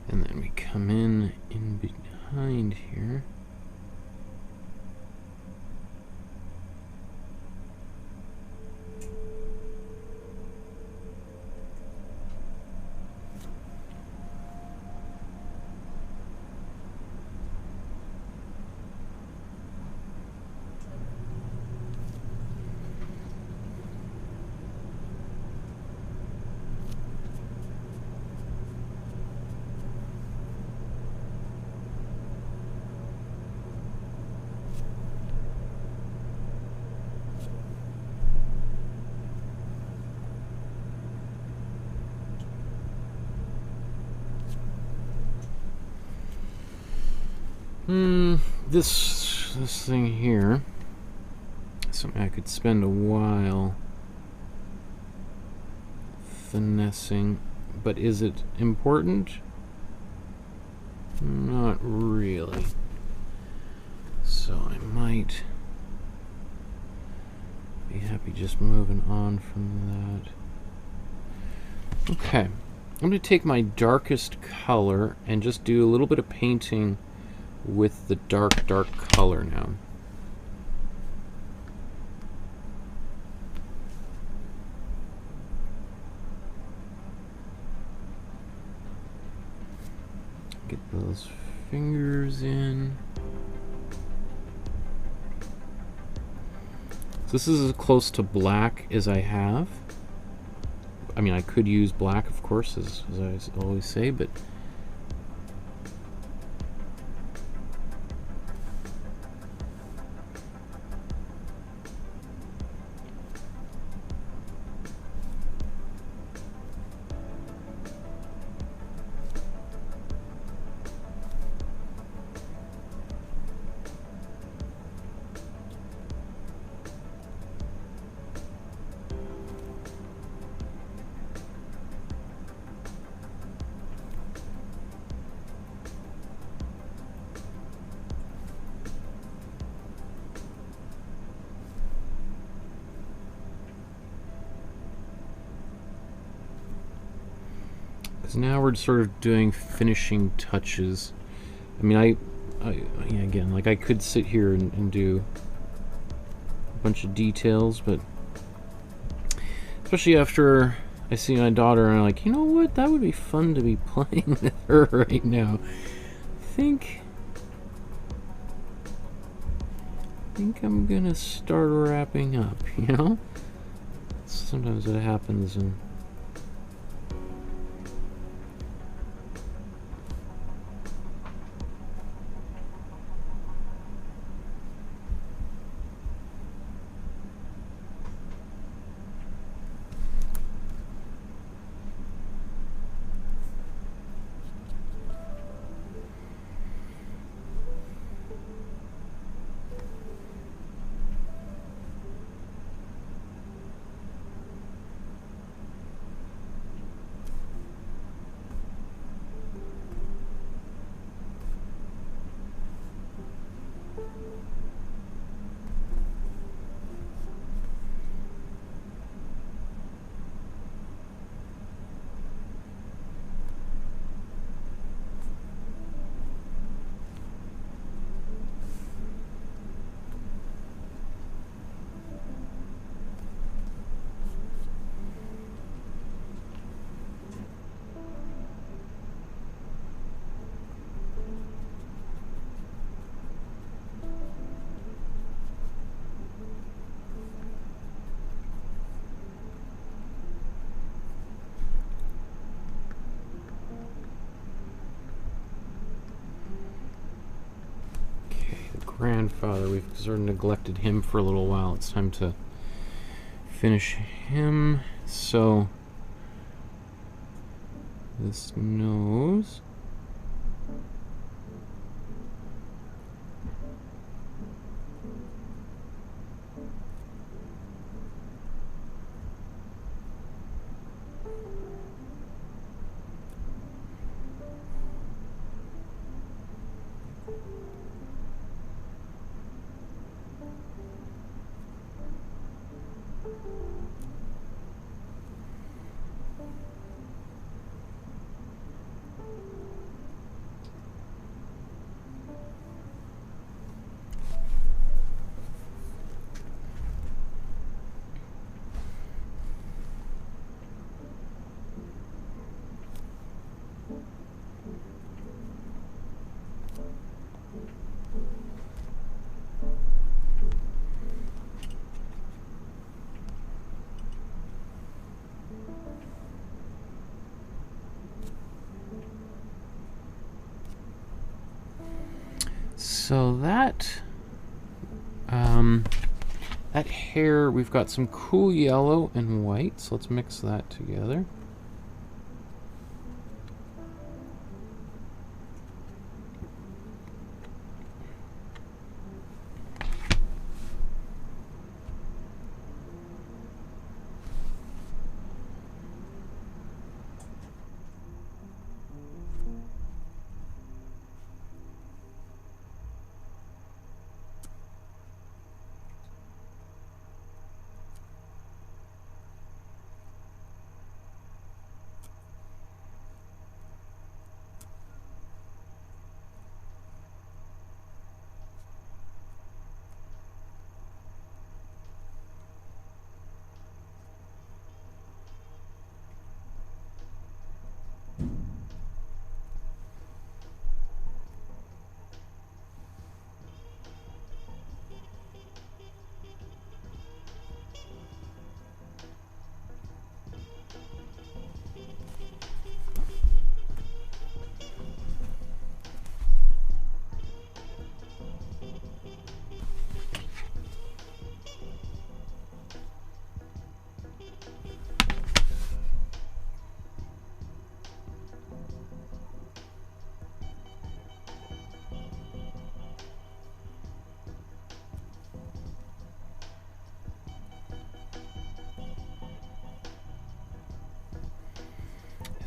And then we come in behind here. This thing here, something I could spend a while finessing, but is it important? Not really. So I might be happy just moving on from that. Okay, I'm going to take my darkest color and just do a little bit of painting with the dark color now. Get those fingers in. So this is as close to black as I have. I mean, I could use black, of course, as I always say, but Because now we're sort of doing finishing touches. I mean, yeah, again, like I could sit here and do a bunch of details, but especially after I see my daughter and I'm like, you know what, that would be fun to be playing with her right now. I think I'm gonna start wrapping up, you know? Sometimes it happens and grandfather, we've sort of neglected him for a little while. It's time to finish him. So this nose, so that that hair, we've got some cool yellow and white, so let's mix that together.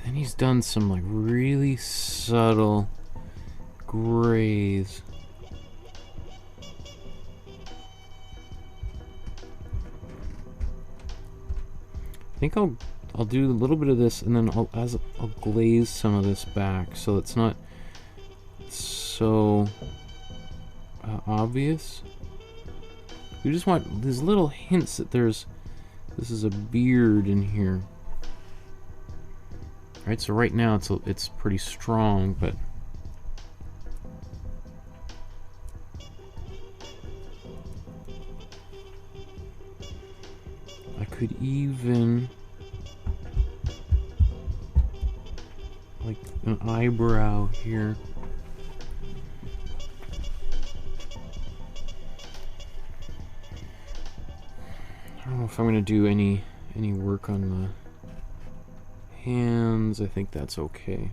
And he's done some like really subtle grays. I think I'll I'll do a little bit of this, and then I'll glaze some of this back so it's not so obvious. We just want these little hints that this is a beard in here. Right, so right now it's pretty strong, but I could even like an eyebrow here. I don't know if I'm gonna do any work on the hands. I think that's okay.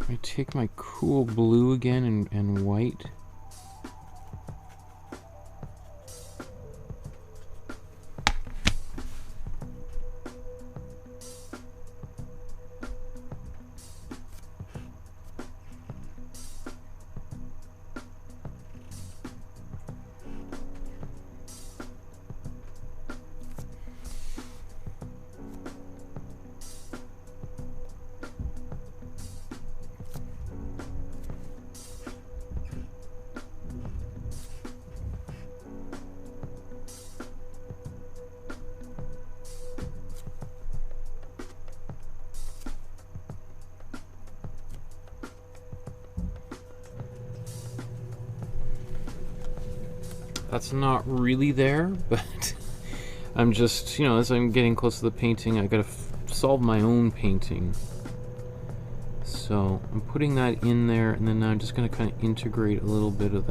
I take my cool blue again and white. That's not really there, but I'm just, as I'm getting close to the painting, I gotta solve my own painting. So I'm putting that in there, and then I'm just gonna kind of integrate a little bit of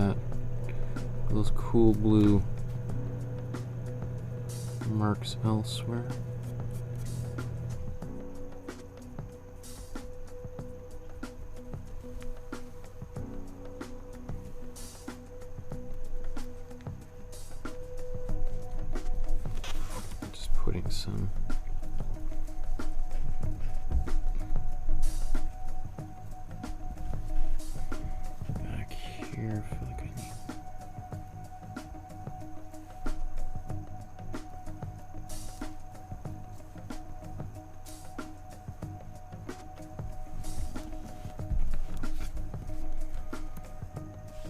those cool blue marks elsewhere. Putting some back here. I feel like I need.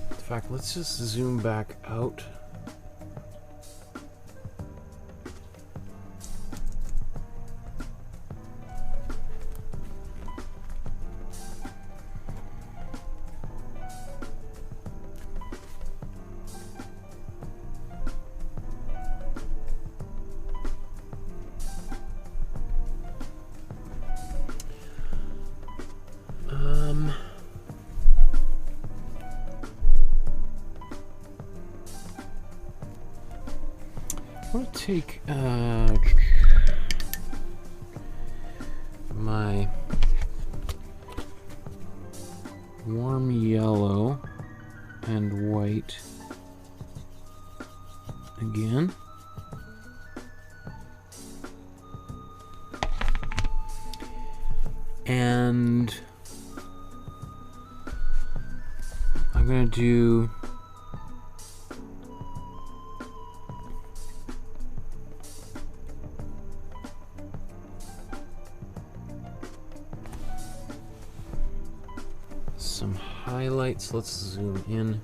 In fact, let's just zoom back out. I'm going to take my warm yellow and white again. And I'm going to do some highlights. Let's zoom in.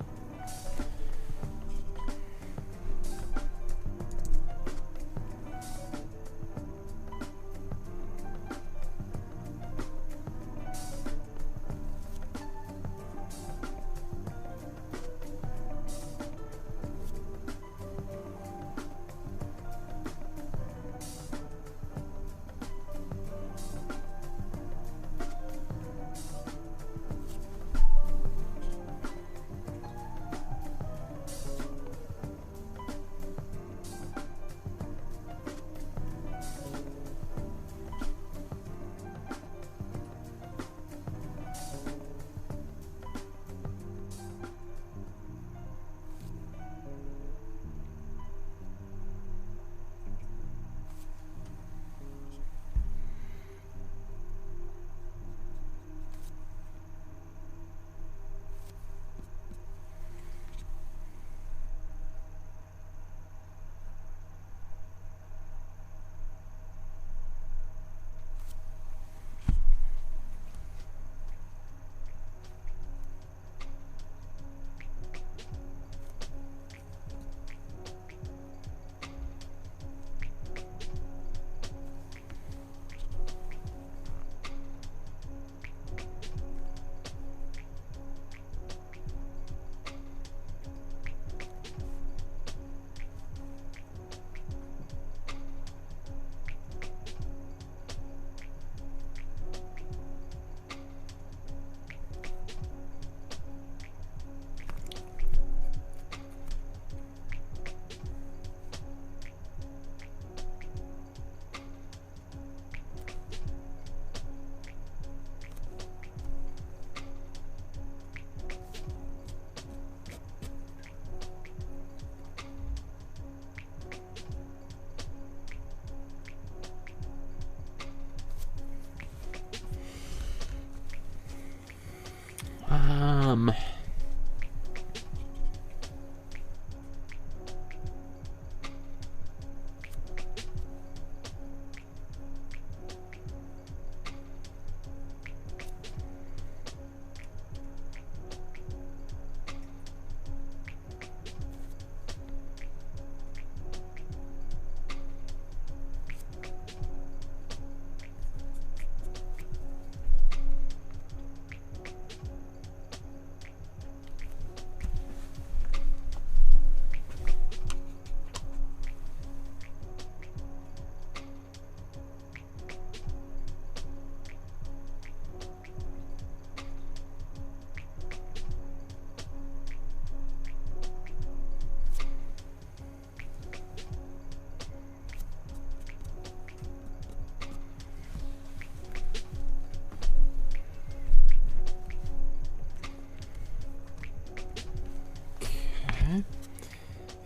Okay.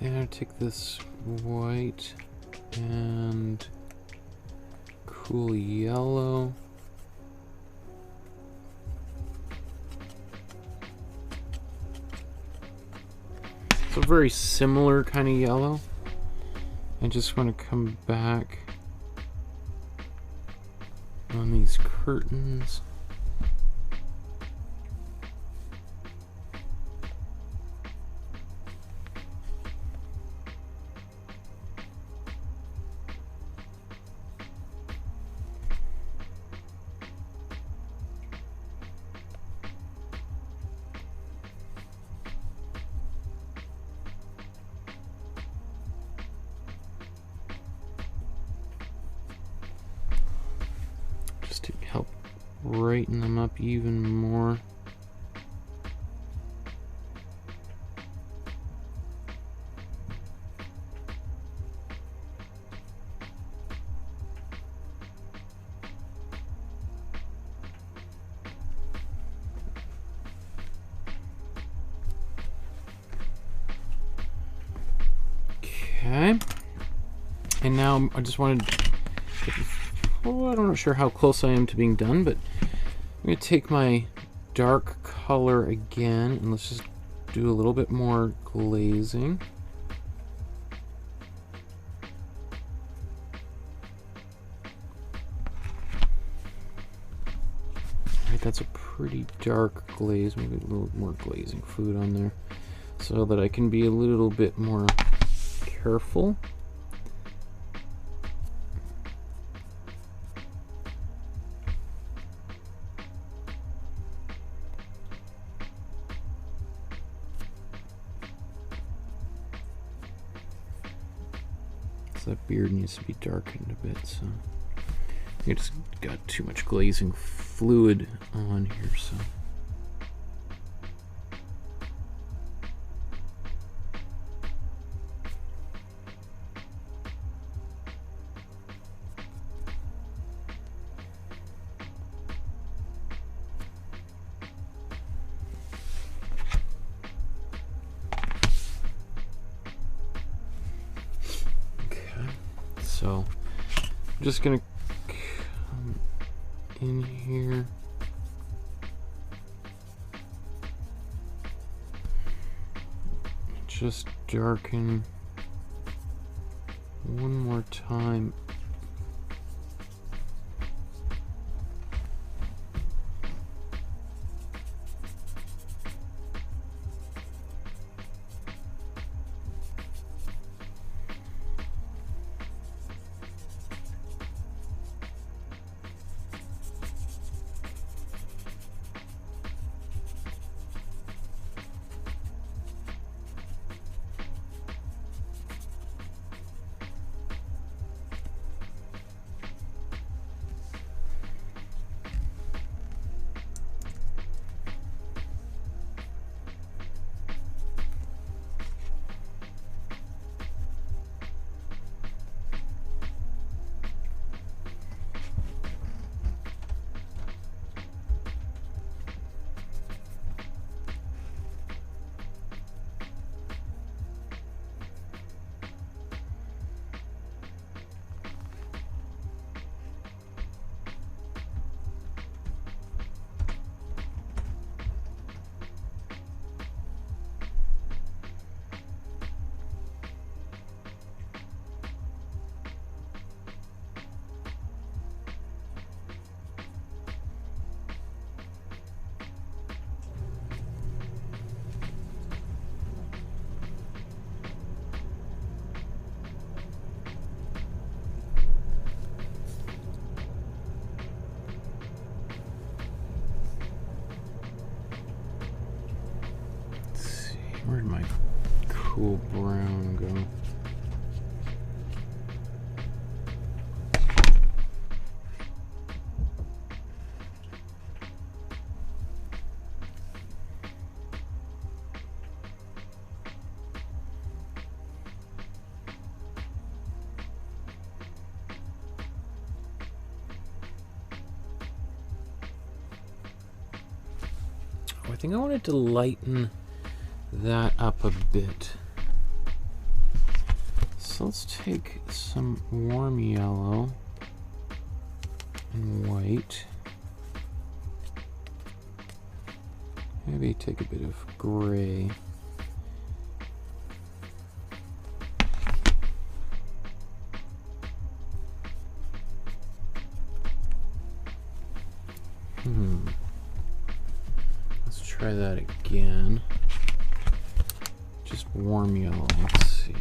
And I'll take this white and cool yellow. It's a very similar kind of yellow. I just want to come back on these curtains. Just to help brighten them up even more. Okay, and now I just wanted to, I'm not sure how close I am to being done, but I'm going to take my dark color again, and let's just do a little bit more glazing. Alright, that's a pretty dark glaze, maybe a little more glazing fluid on there, so that I can be a little bit more careful. So that beard needs to be darkened a bit, so I just got too much glazing fluid on here, so. So I'm just gonna come in here. Just darken one more time. Where'd my cool brown go? Oh, I think I wanted to lighten that up a bit. So let's take some warm yellow and white. Maybe take a bit of gray. Let's try that again. Just warm yellow. Let's see.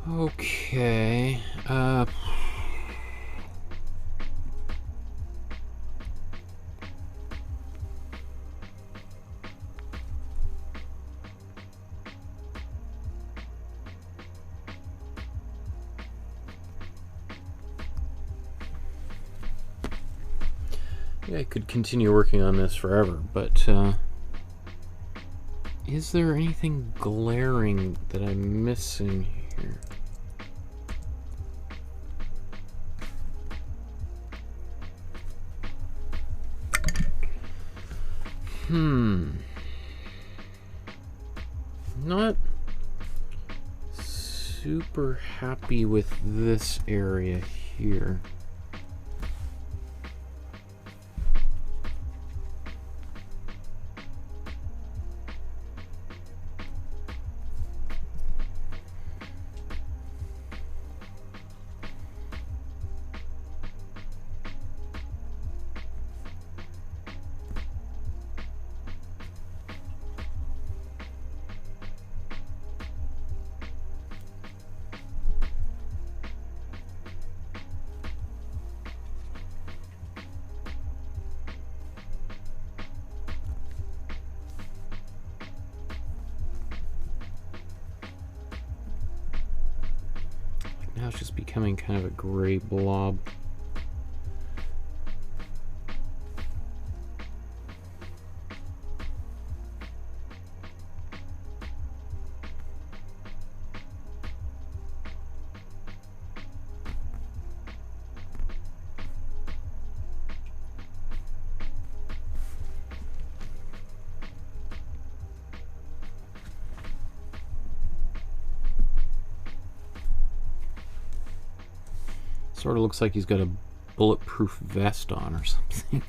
Okay. Yeah, I could continue working on this forever, but is there anything glaring that I'm missing here? Not super happy with this area here. Now it's just becoming kind of a gray blob. Sort of looks like he's got a bulletproof vest on or something.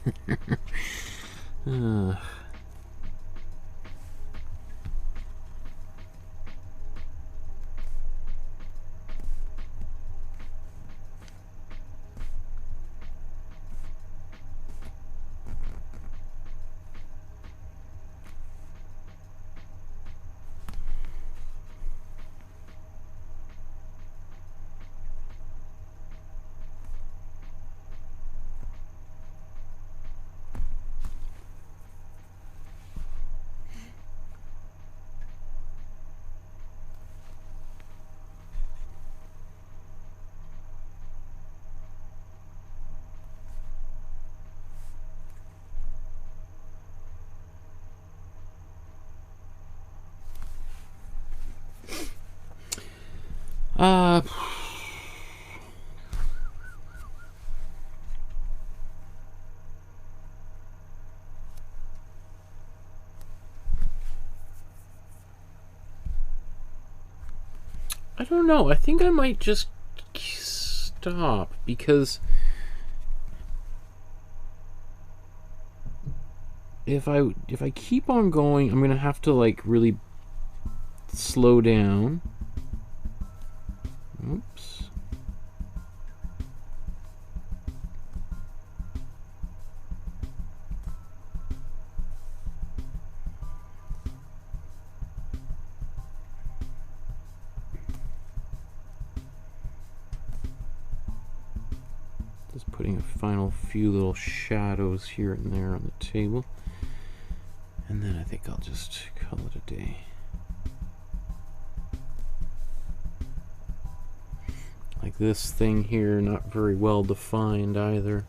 I don't know. I think I might just stop because if I keep on going, I'm gonna have to like really slow down. Oops. Just putting a final few little shadows here and there on the table. And then I think I'll just call it a day. Like this thing here, not very well defined either.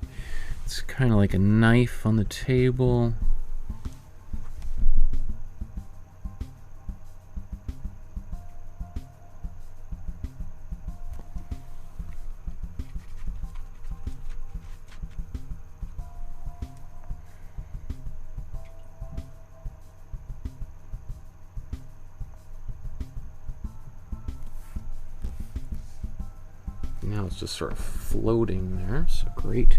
It's kind of like a knife on the table. Now it's just sort of floating there, so great.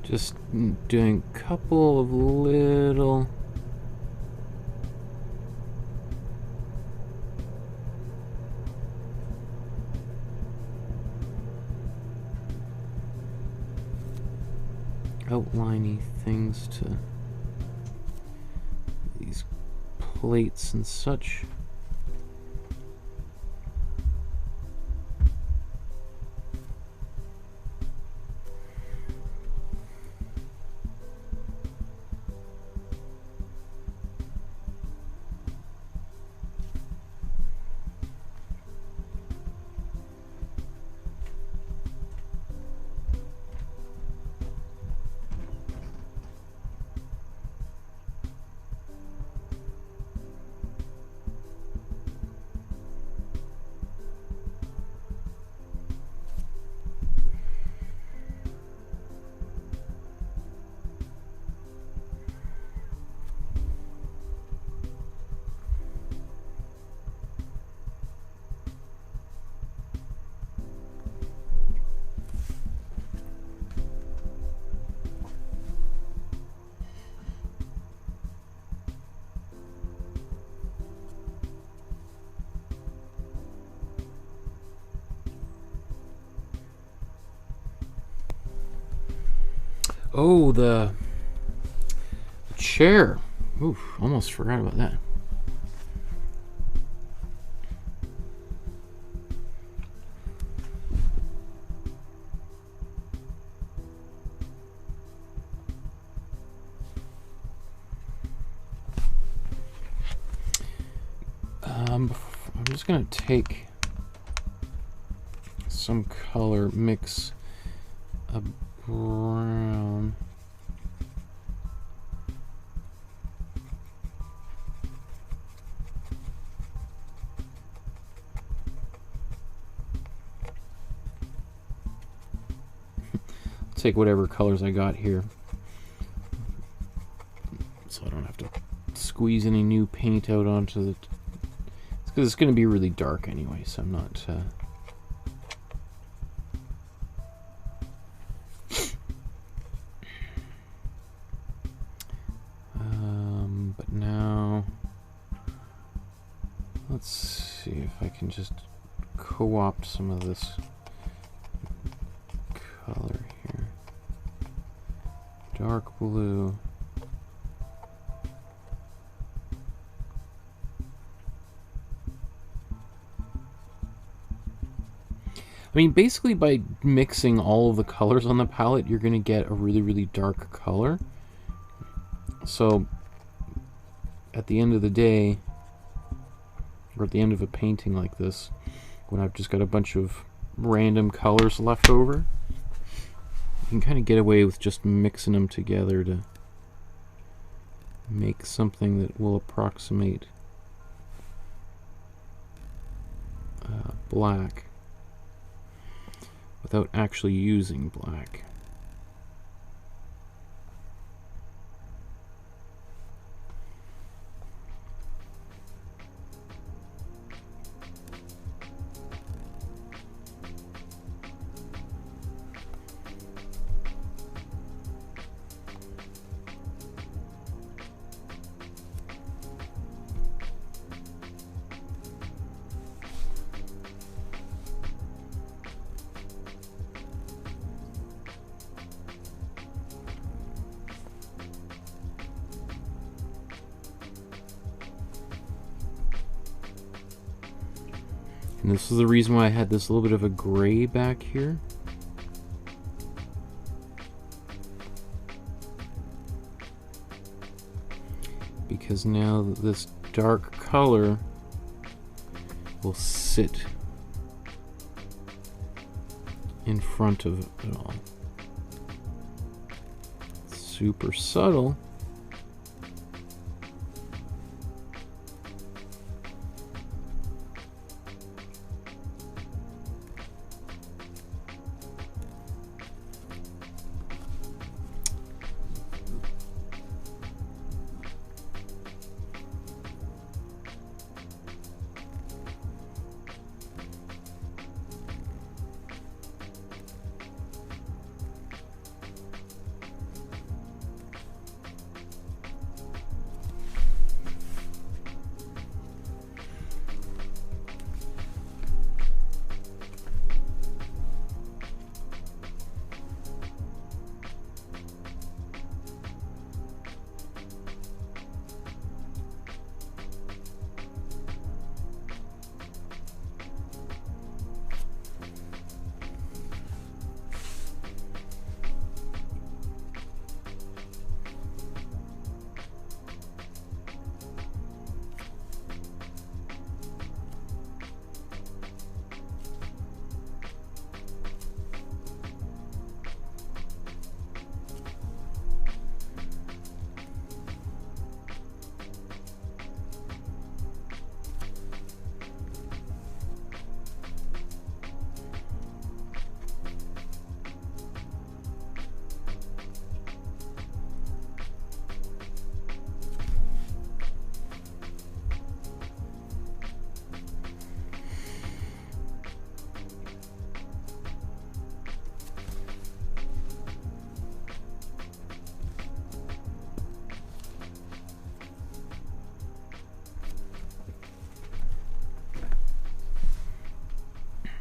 Just doing a couple of little outliney things to these plates and such. Oh, the chair. Oof, almost forgot about that. I'm just gonna take some color, mix a brown. take whatever colors I got here, so I don't have to squeeze any new paint out onto the... because it's going to be really dark anyway, so I'm not... but now, let's see if I can just co-opt some of this color here. Dark blue. I mean, basically by mixing all of the colors on the palette, you're going to get a really, really dark color. So, at the end of the day, or at the end of a painting like this, when I've just got a bunch of random colors left over, you can kind of get away with just mixing them together to make something that will approximate black without actually using black. And this is the reason why I had this little bit of a gray back here. Because now this dark color will sit in front of it all. Super subtle.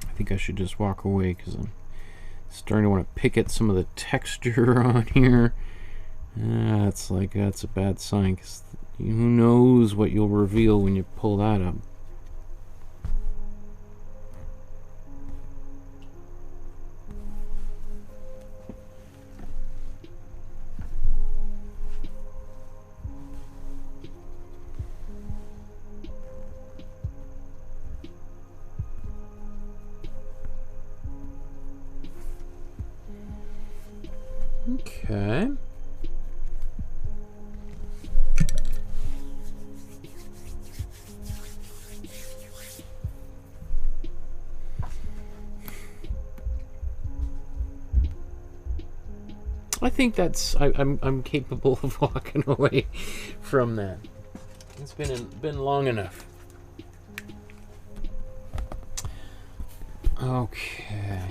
I think I should just walk away because I'm starting to want to pick at some of the texture on here. That's a bad sign, because who knows what you'll reveal when you pull that up. Okay. I think that's I'm capable of walking away from that. It's been long enough. Okay.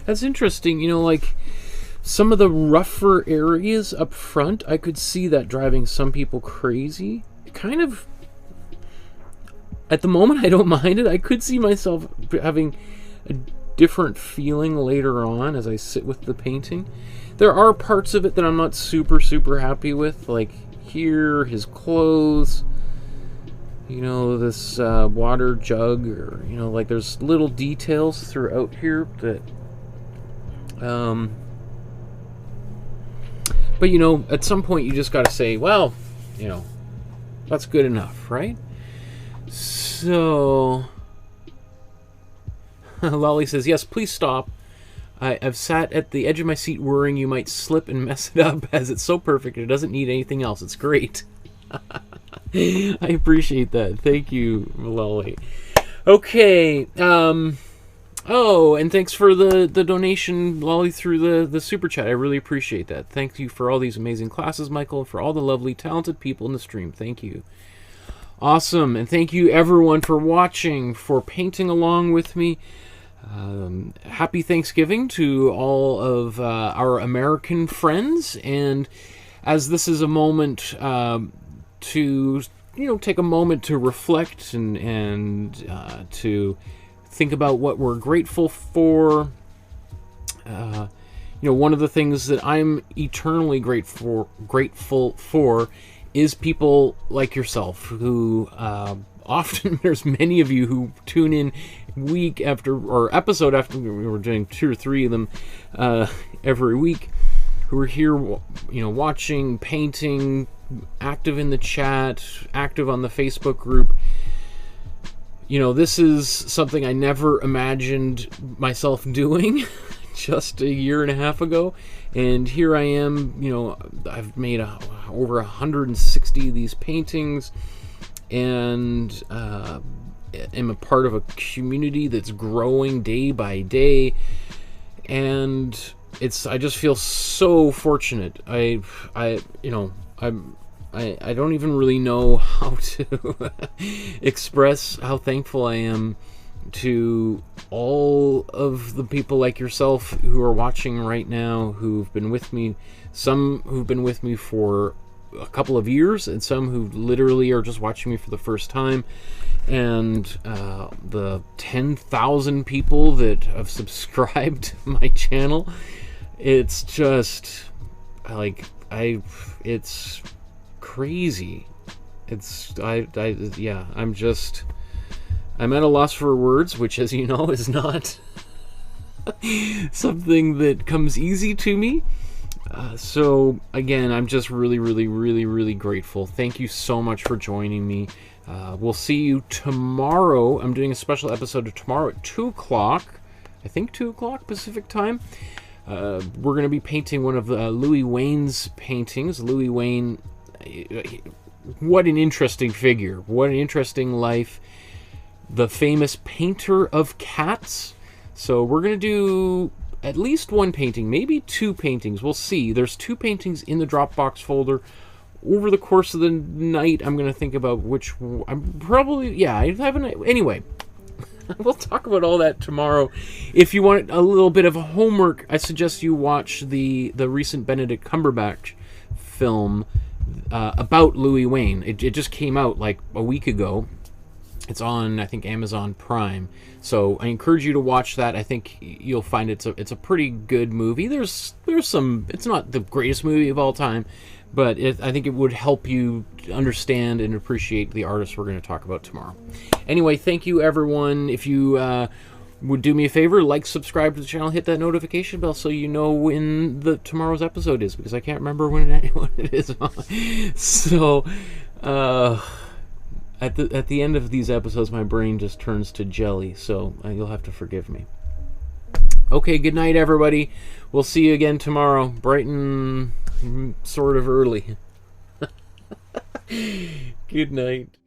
That's interesting, you know, like some of the rougher areas up front, I could see that driving some people crazy. Kind of, at the moment I don't mind it. I could see myself having a different feeling later on as I sit with the painting. There are parts of it that I'm not super happy with, like here, his clothes, you know, this water jug, or, you know, like there's little details throughout here that but you know, at some point you just got to say, well, you know, that's good enough, right? So Lolly says, yes, please stop. I've sat at the edge of my seat worrying you might slip and mess it up, as it's so perfect it doesn't need anything else. It's great. I appreciate that. Thank you, Lolly. Okay, oh, and thanks for the donation, Lolly, through the super chat. I really appreciate that. Thank you for all these amazing classes, Michael, and for all the lovely, talented people in the stream. Thank you. Awesome, and thank you everyone for watching, for painting along with me. Happy Thanksgiving to all of our American friends, and as this is a moment to, you know, take a moment to reflect and to think about what we're grateful for. You know, one of the things that I'm eternally grateful for is people like yourself who often, there's many of you who tune in week after, or episode after, we were doing 2 or 3 of them every week, who are here, you know, watching, painting, active in the chat, active on the Facebook group. You know, this is something I never imagined myself doing just a year and a half ago. And here I am, you know, I've made over 160 of these paintings, and am a part of a community that's growing day by day. And I just feel so fortunate. I don't even really know how to express how thankful I am to all of the people like yourself who are watching right now, who've been with me, some who've been with me for a couple of years, and some who literally are just watching me for the first time, and the 10,000 people that have subscribed to my channel. It's just like, it's crazy. I'm at a loss for words, which, as you know, is not something that comes easy to me. So again, I'm just really grateful. Thank you so much for joining me. We'll see you tomorrow. I'm doing a special episode tomorrow at 2 o'clock. I think 2 o'clock Pacific time. We're going to be painting one of Louis Wayne's paintings. Louis Wayne, what an interesting figure. What an interesting life. The famous painter of cats. So we're going to do at least one painting, maybe 2 paintings. We'll see. There's 2 paintings in the Dropbox folder. over the course of the night, I'm going to think about which... I'm probably... Yeah, I haven't... Anyway, we'll talk about all that tomorrow. If you want a little bit of homework, I suggest you watch the recent Benedict Cumberbatch film about Louis Wain. It just came out like a week ago. It's on, I think, Amazon Prime. So I encourage you to watch that. I think you'll find it's a pretty good movie. There's some... It's not the greatest movie of all time, but I think it would help you understand and appreciate the artist we're going to talk about tomorrow. Anyway, thank you, everyone. If you would do me a favor, like, subscribe to the channel, hit that notification bell so you know when tomorrow's episode is, because I can't remember when it is. So, at the end of these episodes, my brain just turns to jelly, so you'll have to forgive me. Okay, good night, everybody. We'll see you again tomorrow, bright and sort of early. Good night.